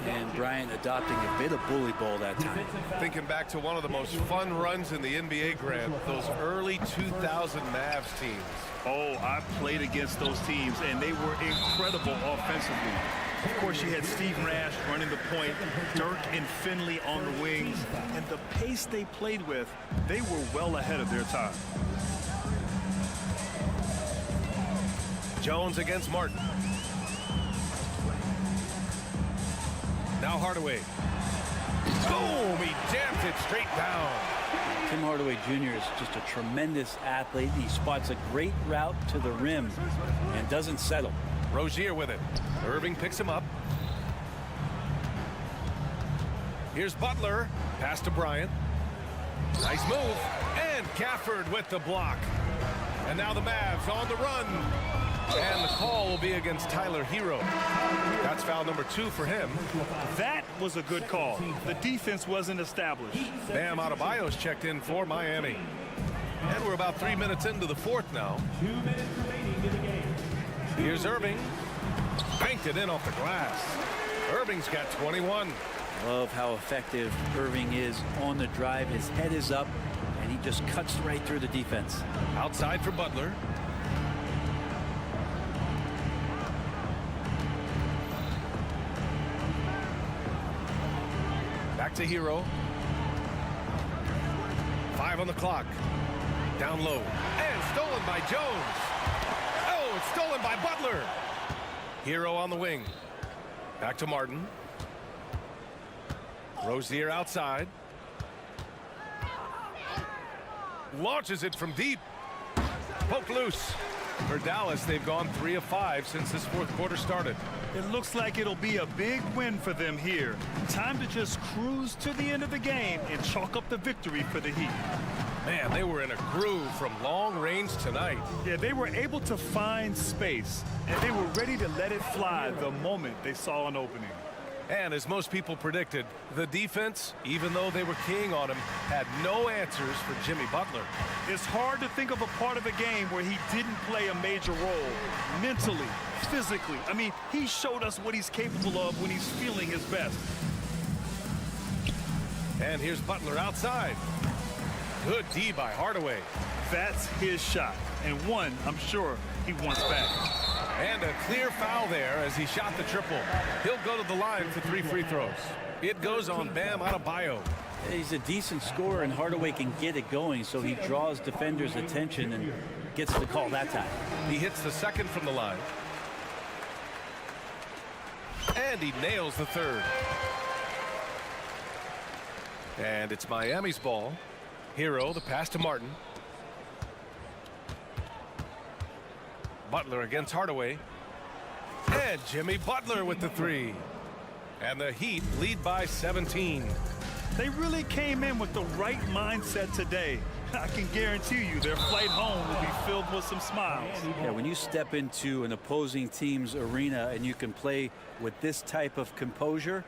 M: And Bryant adopting a bit of bully ball that time.
G: Thinking back to one of the most fun runs in the NBA, Grant, those early 2000 Mavs teams.
I: Oh, I played against those teams, and they were incredible offensively. Of course, you had Steve Nash running the point, Dirk and Finley on the wings, and the pace they played with, they were well ahead of their time.
G: Jones against Martin. Now Hardaway. Boom! He jammed it straight down.
M: Tim Hardaway Jr. is just a tremendous athlete. He spots a great route to the rim and doesn't settle.
G: Rozier with it. Irving picks him up. Here's Butler. Pass to Bryant. Nice move. And Gafford with the block. And now the Mavs on the run. And the call will be against Tyler Hero. That's foul number 2 for him.
I: That was a good call. The defense wasn't established.
G: Bam Adebayo's checked in for Miami. And we're about 3 minutes into the fourth now.
K: 2 minutes remaining in the game.
G: Here's Irving. Banked it in off the glass. Irving's got 21.
M: Love how effective Irving is on the drive. His head is up, and he just cuts right through the defense.
G: Outside for Butler. Back to Hero. 5 on the clock. Down low. And stolen by Jones. Oh, it's stolen by Butler. Hero on the wing. Back to Martin. Rozier outside. Launches it from deep. Poked loose. For Dallas, they've gone 3 of 5 since this fourth quarter started.
I: It looks like it'll be a big win for them here. Time to just cruise to the end of the game and chalk up the victory for the Heat.
G: Man, they were in a groove from long range tonight.
I: Yeah, they were able to find space, and they were ready to let it fly the moment they saw an opening.
G: And as most people predicted, the defense, even though they were keying on him, had no answers for Jimmy Butler.
I: It's hard to think of a part of a game where he didn't play a major role, mentally, physically. I mean, he showed us what he's capable of when he's feeling his best.
G: And here's Butler outside. Good D by Hardaway.
I: That's his shot, and one I'm sure he wants back.
G: And a clear foul there as he shot the triple. He'll go to the line for 3 free throws. It goes on Bam Adebayo.
M: He's a decent scorer, and Hardaway can get it going, so he draws defenders' attention and gets the call that time.
G: He hits the second from the line. And he nails the third. And it's Miami's ball. Hero, the pass to Martin. Butler against Hardaway. And Jimmy Butler with the 3. And the Heat lead by 17.
I: They really came in with the right mindset today. I can guarantee you their flight home will be filled with some smiles.
M: Yeah, when you step into an opposing team's arena and you can play with this type of composure,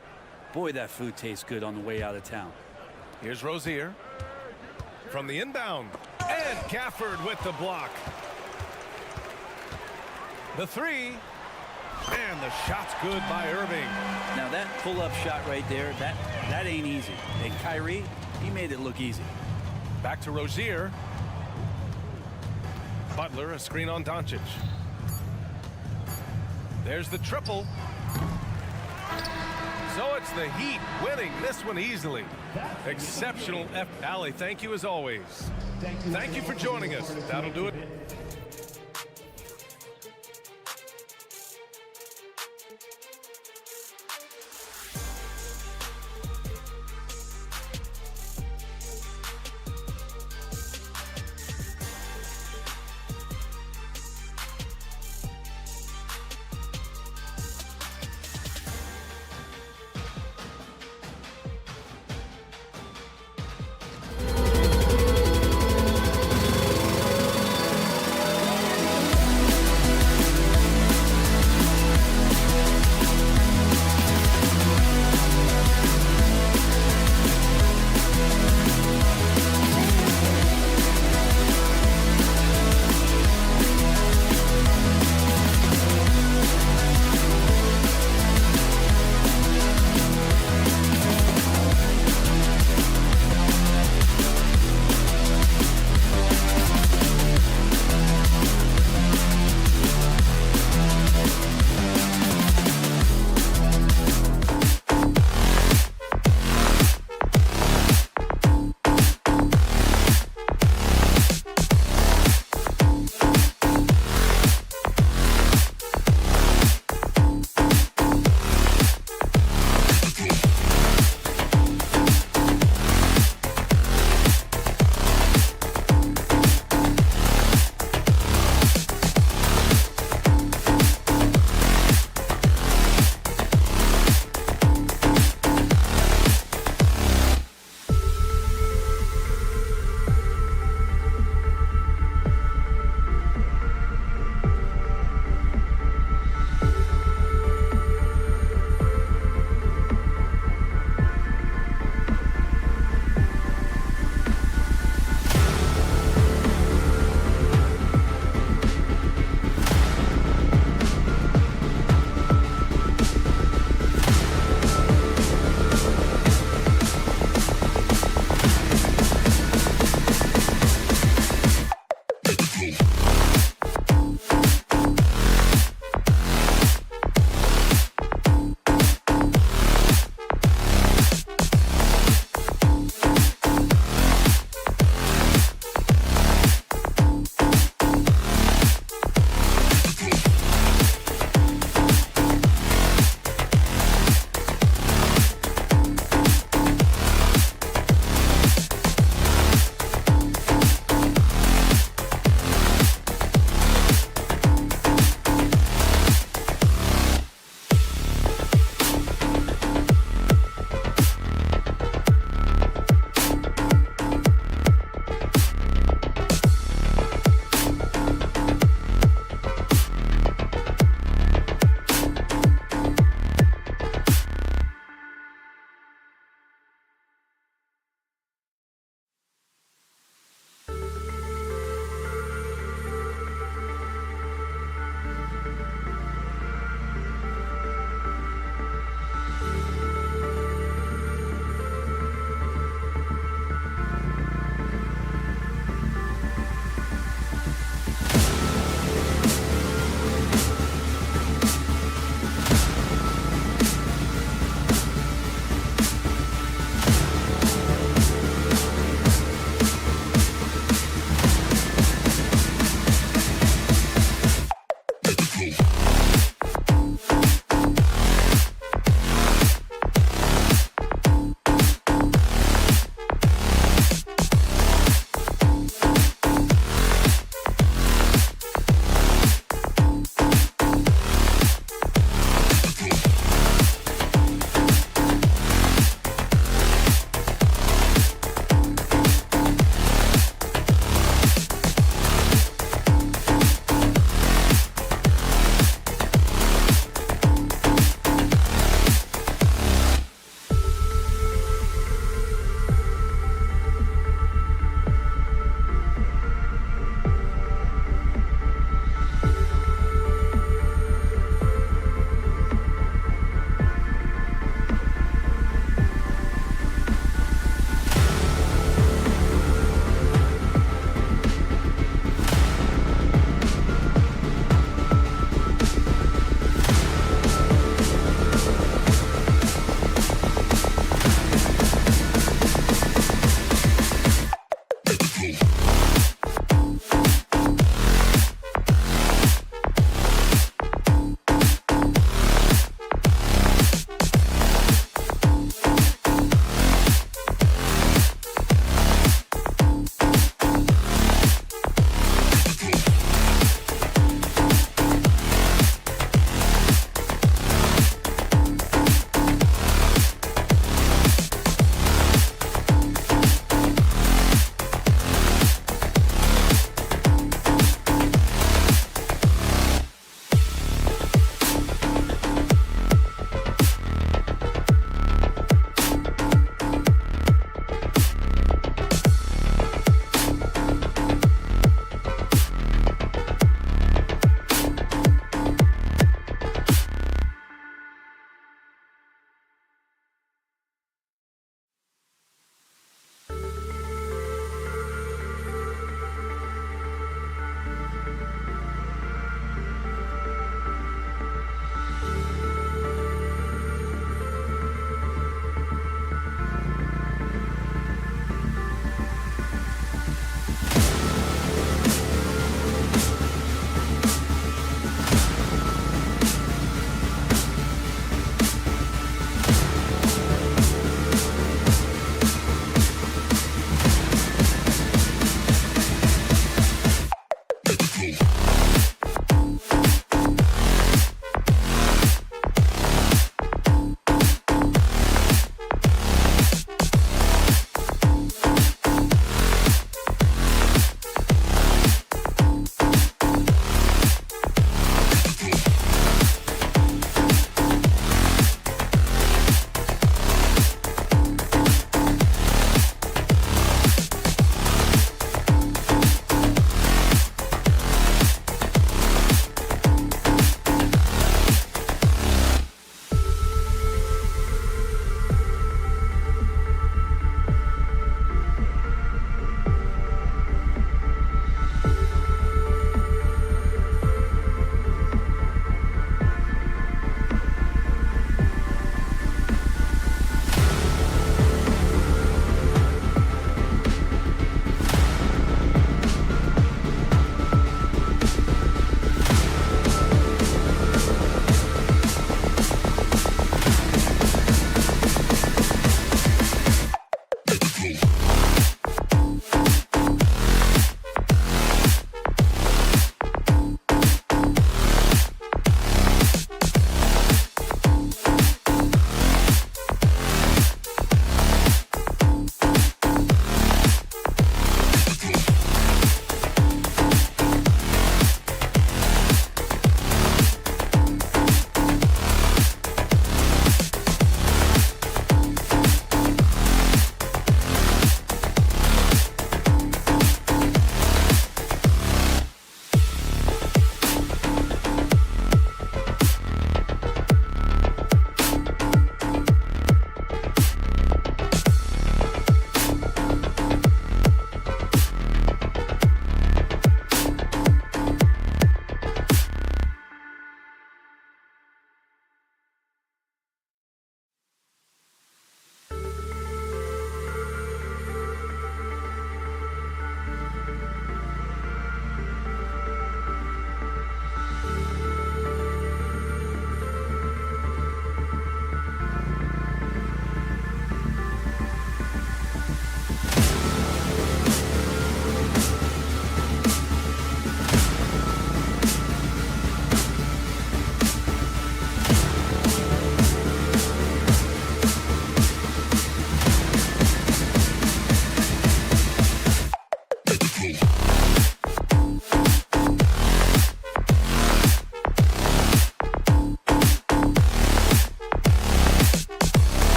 M: boy, that food tastes good on the way out of town.
G: Here's Rozier from the inbound, and Gafford with the block. The three, and the shot's good by Irving.
M: Now that pull-up shot right there, that ain't easy. And Kyrie, he made it look easy.
G: Back to Rozier. Butler, a screen on Doncic. There's the triple. So it's the Heat winning this one easily. Exceptional Allie, thank you as always. Thank you for joining us. That'll do it.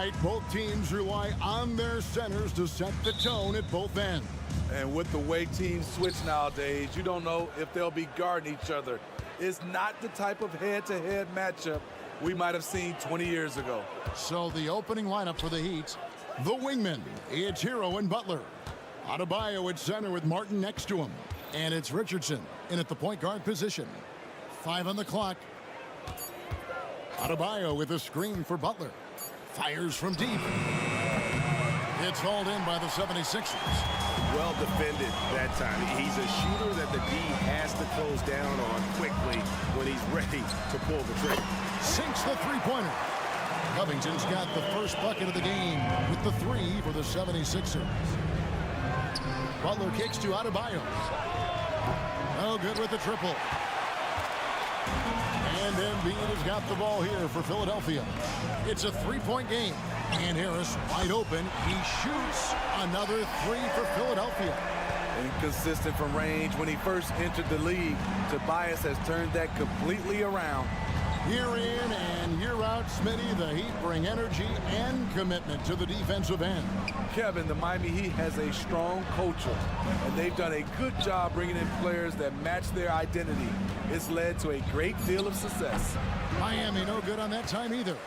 A: right, both teams rely on their centers to set the tone at both ends.
N: And with the way teams switch nowadays, you don't know if they'll be guarding each other. It's not the type of head-to-head matchup we might have seen 20 years ago.
A: So the opening lineup for the Heat, the wingmen, it's Hero and Butler. Adebayo at center with Martin next to him. And it's Richardson in at the point guard position. 5 on the clock. Adebayo with a screen for Butler. Fires from deep. It's hauled in by the 76ers.
C: Well defended that time. He's a shooter that the D has to close down on quickly when he's ready to pull the trigger.
A: Sinks the three-pointer. Covington's got the first bucket of the game with the 3 for the 76ers. Butler kicks to Adebayo. No good with the triple. And Embiid has got the ball here for Philadelphia. It's a 3-point game. And Harris wide open. He shoots another 3 for Philadelphia.
N: Inconsistent from range when he first entered the league. Tobias has turned that completely around.
A: Year in and year out, Smitty, the Heat bring energy and commitment to the defensive end.
N: Kevin, the Miami Heat has a strong culture, and they've done a good job bringing in players that match their identity. It's led to a great deal of success.
A: Miami no good on that time either.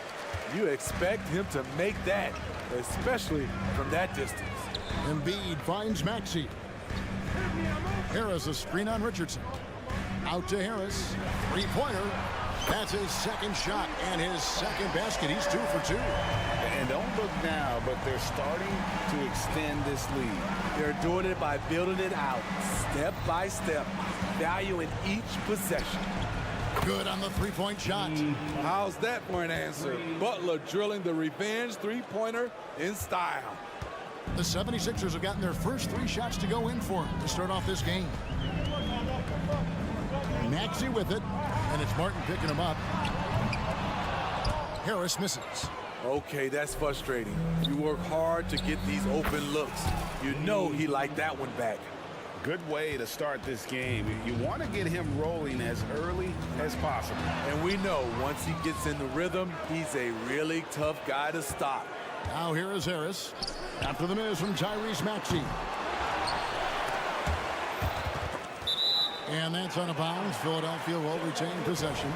N: You expect him to make that, especially from that distance.
A: Embiid finds Maxey. Harris a screen on Richardson. Out to Harris. 3-pointer. That's his second shot and his second basket. He's 2 for 2.
C: And don't look now, but they're starting to extend this lead.
N: They're doing it by building it out, step by step, valuing each possession.
A: Good on the 3-point shot.
N: How's that for an answer? Butler drilling the revenge 3-pointer in style.
A: The 76ers have gotten their first 3 shots to go in for him to start off this game. Maxey with it, and it's Martin picking him up. Harris misses.
N: Okay, that's frustrating. You work hard to get these open looks. You know he liked that one back.
C: Good way to start this game. You want to get him rolling as early as possible.
N: And we know once he gets in the rhythm, he's a really tough guy to stop.
A: Now here is Harris. After the miss from Tyrese Maxey. And that's out of bounds. Philadelphia will retain possession.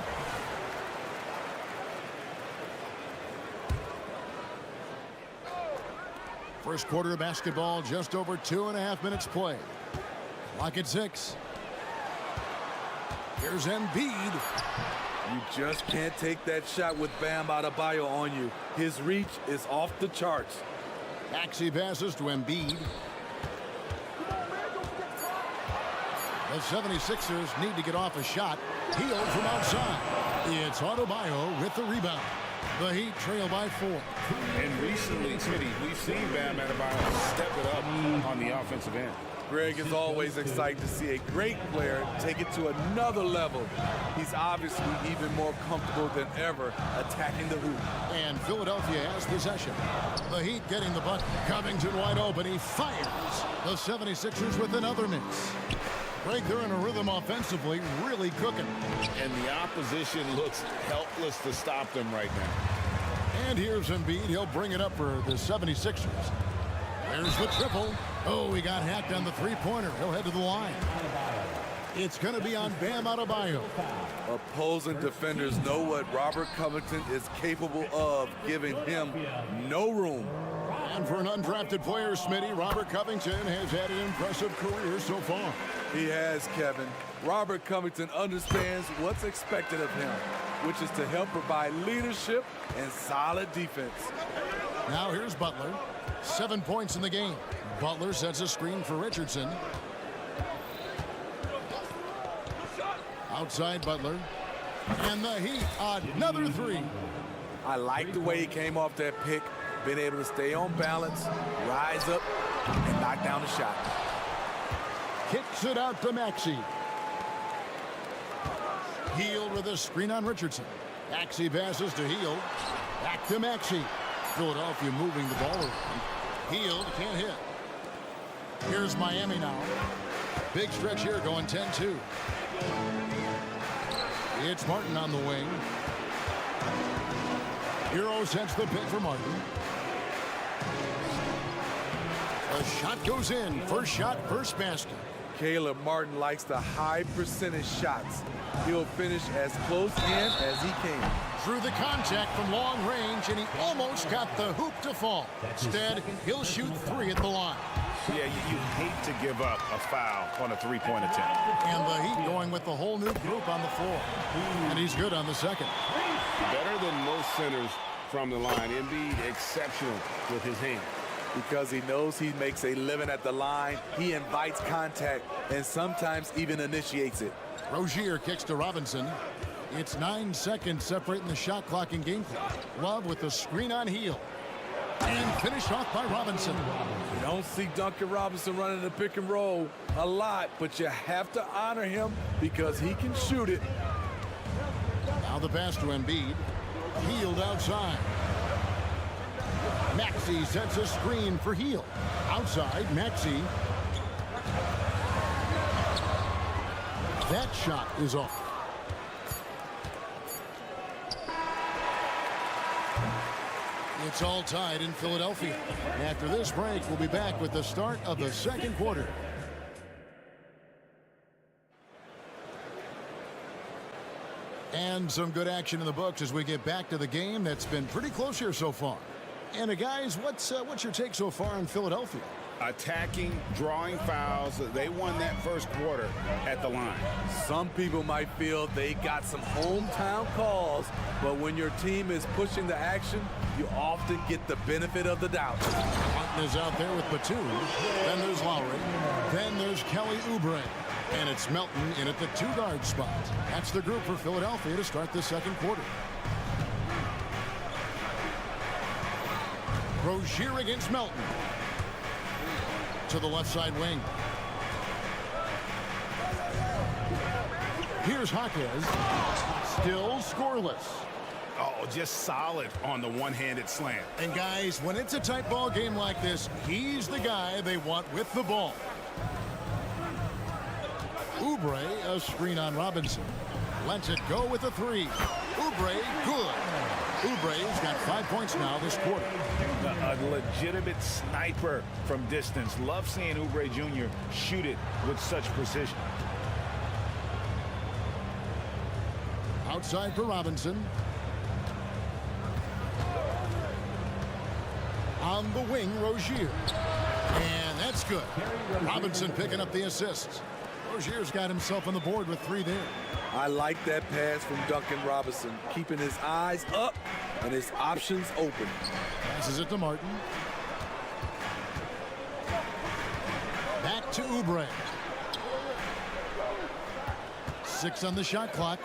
A: First quarter of basketball, just over 2.5 minutes played. Clock at 6. Here's Embiid.
N: You just can't take that shot with Bam Adebayo on you. His reach is off the charts.
A: Maxey passes to Embiid. The 76ers need to get off a shot. Healed from outside. It's Adebayo with the rebound. The Heat trail by 4.
C: And recently, Smitty, we've seen Bam Adebayo step it up on the offensive end.
N: Greg is always excited to see a great player take it to another level. He's obviously even more comfortable than ever attacking the hoop.
A: And Philadelphia has possession. The Heat getting the bucket. Covington wide open. He fires. The 76ers with another miss. Greg, they're in a rhythm offensively, really cooking.
C: And the opposition looks helpless to stop them right now.
A: And here's Embiid. He'll bring it up for the 76ers. There's the triple. Oh, he got hacked on the 3-pointer. He'll head to the line. It's going to be on Bam Adebayo.
N: Opposing defenders know what Robert Covington is capable of, giving him no room.
A: And for an undrafted player, Smitty, Robert Covington has had an impressive career so far.
N: He has, Kevin. Robert Covington understands what's expected of him, which is to help provide leadership and solid defense.
A: Now here's Butler. 7 points in the game. Butler sets a screen for Richardson. Outside Butler. And the Heat, another 3.
N: I like the way he came off that pick, been able to stay on balance, rise up, and knock down the shot.
A: Kicks it out to Maxey. Hield with a screen on Richardson. Maxey passes to Hield. Back to Maxey. Philadelphia moving the ball around. Hield can't hit. Here's Miami now. Big stretch here going 10-2. It's Martin on the wing. Euro sets the pick for Martin. The shot goes in. First shot, first basket.
N: Caleb Martin likes the high percentage shots. He'll finish as close in as he can.
A: Through the contact from long range, and he almost got the hoop to fall. Instead, he'll shoot 3 at the line.
C: Yeah, you hate to give up a foul on a three-point attempt.
A: And the Heat going with the whole new group on the floor. And he's good on the second.
E: Better than most centers from the line. Embiid exceptional with his hand.
N: Because he knows he makes a living at the line, he invites contact and sometimes even initiates it.
A: Rozier kicks to Robinson. It's 9 seconds separating the shot clock and game clock. Love with the screen on heel. And finished off by Robinson.
N: You don't see Duncan Robinson running the pick and roll a lot, but you have to honor him because he can shoot it.
A: Now the pass to Embiid. Healed outside. Maxey sets a screen for Heel. Outside, Maxey. That shot is off. It's all tied in Philadelphia. After this break, we'll be back with the start of the second quarter. And some good action in the books as we get back to the game that's been pretty close here so far. And guys, what's your take so far in Philadelphia?
C: Attacking, drawing fouls. They won that first quarter at the line.
N: Some people might feel they got some hometown calls, but when your team is pushing the action, you often get the benefit of the doubt.
A: Martin is out there with Batum. Then there's Lowry. Then there's Kelly Oubre. And it's Melton in at the 2-guard spot. That's the group for Philadelphia to start the second quarter. Rozier against Melton. To the left side wing. Here's Jaquez. Still scoreless.
C: Oh, just solid on the one-handed slam.
A: And guys, when it's a tight ball game like this, he's the guy they want with the ball. Oubre, a screen on Robinson. Lets it go with a 3. Oubre, good. Oubre's got 5 points now this quarter.
C: A legitimate sniper from distance. Love seeing Oubre Jr. shoot it with such precision.
A: Outside for Robinson. On the wing, Rozier. And that's good. Robinson picking up the assists. Rozier's got himself on the board with 3 there.
N: I like that pass from Duncan Robinson, keeping his eyes up and his options open.
A: Passes it to Martin. Back to Oubre. 6 on the shot clock.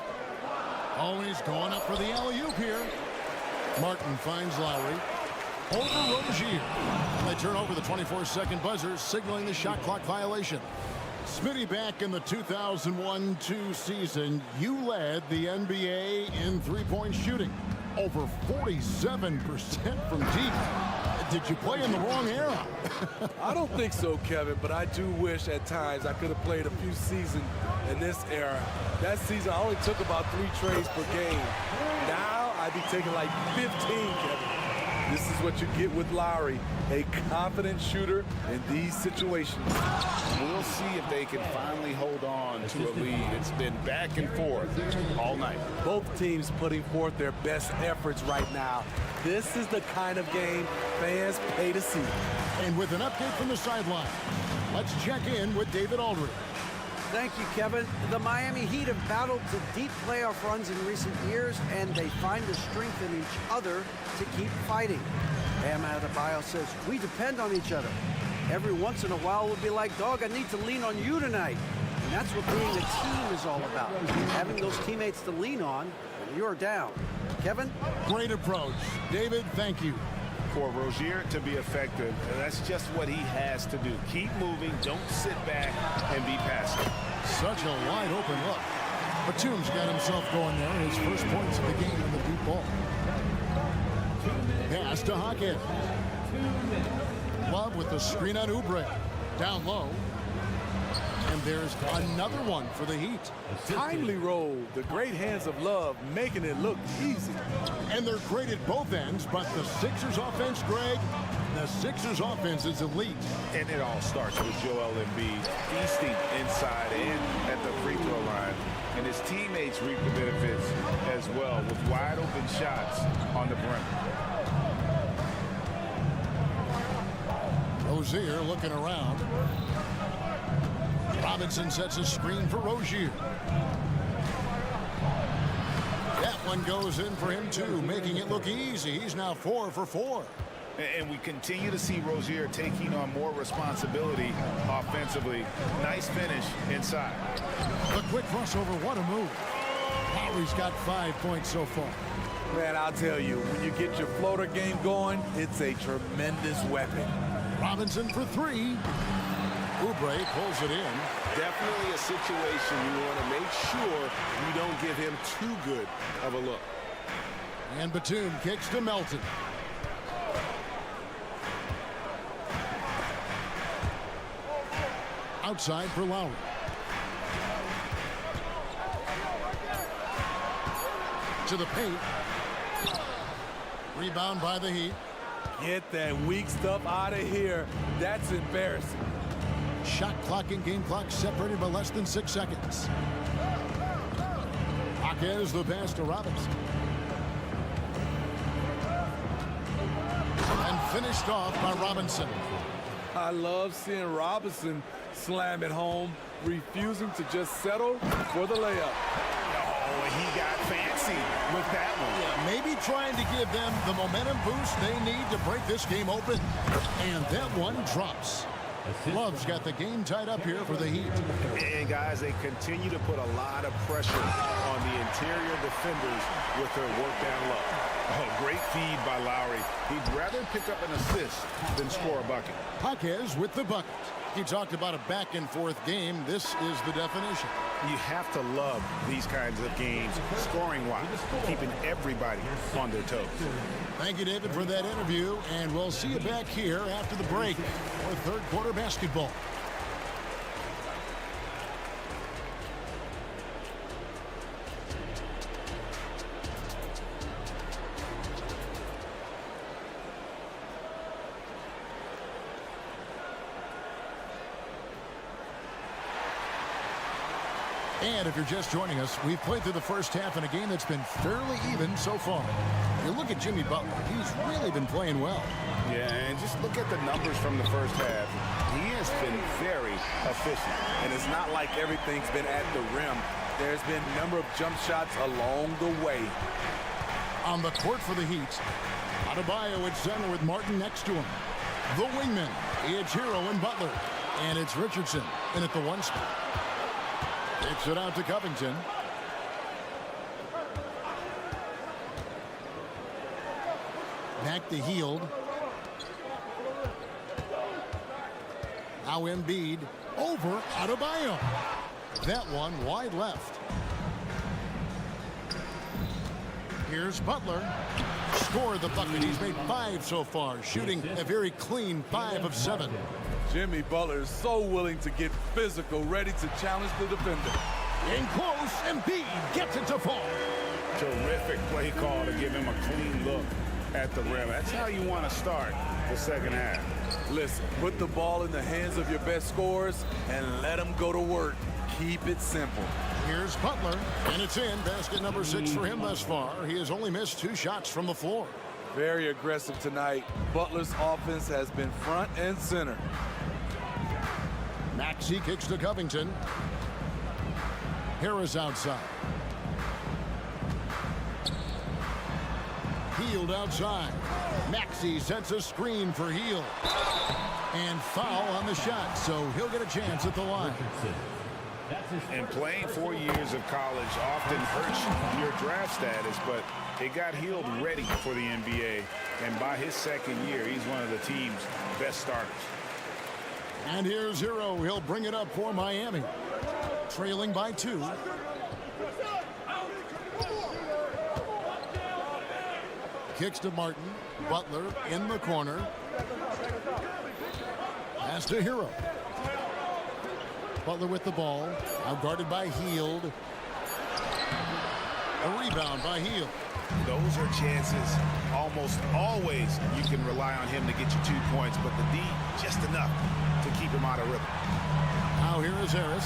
A: Always going up for the alley-oop here. Martin finds Lowry. Over Rozier. And they turn over the 24-second buzzer, signaling the shot clock violation. Smitty, back in the 2001-2 season, you led the NBA in three-point shooting. Over 47% from deep. Did you play in the wrong era?
N: I don't think so, Kevin, but I do wish at times I could have played a few seasons in this era. That season, I only took about 3 trades per game. Now, I'd be taking like 15, Kevin. This is what you get with Lowry, a confident shooter in these situations.
C: We'll see if they can finally hold on to a lead. It's been back and forth all night.
N: Both teams putting forth their best efforts right now. This is the kind of game fans pay to see.
A: And with an update from the sideline, let's check in with David Aldridge.
D: Thank you, Kevin. The Miami Heat have battled to deep playoff runs in recent years, and they find the strength in each other to keep fighting. Bam Adebayo says, we depend on each other. Every once in a while, we'll be like, dog, I need to lean on you tonight. And that's what being a team is all about. Having those teammates to lean on when you're down. Kevin?
A: Great approach. David, thank you.
C: For Rozier to be effective, that's just what he has to do. Keep moving, don't sit back and be passive.
A: Such a wide open look. Batum's got himself going there. His first points of the game in the deep ball. Pass to Jaquez. Love with the screen on Oubre. Down low. And there's another one for the Heat.
N: Timely roll. The great hands of Love making it look easy.
A: And they're great at both ends, but the Sixers offense, Greg, the Sixers offense is elite.
C: And it all starts with Joel Embiid feasting inside and at the free throw line. And his teammates reap the benefits as well with wide open shots on the perimeter.
A: Rozier looking around. Robinson sets a screen for Rozier. That one goes in for him too, making it look easy. He's now 4 for 4.
C: And we continue to see Rozier taking on more responsibility offensively. Nice finish inside.
A: A quick crossover, what a move. Lowry's got 5 points so far.
N: Man, I'll tell you, when you get your floater game going, it's a tremendous weapon.
A: Robinson for 3. Oubre pulls it in.
E: Definitely a situation you want to make sure you don't give him too good of a look.
A: And Batum kicks to Melton. Outside for Lowry. To the paint. Rebound by the Heat.
N: Get that weak stuff out of here. That's embarrassing.
A: Shot clock and game clock separated by less than 6 seconds. Jaquez the pass to Robinson. And finished off by Robinson.
N: I love seeing Robinson slam it home, refusing to just settle for the layup.
C: Oh, he got fancy with that one.
A: Yeah, maybe trying to give them the momentum boost they need to break this game open. And that one drops. Love's got the game tied up here for the Heat.
C: And guys, they continue to put a lot of pressure on the interior defenders with their work down low. Oh, great feed by Lowry. He'd rather pick up an assist than score a bucket.
A: Jaquez with the bucket. He talked about a back and forth game. This is the definition.
C: You have to love these kinds of games, scoring-wise, keeping everybody on their toes.
A: Thank you, David, for that interview, and we'll see you back here after the break for third quarter basketball. And if you're just joining us, we've played through the first half in a game that's been fairly even so far. You look at Jimmy Butler, he's really been playing well.
C: Yeah, and just look at the numbers from the first half. He has been very efficient.
H: And it's not like everything's been at the rim. There's been a number of jump shots along the way.
A: On the court for the Heat, Adebayo at center with Martin next to him. The wingman, it's Hero and Butler. And it's Richardson in at the 1 spot. Takes it out to Covington. Back to Hield. Now Embiid over Adebayo. That one wide left. Here's Butler. Scored the bucket. He's made 5 so far, shooting a very clean 5 of 7.
N: Jimmy Butler is so willing to get physical, ready to challenge the defender.
A: In close, Embiid gets it to fall.
C: Terrific play call to give him a clean look at the rim. That's how you want to start the second half.
N: Listen, put the ball in the hands of your best scorers and let them go to work. Keep it simple.
A: Here's Butler, and it's in. Basket number 6 for him thus far. He has only missed 2 shots from the floor.
N: Very aggressive tonight. Butler's offense has been front and center.
A: Maxey kicks to Covington. Harris outside. Hield outside. Maxey sets a screen for Hield. And foul on the shot, so he'll get a chance at the line.
C: And playing 4 years of college often hurts your draft status, but it got Hield ready for the NBA. And by his second year, he's one of the team's best starters.
A: And here's Hero. He'll bring it up for Miami. Trailing by 2. Kicks to Martin. Butler in the corner. Pass to Hero. Butler with the ball. Now guarded by Hield. A rebound by Heel.
C: Those are chances. Almost always you can rely on him to get you 2 points, but the D just enough to keep him out of rhythm.
A: Now here is Harris.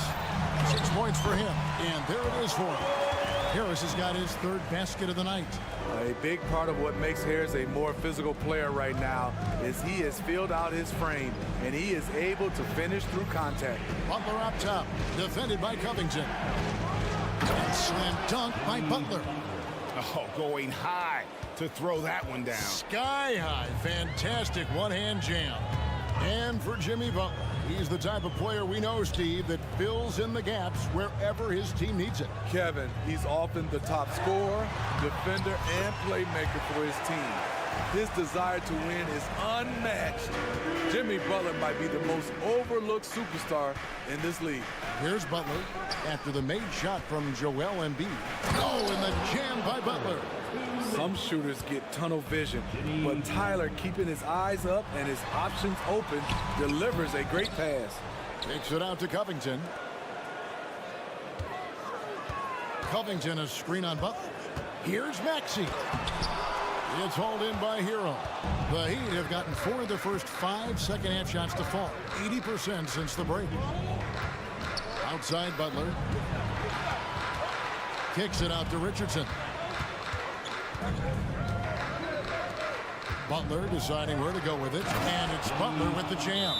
A: 6 points for him, and there it is for him. Harris has got his 3rd basket of the night.
N: A big part of what makes Harris a more physical player right now is he has filled out his frame, and he is able to finish through contact.
A: Butler up top, defended by Covington. And slam dunk by Butler.
C: Oh, going high to throw that one down.
A: Sky high, fantastic one-hand jam. And for Jimmy Butler, he's the type of player we know, Steve, that fills in the gaps wherever his team needs it.
N: Kevin, he's often the top scorer, defender, and playmaker for his team. His desire to win is unmatched. Jimmy Butler might be the most overlooked superstar in this league.
A: Here's Butler after the made shot from Joel Embiid. Oh, and the jam by Butler.
N: Some shooters get tunnel vision, but Tyler, keeping his eyes up and his options open, delivers a great pass.
A: Takes it out to Covington. Covington, a screen on Butler. Here's Maxey. It's hauled in by Hero. The Heat have gotten 4 of their first 5 second-half shots to fall. 80% since the break. Outside Butler. Kicks it out to Richardson. Butler deciding where to go with it, and it's Butler with the jam.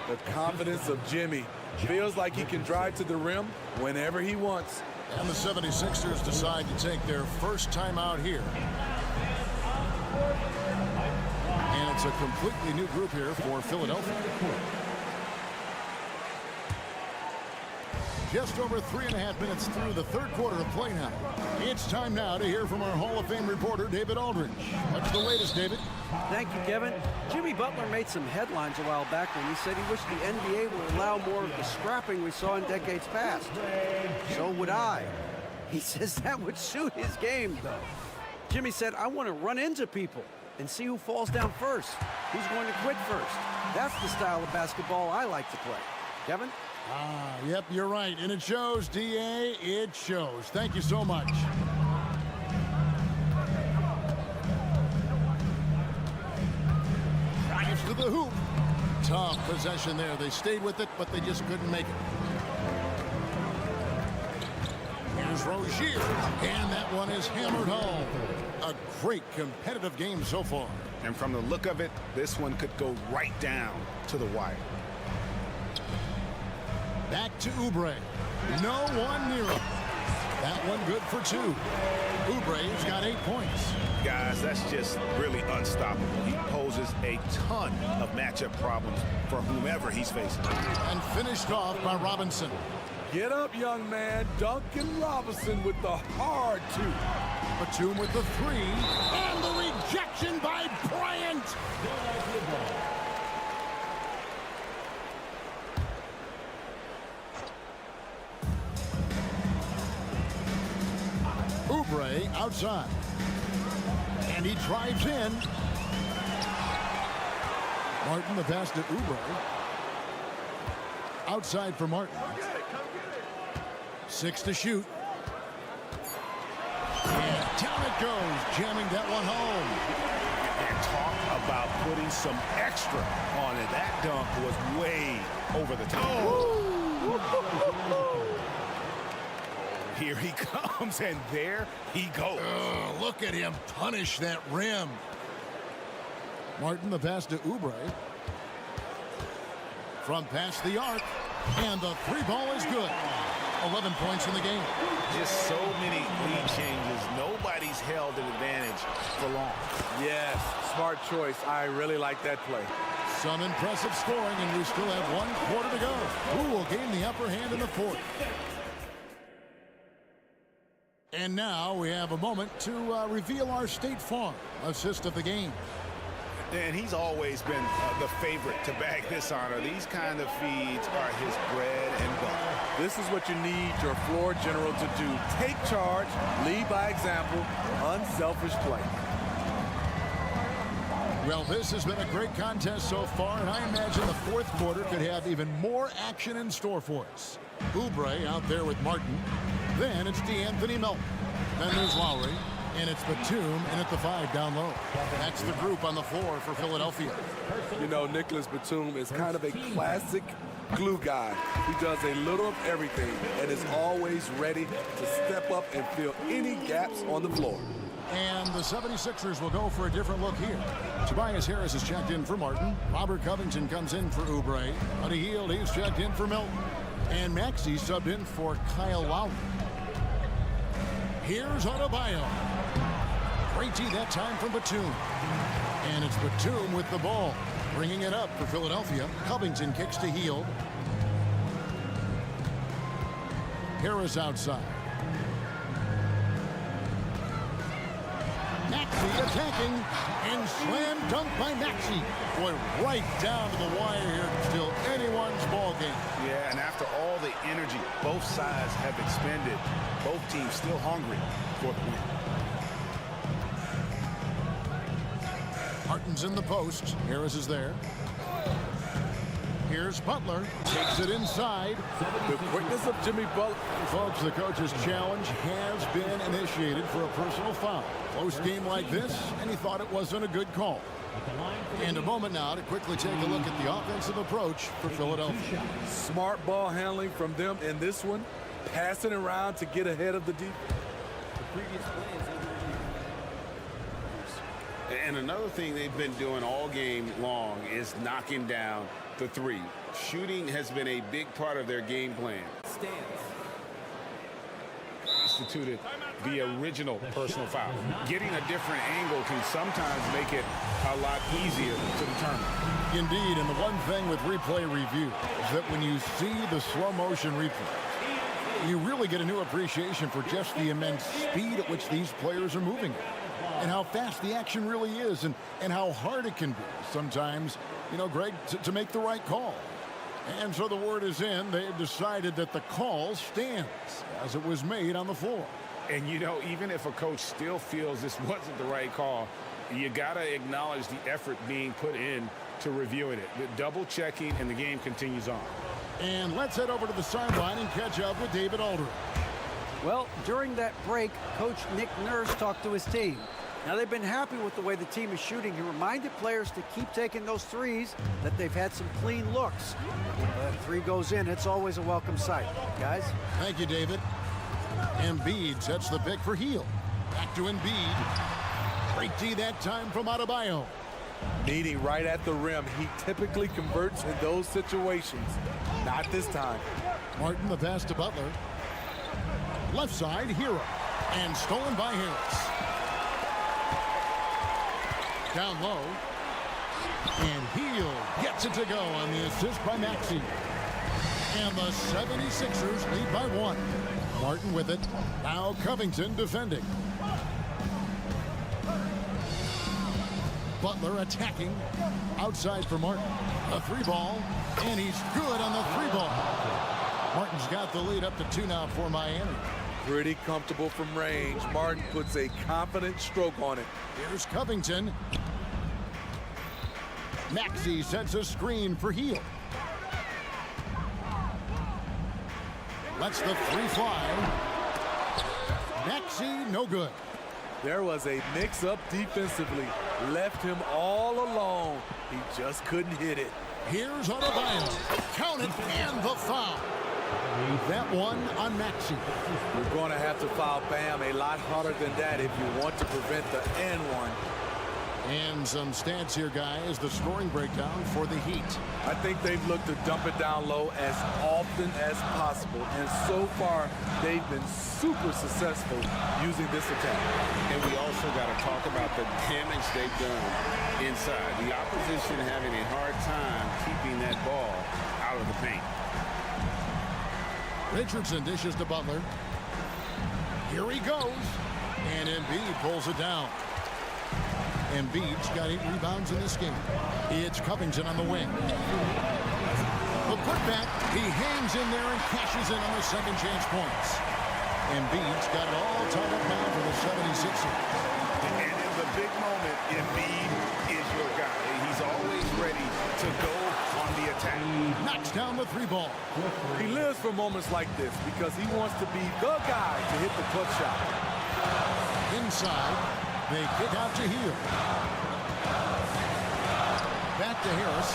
N: The confidence of Jimmy. Feels like he can drive to the rim whenever he wants.
A: And the 76ers decide to take their first time out here. And it's a completely new group here for Philadelphia. Just over 3.5 minutes through the 3rd quarter of play now. It's time now to hear from our Hall of Fame reporter, David Aldridge. What's the latest, David?
D: Thank you, Kevin. Jimmy Butler made some headlines a while back when he said he wished the NBA would allow more of the scrapping we saw in decades past. So would I. He says that would suit his game, though. Jimmy said, I want to run into people and see who falls down first, who's going to quit first. That's the style of basketball I like to play. Kevin?
A: Yep, you're right. And it shows, D.A. It shows. Thank you so much. Drives to the hoop. Tough possession there. They stayed with it, but they just couldn't make it. Here's Rozier, and that one is hammered home. A great competitive game so far.
C: And from the look of it, this one could go right down to the wire.
A: Back to Oubre. No one near him. That one good for 2. Oubre's got 8 points.
C: Guys, that's just really unstoppable. He poses a ton of matchup problems for whomever he's facing.
A: And finished off by Robinson.
N: Get up, young man. Duncan Robinson with the hard 2.
A: Batum with the 3. And the rejection by Bryant. Oubre outside. And he drives in. Martin, the pass to Oubre. Outside for Martin. 6 to shoot. And down it goes, jamming that one home.
C: And talk about putting some extra on it. That dunk was way over the top.
A: Oh.
C: Here he comes, and there he goes.
A: Look at him punish that rim. Martin, the pass to Oubre. From past the arc, and the 3-ball is good. 11 points in the game.
C: Just so many lead changes. Nobody's held an advantage for long.
N: Yes, smart choice. I really like that play.
A: Some impressive scoring, and we still have 1 quarter to go. Who will gain the upper hand in the 4th? And now we have a moment to reveal our State Farm assist of the game.
C: And he's always been the favorite to bag this honor. These kind of feeds are his bread and butter.
N: This is what you need your floor general to do. Take charge, lead by example, unselfish play.
A: Well, this has been a great contest so far, and I imagine the 4th quarter could have even more action in store for us. Oubre out there with Martin. Then it's DeAnthony Melton. Then there's Lowry. And it's Batum in at the 5 down low. That's the group on the floor for Philadelphia.
N: You know, Nicholas Batum is kind of a classic glue guy. He does a little of everything and is always ready to step up and fill any gaps on the floor.
A: And the 76ers will go for a different look here. Tobias Harris is checked in for Martin. Robert Covington comes in for Oubre. Buddy Hield, he's checked in for Milton. And Maxey subbed in for Kyle Lowry. Here's Adebayo. Great tee that time from Batum. And it's Batum with the ball. Bringing it up for Philadelphia. Covington kicks to Hield. Harris outside. Maxey attacking. And slam dunk by Maxey. Boy, right down to the wire here. Still anyone's ball game.
C: Yeah, and after all the energy both sides have expended, both teams still hungry for the win.
A: Martin's in the post. Harris is there. Here's Butler. Takes it inside.
N: The quickness of Jimmy Butler.
A: Folks, the coach's challenge has been initiated for a personal foul. Close game like this, and he thought it wasn't a good call. And a moment now to quickly take a look at the offensive approach for Philadelphia.
N: Smart ball handling from them in this one. Passing around to get ahead of the defense.
C: And another thing they've been doing all game long is knocking down the three. Shooting has been a big part of their game plan. Instituted the original personal foul. Getting a different angle can sometimes make it a lot easier to determine.
A: Indeed, and the one thing with replay review is that when you see the slow motion replay, you really get a new appreciation for just the immense speed at which these players are moving and how fast the action really is and how hard it can be sometimes, you know, Greg, to make the right call. And so the word is in. They've decided that the call stands as it was made on the floor.
C: And, you know, even if a coach still feels this wasn't the right call, you got to acknowledge the effort being put in to reviewing it. The double checking, and the game continues on.
A: And let's head over to the sideline and catch up with David Aldridge.
D: Well, during that break, Coach Nick Nurse talked to his team. Now, they've been happy with the way the team is shooting. He reminded players to keep taking those threes, that they've had some clean looks. That three goes in, it's always a welcome sight. Guys?
A: Thank you, David. Embiid sets the pick for Hield. Back to Embiid. Great D that time from Adebayo.
N: Meeting right at the rim. He typically converts in those situations. Not this time.
A: Martin, the pass to Butler. Left side, Hero. And stolen by Harris. Down low. And Hield gets it to go on the assist by Maxey. And the 76ers lead by 1. Martin with it. Now Covington defending. Butler attacking. Outside for Martin. A 3-ball. And he's good on the 3-ball. Martin's got the lead up to 2 now for Miami.
N: Pretty comfortable from range. Martin puts a confident stroke on it.
A: Here's Covington. Maxey sets a screen for Hield. Lets the 3 fly. Maxey, no good.
N: There was a mix-up defensively. Left him all alone. He just couldn't hit it.
A: Here's Adebayo. Count it, and the foul. That one on Maxey.
N: You're going to have to foul Bam a lot harder than that if you want to prevent the N1.
A: And some stats here, guys. The scoring breakdown for the Heat.
N: I think they've looked to dump it down low as often as possible. And so far, they've been super successful using this attack.
C: And we also got to talk about the damage they've done inside. The opposition having a hard time keeping that ball out of the paint.
A: Richardson dishes to Butler. Here he goes. And Embiid pulls it down. Embiid's got 8 rebounds in this game. It's Covington on the wing. The putback, he hangs in there and cashes in on the second chance points. Embiid's got it all tied up now for the 76ers.
C: And in the big moment, Embiid is your guy. He's always ready to go on the attack.
A: Knocks down the 3-ball.
N: He lives for moments like this because he wants to be the guy to hit the clutch shot.
A: Inside. They kick out to Hield. Back to Harris.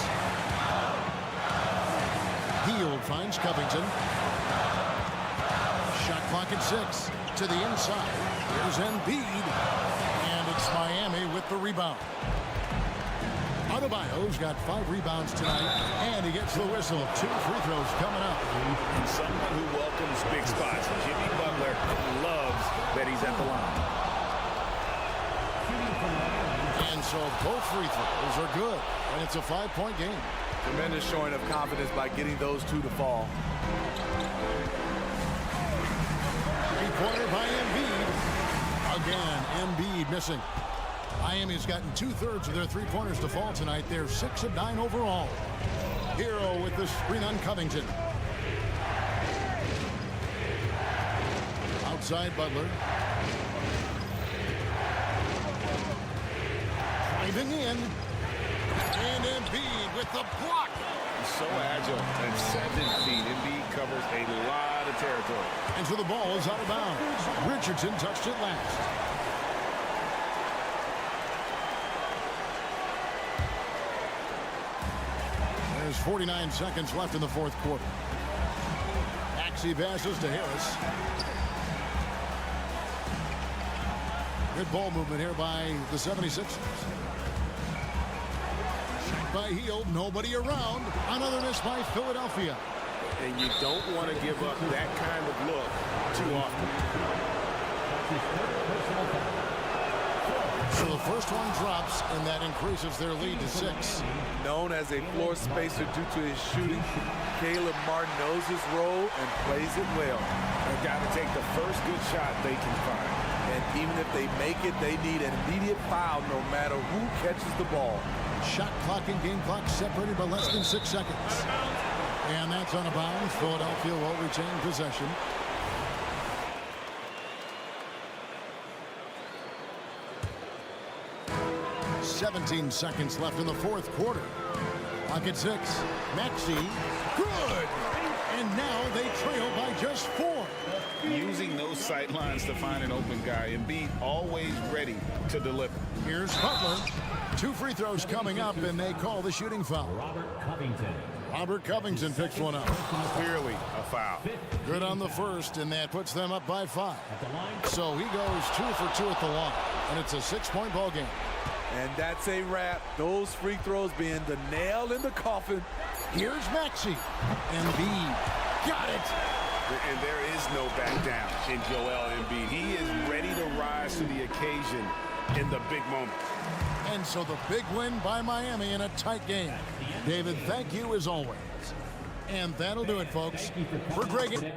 A: Hield finds Covington. Shot clock at 6. To the inside. Here's Embiid. And it's Miami with the rebound. Adebayo's got 5 rebounds tonight, and he gets the whistle. 2 free throws coming up.
C: And someone who welcomes big spots. Jimmy Butler loves that he's at the line.
A: And so both free throws are good, and it's a 5-point game.
N: Tremendous showing of confidence by getting those 2 to fall.
A: Three-pointer by Embiid. Again, Embiid missing. Miami's gotten 2/3 of their three-pointers to fall tonight. They're 6 of 9 overall. Hero with the screen on Covington. Outside Butler. Driving in. And Embiid with the block.
C: He's so agile at 7 feet. Embiid covers a lot of territory.
A: And so the ball is out of bounds. Richardson touched it last. There's 49 seconds left in the 4th quarter. Maxey passes to Harris. Good ball movement here by the 76ers. Shot by Hield, nobody around. Another miss by Philadelphia.
C: And you don't want to give up that kind of look too often.
A: So the first one drops, and that increases their lead to 6.
N: Known as a floor spacer due to his shooting, Caleb Martin knows his role and plays it well.
C: They've got to take the first good shot they can find.
N: And even if they make it, they need an immediate foul no matter who catches the ball.
A: Shot clock and game clock separated by less than 6 seconds. And that's on a bounce. Philadelphia will retain possession. .17 seconds left in the 4th quarter. Clock at 6. Maxey. Good. And now they trail by just 4.
C: Using those sight lines to find an open guy. Embiid always ready to deliver.
A: Here's Butler. 2 free throws coming up, and they call the shooting foul. Robert Covington picks one up.
C: Clearly a foul.
A: Good on the first, and that puts them up by 5. So he goes 2 for 2 at the line, and it's a 6-point ball game.
N: And that's a wrap. Those free throws being the nail in the coffin.
A: Here's Maxey. Embiid. Got it.
C: And there is no back down in Joel Embiid. He is ready to rise to the occasion in the big moment.
A: And so the big win by Miami in a tight game. David, thank you as always. And that'll do it, folks. For Greg.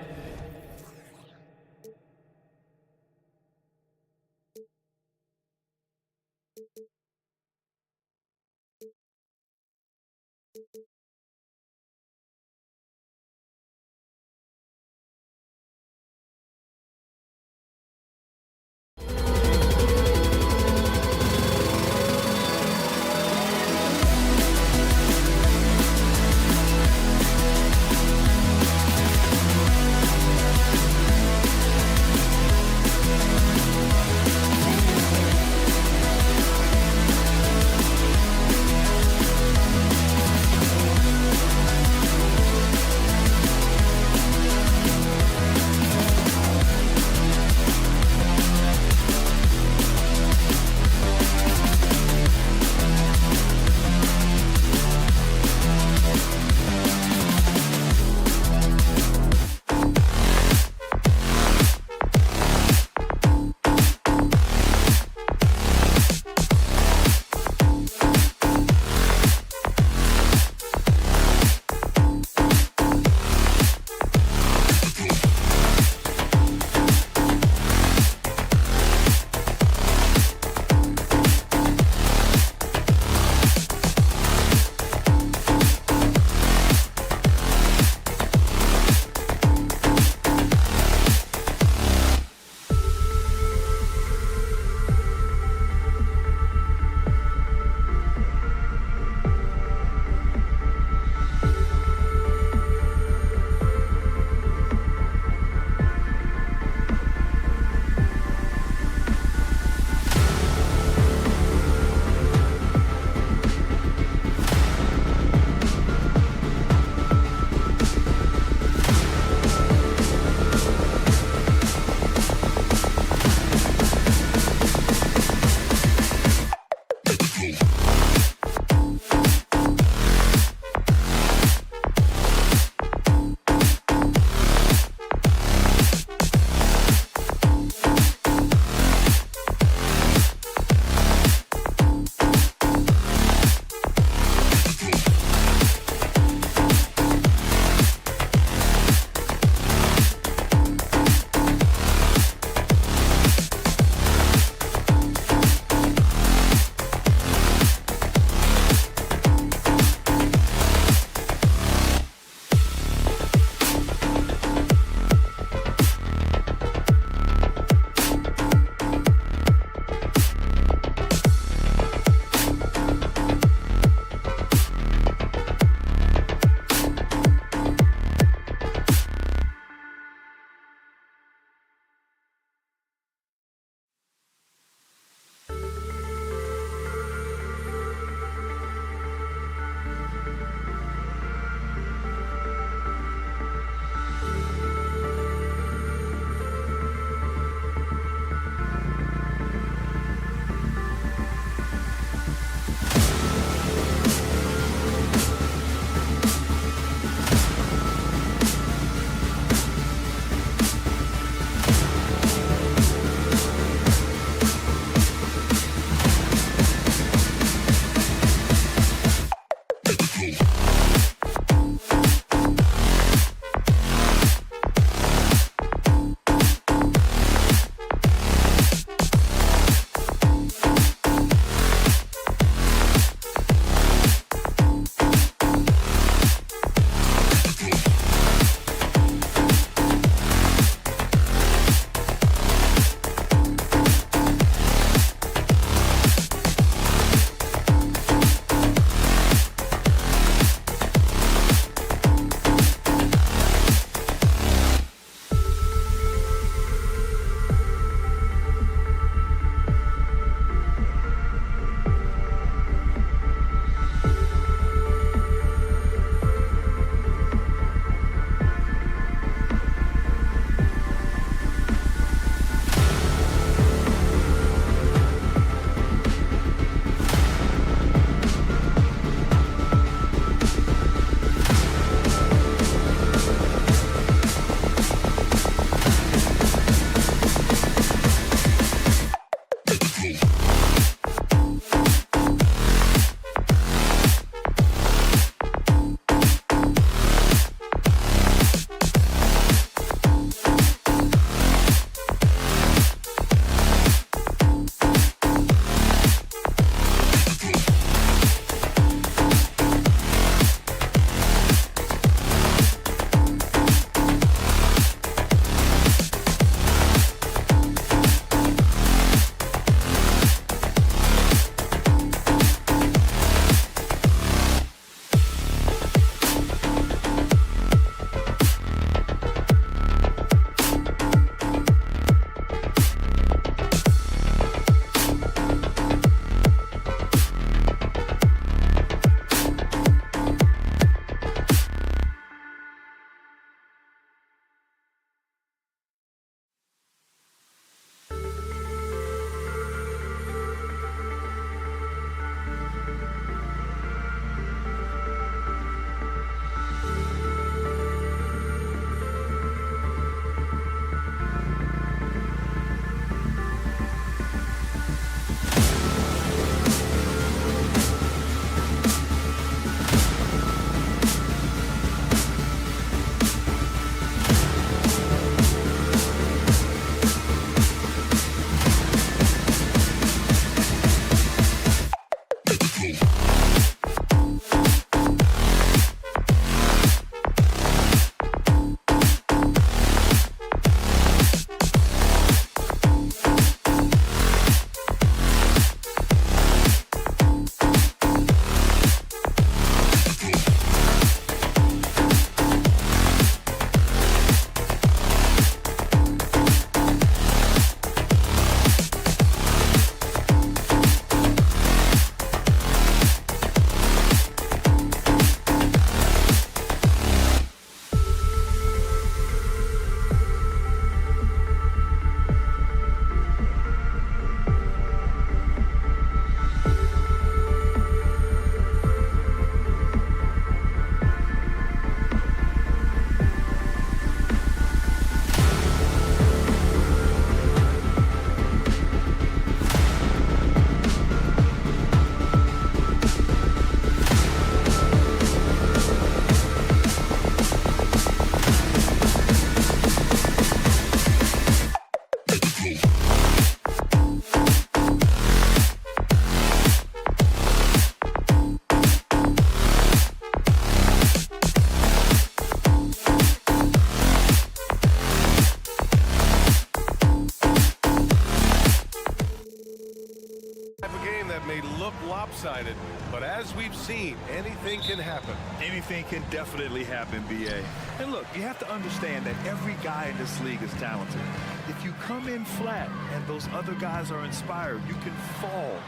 G: lopsided, but as we've seen, anything can happen.
I: Anything can definitely happen, B.A. And look, you have to understand that every guy in this league is talented. If you come in flat and those other guys are inspired, you can fall.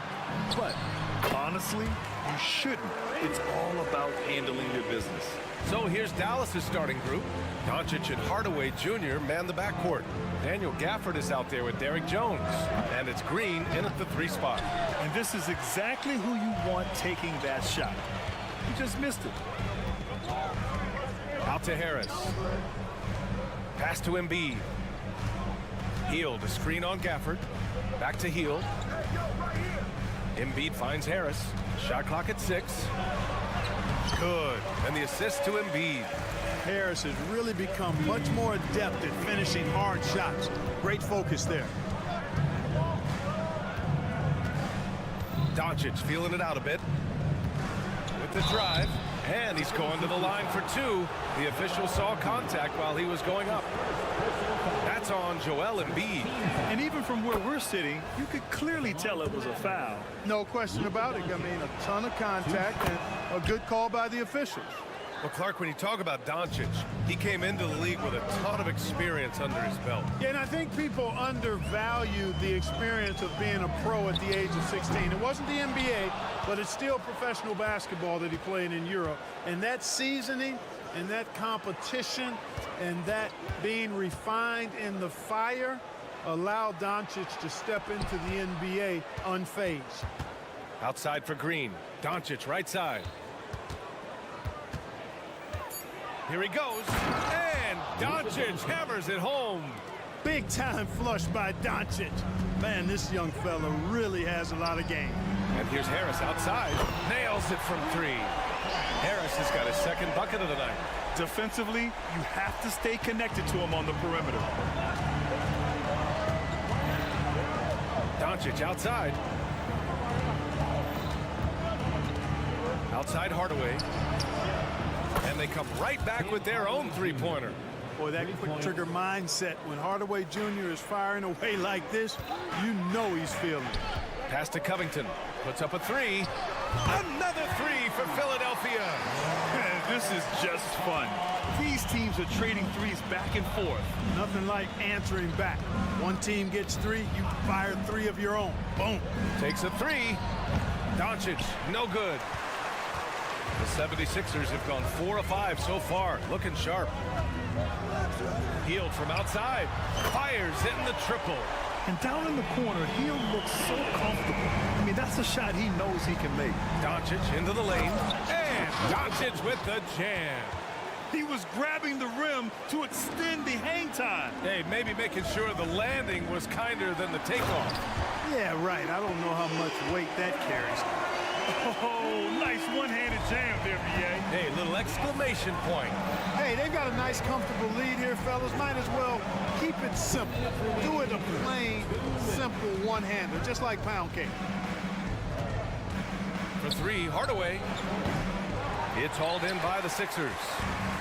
I: But honestly, you shouldn't. It's all about handling your business.
G: So here's Dallas's starting group. Doncic and Hardaway Jr. man the backcourt. Daniel Gafford is out there with Derrick Jones. And it's Green in at the 3 spot.
I: And this is exactly who you want taking that shot. You just missed it.
G: Out to Harris. Pass to Embiid. Hield, a screen on Gafford. Back to Hield. Embiid finds Harris. Shot clock at 6. Good. And the assist to Embiid.
B: Harris has really become much more adept at finishing hard shots. Great focus there.
G: Doncic feeling it out a bit. With the drive. And he's going to the line for 2. The official saw contact while he was going up. That's on Joel Embiid.
I: And even from where we're sitting, you could clearly tell it was a foul.
B: No question about it. I mean, a ton of contact and a good call by the officials.
G: Well, Clark, when you talk about Doncic, he came into the league with a ton of experience under his belt.
B: Yeah, and I think people undervalue the experience of being a pro at the age of 16. It wasn't the NBA, but it's still professional basketball that he played in Europe. And that seasoning and that competition and that being refined in the fire allowed Doncic to step into the NBA unfazed.
G: Outside for Green. Doncic right side. Here he goes, and Doncic hammers it home.
B: Big time flush by Doncic. Man, this young fella really has a lot of game.
G: And here's Harris outside, nails it from 3. Harris has got his 2nd bucket of the night.
I: Defensively, you have to stay connected to him on the perimeter.
G: Doncic outside. Outside Hardaway. And they come right back with their own 3-pointer.
B: Boy, that quick trigger mindset, when Hardaway Jr. is firing away like this, you know he's feeling it.
G: Pass to Covington. Puts up a 3. Another 3 for Philadelphia.
I: This is just fun. These teams are trading threes back and forth.
B: Nothing like answering back. One team gets 3, you fire 3 of your own. Boom.
G: Takes a 3. Doncic, no good. The 76ers have gone 4 of 5 so far, looking sharp. Hield from outside, fires in the triple.
I: And down in the corner, Hield looks so comfortable. I mean, that's a shot he knows he can make.
G: Doncic into the lane, and Doncic with the jam.
I: He was grabbing the rim to extend the hang time.
G: Hey, maybe making sure the landing was kinder than the takeoff.
B: Yeah, right. I don't know how much weight that carries.
I: Oh, nice one-handed jam there, B.A.
G: Hey, little exclamation point.
B: Hey, they've got a nice, comfortable lead here, fellas. Might as well keep it simple. Do it a plain, simple one-hander, just like pound cake.
G: For 3, Hardaway. It's hauled in by the Sixers.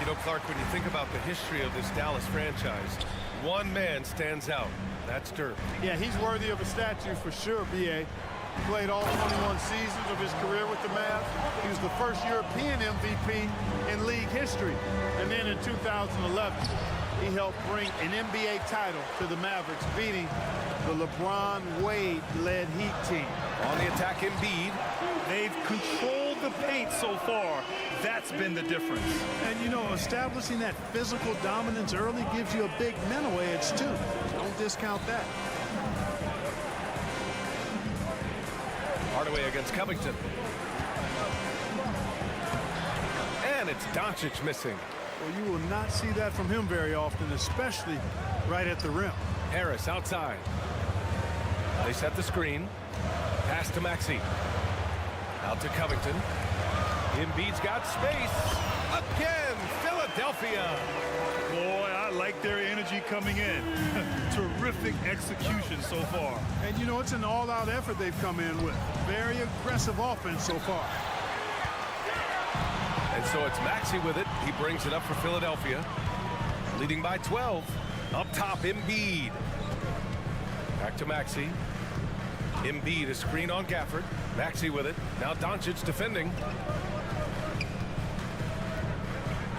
G: You know, Clark, when you think about the history of this Dallas franchise, one man stands out. That's Dirk.
B: Yeah, he's worthy of a statue for sure, B.A. Played all 21 seasons of his career with the Mavs. He was the first European MVP in league history. And then in 2011, he helped bring an NBA title to the Mavericks, beating the LeBron Wade-led Heat team.
G: On the attack, Embiid.
I: They've controlled the paint so far. That's been the difference.
B: And, you know, establishing that physical dominance early gives you a big mental edge, too. Don't discount that.
G: Hardaway against Covington. And it's Doncic missing.
B: Well, you will not see that from him very often, especially right at the rim.
G: Harris outside. They set the screen. Pass to Maxey. Out to Covington. Embiid's got space. Again, Philadelphia.
I: Boy, I like their energy coming in. Terrific execution so far.
B: And, you know, it's an all-out effort they've come in with. Very aggressive offense so far.
G: And so it's Maxey with it. He brings it up for Philadelphia. Leading by 12. Up top, Embiid. Back to Maxey. Embiid a screen on Gafford. Maxey with it. Now Doncic defending.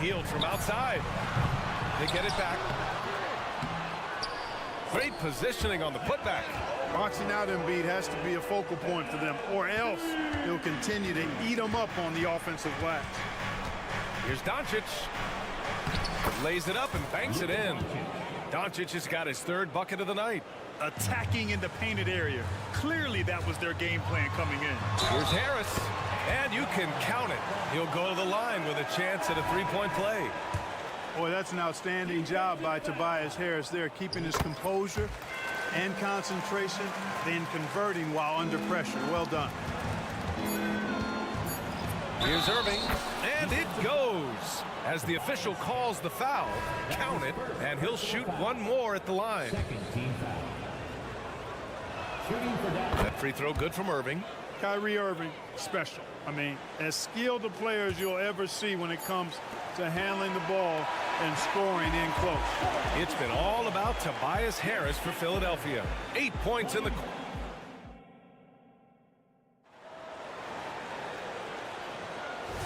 G: Healed from outside. They get it back. Great positioning on the putback.
B: Boxing out Embiid has to be a focal point for them, or else he'll continue to eat them up on the offensive glass.
G: Here's Doncic. Lays it up and banks it in. Doncic has got his 3rd bucket of the night.
I: Attacking in the painted area. Clearly that was their game plan coming in.
G: Here's Harris. And you can count it. He'll go to the line with a chance at a 3-point play.
B: Boy, that's an outstanding job by Tobias Harris there, keeping his composure and concentration, then converting while under pressure. Well done.
G: Here's Irving, and it goes. As the official calls the foul, count it, and he'll shoot one more at the line. That free throw good from Irving.
B: Kyrie Irving, special. I mean, as skilled a player as you'll ever see when it comes to handling the ball and scoring in close.
G: It's been all about Tobias Harris for Philadelphia. 8 points in the quarter.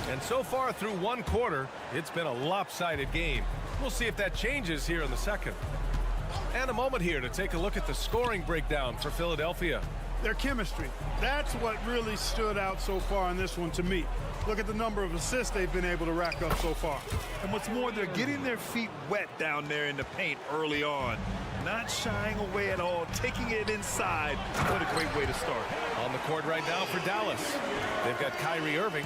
G: And so far through one quarter, it's been a lopsided game. We'll see if that changes here in the second. And a moment here to take a look at the scoring breakdown for Philadelphia.
B: Their chemistry. That's what really stood out so far in this one to me. Look at the number of assists they've been able to rack up so far.
I: And what's more, they're getting their feet wet down there in the paint early on. Not shying away at all, taking it inside. What a great way to start.
G: On the court right now for Dallas. They've got Kyrie Irving.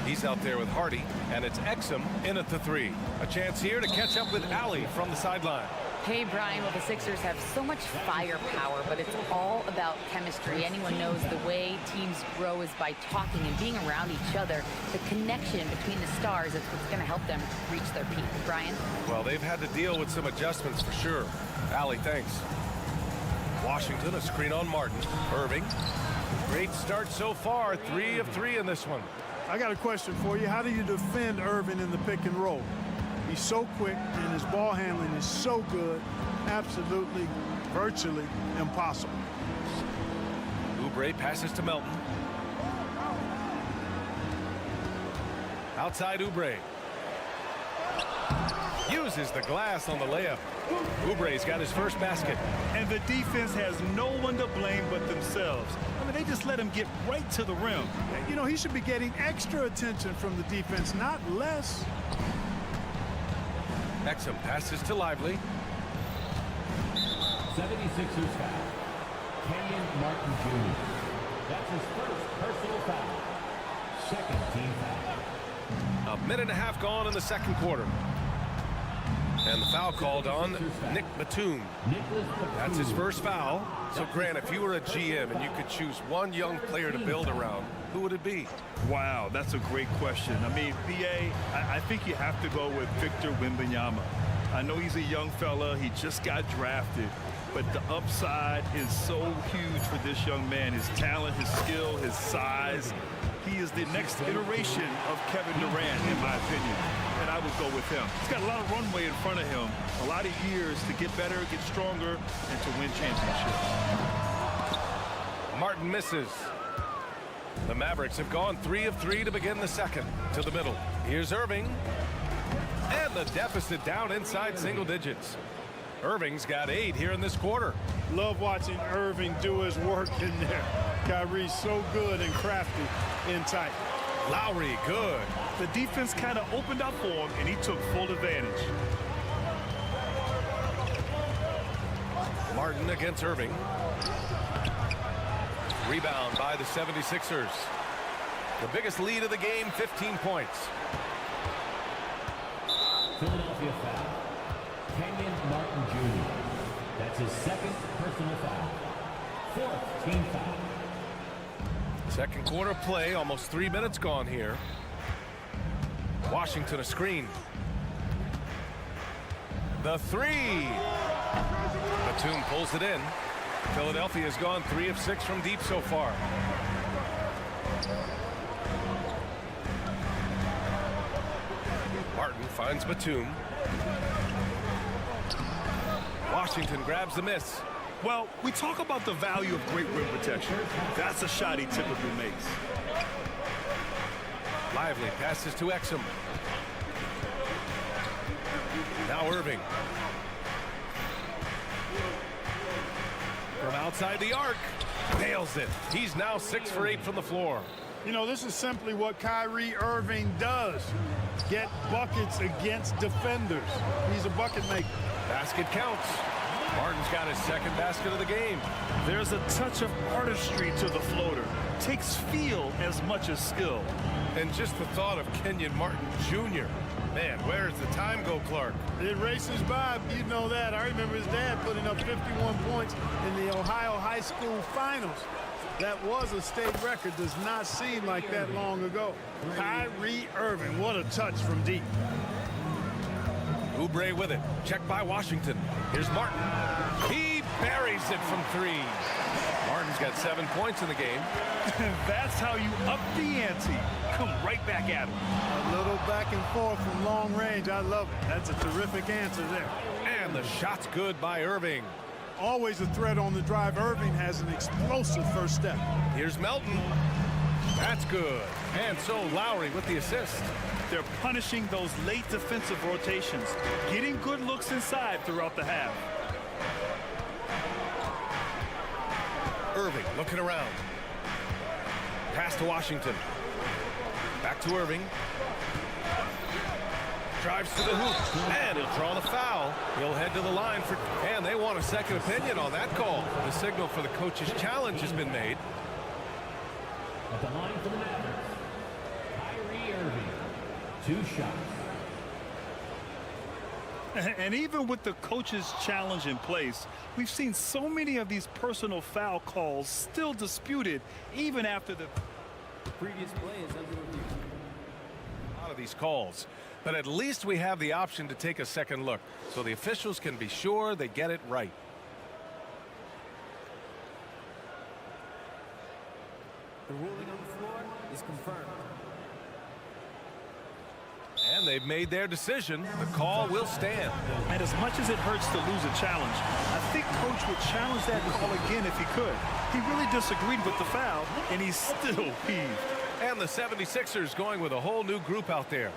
G: He's out there with Hardy, and it's Exum in at the 3. A chance here to catch up with Allie from the sideline.
J: Hey, Brian, well, the Sixers have so much firepower, but it's all about chemistry. Anyone knows the way teams grow is by talking and being around each other. The connection between the stars is what's going to help them reach their peak. Brian?
G: Well, they've had to deal with some adjustments for sure. Allie, thanks. Washington, a screen on Martin. Irving. Great start so far. 3 of 3 in this one.
B: I got a question for you. How do you defend Irving in the pick and roll? He's so quick, and his ball handling is so good. Absolutely, virtually impossible.
G: Oubre passes to Melton. Outside Oubre. Uses the glass on the layup. Oubre's got his first basket.
I: And the defense has no one to blame but themselves. I mean, they just let him get right to the rim.
B: You know, he should be getting extra attention from the defense, not less.
G: Exum passes to Lively.
K: 76ers foul. Kenyon Martin Jr. That's his first personal foul. Second team foul.
G: A minute and a half gone in the second quarter. And the foul called on Nick Batum. That's his first foul. So, Grant, if you were a GM and you could choose one young player to build around, who would it be?
I: Wow, that's a great question. I mean, BA, I think you have to go with Victor Wembanyama. I know he's a young fella. He just got drafted. But the upside is so huge for this young man. His talent, his skill, his size. He is the next iteration of Kevin Durant, in my opinion. And I would go with him. He's got a lot of runway in front of him. A lot of years to get better, get stronger, and to win championships.
G: Martin misses. The Mavericks have gone 3 of 3 to begin the second. To the middle. Here's Irving. And the deficit down inside single digits. Irving's got 8 here in this quarter.
B: Love watching Irving do his work in there. Kyrie's so good and crafty in tight.
G: Lowry, good.
I: The defense kind of opened up for him, and he took full advantage.
G: Martin against Irving. Rebound by the 76ers. The biggest lead of the game, 15 points.
K: Philadelphia foul. Kenyon Martin Jr. That's his second personal foul. Fourth team foul.
G: Second quarter play, almost 3 minutes gone here. Washington a screen. The 3. Batum pulls it in. Philadelphia has gone 3 of 6 from deep so far. Martin finds Batum. Washington grabs the miss.
I: Well, we talk about the value of great rim protection. That's a shot he typically makes.
G: Lively passes to Exum. Now Irving. From outside the arc. Nails it. He's now 6 for 8 from the floor.
B: You know, this is simply what Kyrie Irving does. Get buckets against defenders. He's a bucket maker.
G: Basket counts. Martin's got his second basket of the game.
I: There's a touch of artistry to the floater. Takes feel as much as skill.
G: And just the thought of Kenyon Martin Jr. Man, where does the time go, Clark?
B: It races by. You know that. I remember his dad putting up 51 points in the Ohio High School Finals. That was a state record. Does not seem like that long ago. Kyrie Irving, what a touch from deep.
G: Oubre with it. Checked by Washington. Here's Martin. He buries it from 3. Martin's got 7 points in the game.
I: That's how you up the ante. Come right back at him.
B: A little back and forth from long range. I love it. That's a terrific answer there.
G: And the shot's good by Irving.
B: Always a threat on the drive. Irving has an explosive first step.
G: Here's Melton. That's good. And so Lowry with the assist.
I: They're punishing those late defensive rotations, getting good looks inside throughout the half.
G: Irving looking around. Pass to Washington. Back to Irving. Drives to the hoop, and he'll draw the foul. He'll head to the line for, and they want a second opinion on that call. The signal for the coach's challenge has been made.
K: At the line for the Mavericks, Kyrie Irving. 2 shots.
I: And even with the coach's challenge in place, we've seen so many of these personal foul calls still disputed even after the
K: previous play is under review.
G: A lot of these calls, but at least we have the option to take a second look so the officials can be sure they get it right.
K: The ruling on the floor is confirmed.
G: And they've made their decision. The call will stand.
I: And as much as it hurts to lose a challenge, I think Coach would challenge that call again if he could. He really disagreed with the foul, and he's still peeved.
G: And the 76ers going with a whole new group out there.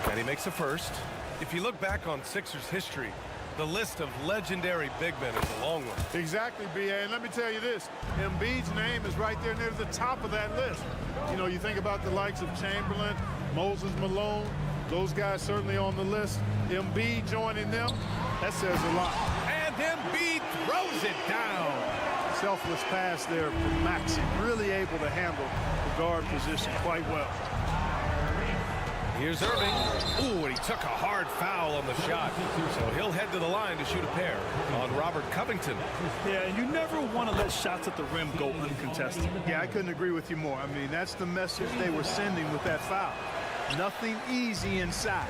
G: And he makes a first. If you look back on Sixers history, the list of legendary big men is a long one.
B: Exactly, B.A. And let me tell you this, Embiid's name is right there near the top of that list. You know, you think about the likes of Chamberlain, Moses Malone, those guys certainly on the list. Embiid joining them, that says a lot.
G: And Embiid throws it down.
B: Selfless pass there from Maxey, really able to handle the guard position quite well.
G: Here's Irving. Ooh, and he took a hard foul on the shot. So he'll head to the line to shoot a pair on Robert Covington.
I: Yeah, and you never want to let shots at the rim go uncontested.
B: Yeah, I couldn't agree with you more. I mean, that's the message they were sending with that foul. Nothing easy inside.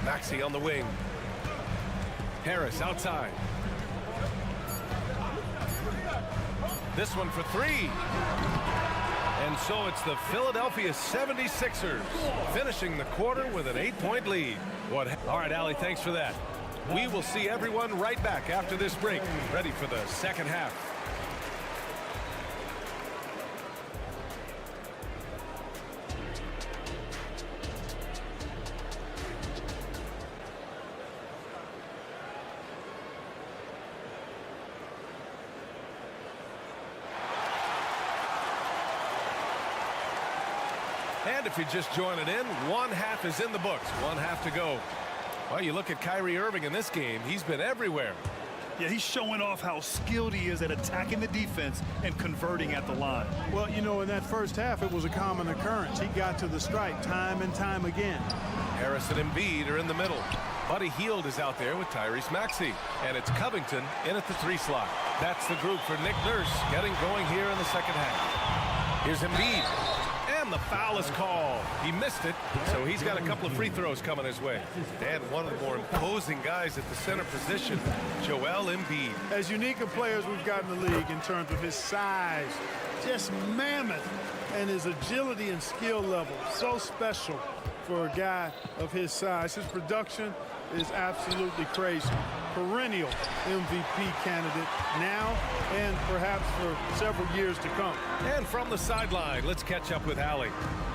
G: Maxey on the wing. Harris outside. This one for 3. And so it's the Philadelphia 76ers finishing the quarter with an 8-point lead. All right, Allie, thanks for that. We will see everyone right back after this break, ready for the second half. And if you're just joining in, 1 half is in the books. 1 half to go. Well, you look at Kyrie Irving in this game. He's been everywhere.
I: Yeah, he's showing off how skilled he is at attacking the defense and converting at the line.
B: Well, you know, in that first half, it was a common occurrence. He got to the stripe time and time again.
G: Harris and Embiid are in the middle. Buddy Hield is out there with Tyrese Maxey. And it's Covington in at the 3 slot. That's the group for Nick Nurse getting going here in the second half. Here's Embiid. And the foul is called. He missed it, so he's got a couple of free throws coming his way. And one of the more imposing guys at the center position, Joel Embiid.
B: As unique a players we've got in the league in terms of his size, just mammoth, and his agility and skill level, so special for a guy of his size. His production is absolutely crazy. Perennial MVP candidate now and perhaps for several years to come.
G: And from the sideline, let's catch up with Allie.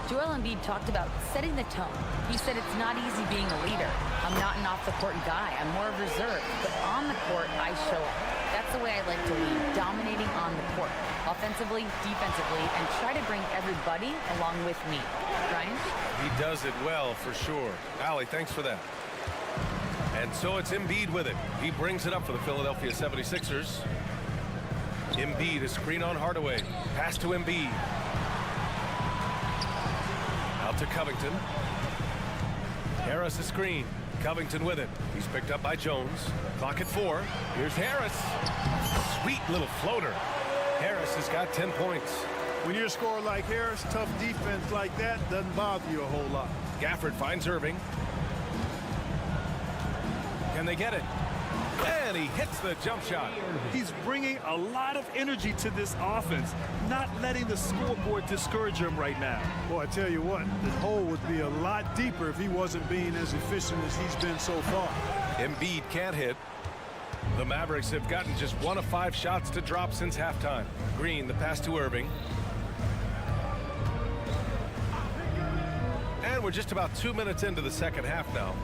J: Joel Embiid talked about setting the tone. He said it's not easy being a leader. I'm not an off-the-court guy. I'm more reserved. But on the court, I show up. That's the way I like to lead, dominating on the court, offensively, defensively, and try to bring everybody along with me. Ryan?
G: He does it well, for sure. Allie, thanks for that. And so it's Embiid with it. He brings it up for the Philadelphia 76ers. Embiid, a screen on Hardaway. Pass to Embiid. Out to Covington. Harris a screen. Covington with it. He's picked up by Jones. Clock at 4. Here's Harris. Sweet little floater. Harris has got 10 points.
B: When you're a scorer like Harris, tough defense like that doesn't bother you a whole lot.
G: Gafford finds Irving. Can they get it? And he hits the jump shot.
I: He's bringing a lot of energy to this offense, not letting the scoreboard discourage him right now.
B: Boy, I tell you what, the hole would be a lot deeper if he wasn't being as efficient as he's been so far.
G: Embiid can't hit. The Mavericks have gotten just 1 of 5 shots to drop since halftime. Green, the pass to Irving. And we're just about 2 minutes into the second half now.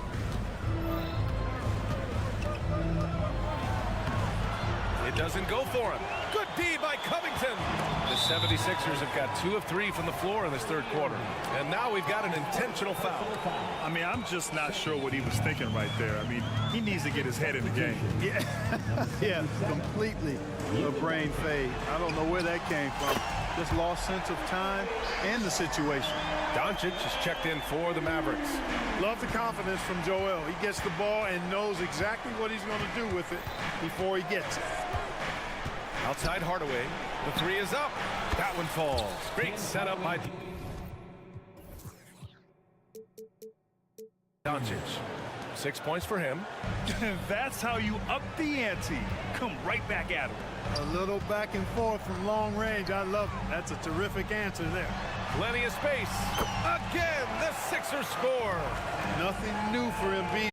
G: It doesn't go for him. Good D by Covington. The 76ers have got 2 of 3 from the floor in this third quarter. And now we've got an intentional foul.
I: I mean, I'm just not sure what he was thinking right there. I mean, he needs to get his head in the game.
B: Yeah, completely a brain fade. I don't know where that came from. Just lost sense of time and the situation.
G: Doncic is checked in for the Mavericks.
B: Love the confidence from Joel. He gets the ball and knows exactly what he's going to do with it before he gets it.
G: Outside Hardaway. The 3 is up. That one falls. Great setup by Doncic. 6 points for him.
I: That's how you up the ante. Come right back at him.
B: A little back and forth from long range. I love it. That's a terrific answer there.
G: Plenty of space. Again, the Sixers score.
B: Nothing new for Embiid.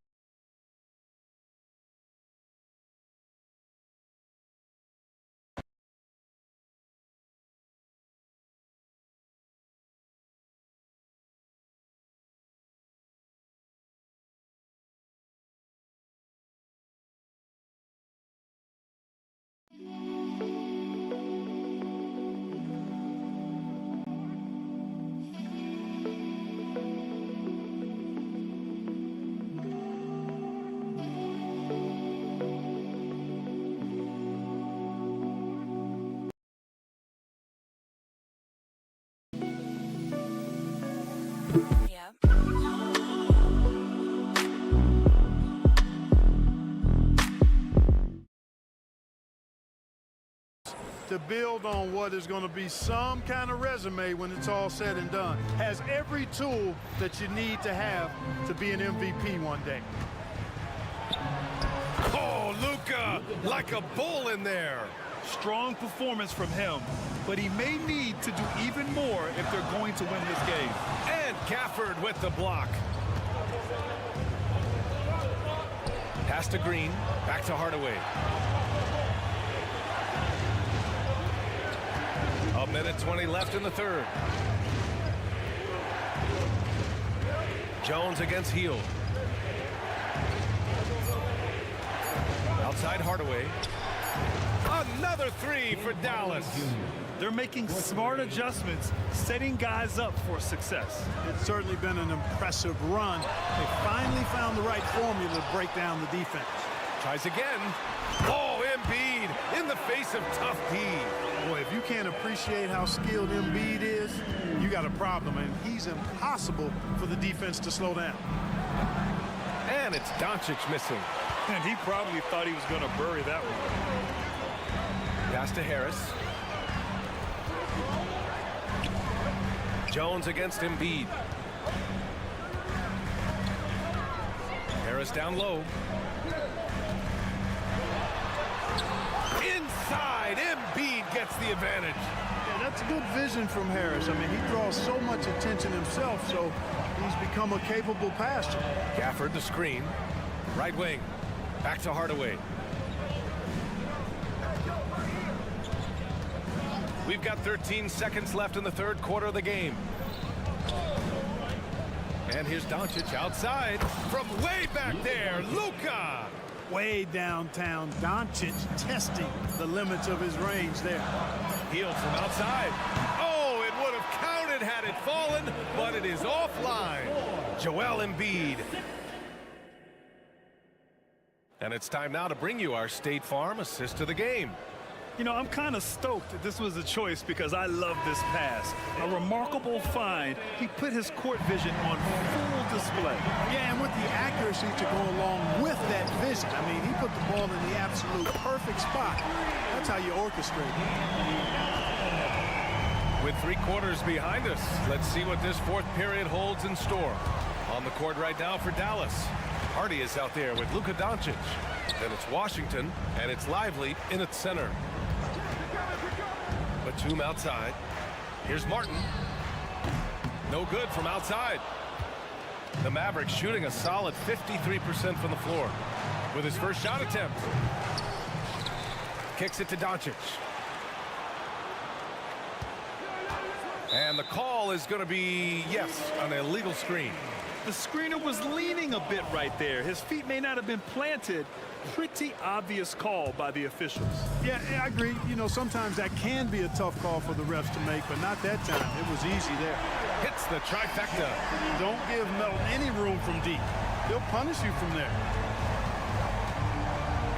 B: To build on what is going to be some kind of resume when it's all said and done. Has every tool that you need to have to be an MVP one day.
G: Oh, Luka, like a bull in there.
I: Strong performance from him, but he may need to do even more if they're going to win this game.
G: And Gafford with the block. Pass to Green, back to Hardaway. A minute 20 left in the third. Jones against Hield. Outside Hardaway. Another 3 for Dallas.
I: They're making smart adjustments, setting guys up for success.
B: It's certainly been an impressive run. They finally found the right formula to break down the defense.
G: Tries again. Oh, Embiid in the face of tough D.
B: Boy, if you can't appreciate how skilled Embiid is, you got a problem, and he's impossible for the defense to slow down.
G: And it's Doncic missing.
I: And he probably thought he was going to bury that one.
G: Pass to Harris. Jones against Embiid. Harris down low. Inside, Embiid gets the advantage.
B: Yeah, that's good vision from Harris. I mean, he draws so much attention himself, so he's become a capable passer.
G: Gafford the screen. Right wing. Back to Hardaway. We've got 13 seconds left in the third quarter of the game. And here's Doncic outside from way back there. Luka!
B: Way downtown, Doncic testing the limits of his range there.
G: Healed from outside. Oh, it would have counted had it fallen, but it is offline. Joel Embiid. And it's time now to bring you our State Farm assist of the game.
I: You know, I'm kind of stoked that this was a choice because I love this pass. A remarkable find. He put his court vision on full display.
B: Yeah, and with the accuracy to go along with that vision. I mean, he put the ball in the absolute perfect spot. That's how you orchestrate it.
G: With 3 quarters behind us, let's see what this fourth period holds in store. On the court right now for Dallas. Hardy is out there with Luka Doncic. Then it's Washington, and it's Lively in its center. Batum outside. Here's Martin. No good from outside. The Mavericks shooting a solid 53% from the floor with his first shot attempt. Kicks it to Doncic. And the call is going to be, yes, an illegal screen.
I: The screener was leaning a bit right there. His feet may not have been planted. Pretty obvious call by the officials.
B: Yeah, I agree. You know, sometimes that can be a tough call for the refs to make, but not that time. It was easy there.
G: Hits the trifecta.
B: Don't give Melton any room from deep. He'll punish you from there.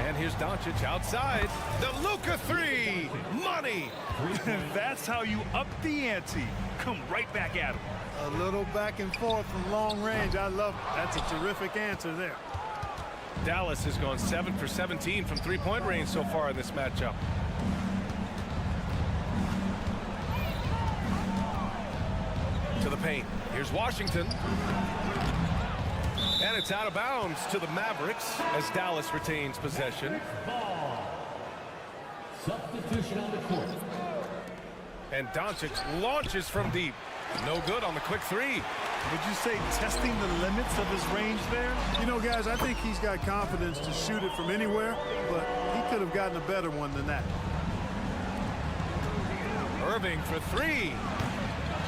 G: And here's Doncic outside. The Luka 3. Money.
I: That's how you up the ante. Come right back at him.
B: A little back and forth from long range. I love it. That's a terrific answer there.
G: Dallas has gone 7 for 17 from three-point range so far in this matchup. To the paint. Here's Washington. And it's out of bounds to the Mavericks as Dallas retains possession.
K: Ball. Substitution on the court.
G: And Doncic launches from deep. No good on the quick 3.
I: Would you say testing the limits of his range there?
B: You know, guys, I think he's got confidence to shoot it from anywhere, but he could have gotten a better one than that.
G: Irving for 3.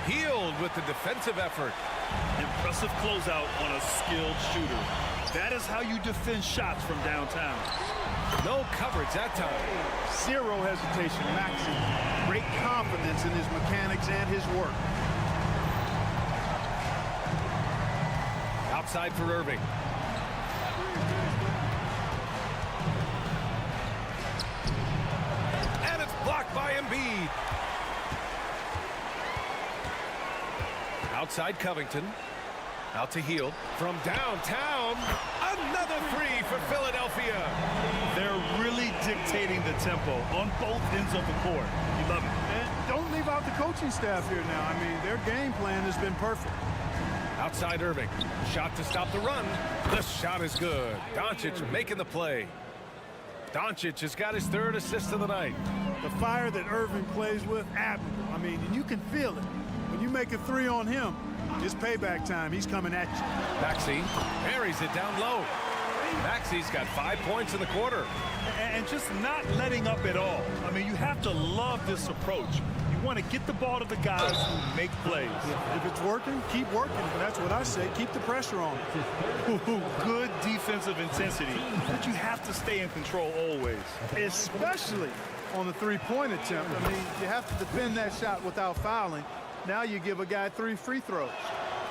G: Healed with the defensive effort.
I: Impressive closeout on a skilled shooter. That is how you defend shots from downtown.
G: No coverage that time.
B: Zero hesitation, Maxey. Great confidence in his mechanics and his work.
G: Outside for Irving. And it's blocked by Embiid. Outside Covington. Out to Hield. From downtown. Another 3 for Philadelphia.
I: They're really dictating the tempo on both ends of the court. You love it.
B: And don't leave out the coaching staff here now. I mean, their game plan has been perfect.
G: Outside Irving. Shot to stop the run. The shot is good. Doncic making the play. Doncic has got his 3rd assist of the night.
B: The fire that Irving plays with, admirable. I mean, and you can feel it. When you make a 3 on him, it's payback time. He's coming at you.
G: Maxey buries it down low. Maxey's got 5 points in the quarter.
I: And just not letting up at all. I mean, you have to love this approach. You want to get the ball to the guys who make plays.
B: If it's working, keep working. That's what I say. Keep the pressure on.
I: Good defensive intensity, but you have to stay in control always.
B: Especially on the 3-point attempt. I mean, you have to defend that shot without fouling. Now you give a guy 3 free throws.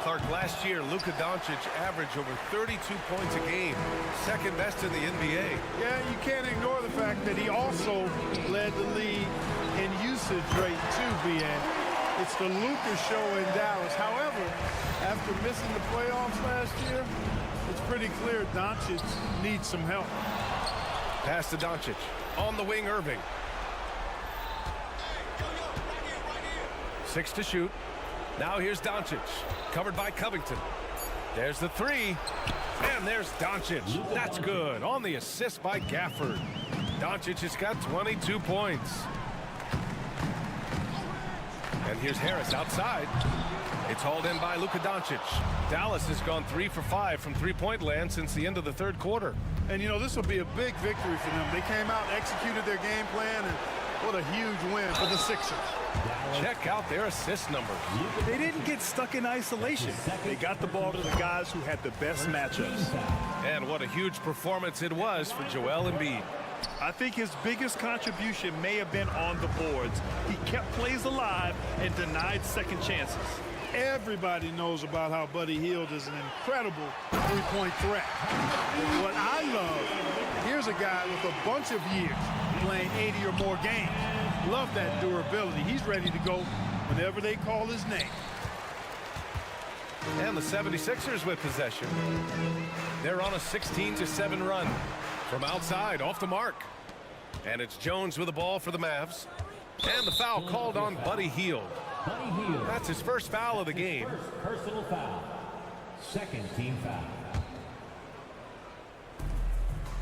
G: Clark, last year, Luka Doncic averaged over 32 points a game, second best in the NBA.
B: Yeah, you can't ignore the fact that he also led the league in usage rate too, BN. It's the Luka show in Dallas. However, after missing the playoffs last year, it's pretty clear Doncic needs some help.
G: Pass to Doncic. On the wing, Irving. 6 to shoot. Now here's Doncic, covered by Covington. There's the three, and there's Doncic. That's good. On the assist by Gafford. Doncic has got 22 points. And here's Harris outside. It's hauled in by Luka Doncic. Dallas has gone 3 for 5 from three-point land since the end of the third quarter.
B: And, you know, this will be a big victory for them. They came out, executed their game plan, and what a huge win for the Sixers.
G: Check out their assist numbers.
I: They didn't get stuck in isolation. They got the ball to the guys who had the best matchups.
G: And what a huge performance it was for Joel Embiid.
I: I think his biggest contribution may have been on the boards. He kept plays alive and denied second chances.
B: Everybody knows about how Buddy Hield is an incredible three-point threat. But what I love, here's a guy with a bunch of years playing 80 or more games. Love that durability. He's ready to go whenever they call his name.
G: And the 76ers with possession. They're on a 16-7 run. From outside, off the mark. And it's Jones with the ball for the Mavs. And the foul called on Buddy Hield. That's his first foul of the game.
K: Personal foul. Second team foul.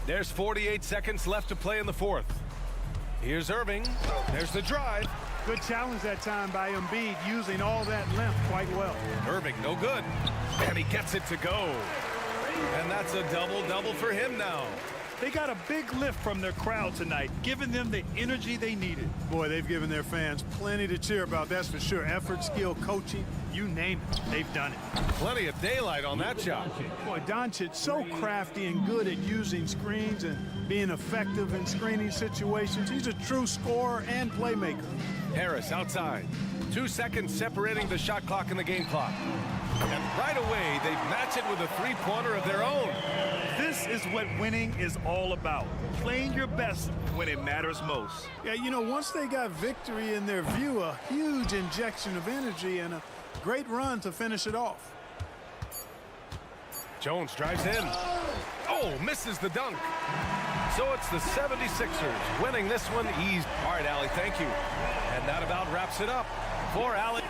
G: There's 48 seconds left to play in the fourth. Here's Irving. There's the drive.
B: Good challenge that time by Embiid, using all that length quite well.
G: Irving, no good. And he gets it to go. And that's a double-double for him now.
I: They got a big lift from their crowd tonight, giving them the energy they needed.
B: Boy, they've given their fans plenty to cheer about, that's for sure. Effort, skill, coaching, you name it, they've done it.
G: Plenty of daylight on that shot.
B: Boy, Doncic so crafty and good at using screens and being effective in screening situations. He's a true scorer and playmaker.
G: Harris outside. 2 seconds separating the shot clock and the game clock. And right away, they match it with a three-pointer of their own.
I: This is what winning is all about. Playing your best when it matters most.
B: Yeah, you know, once they got victory in their view, a huge injection of energy and a great run to finish it off.
G: Jones drives in. Oh, misses the dunk. So it's the 76ers winning this one easy. All right, Allie, thank you. And that about wraps it up for Allie.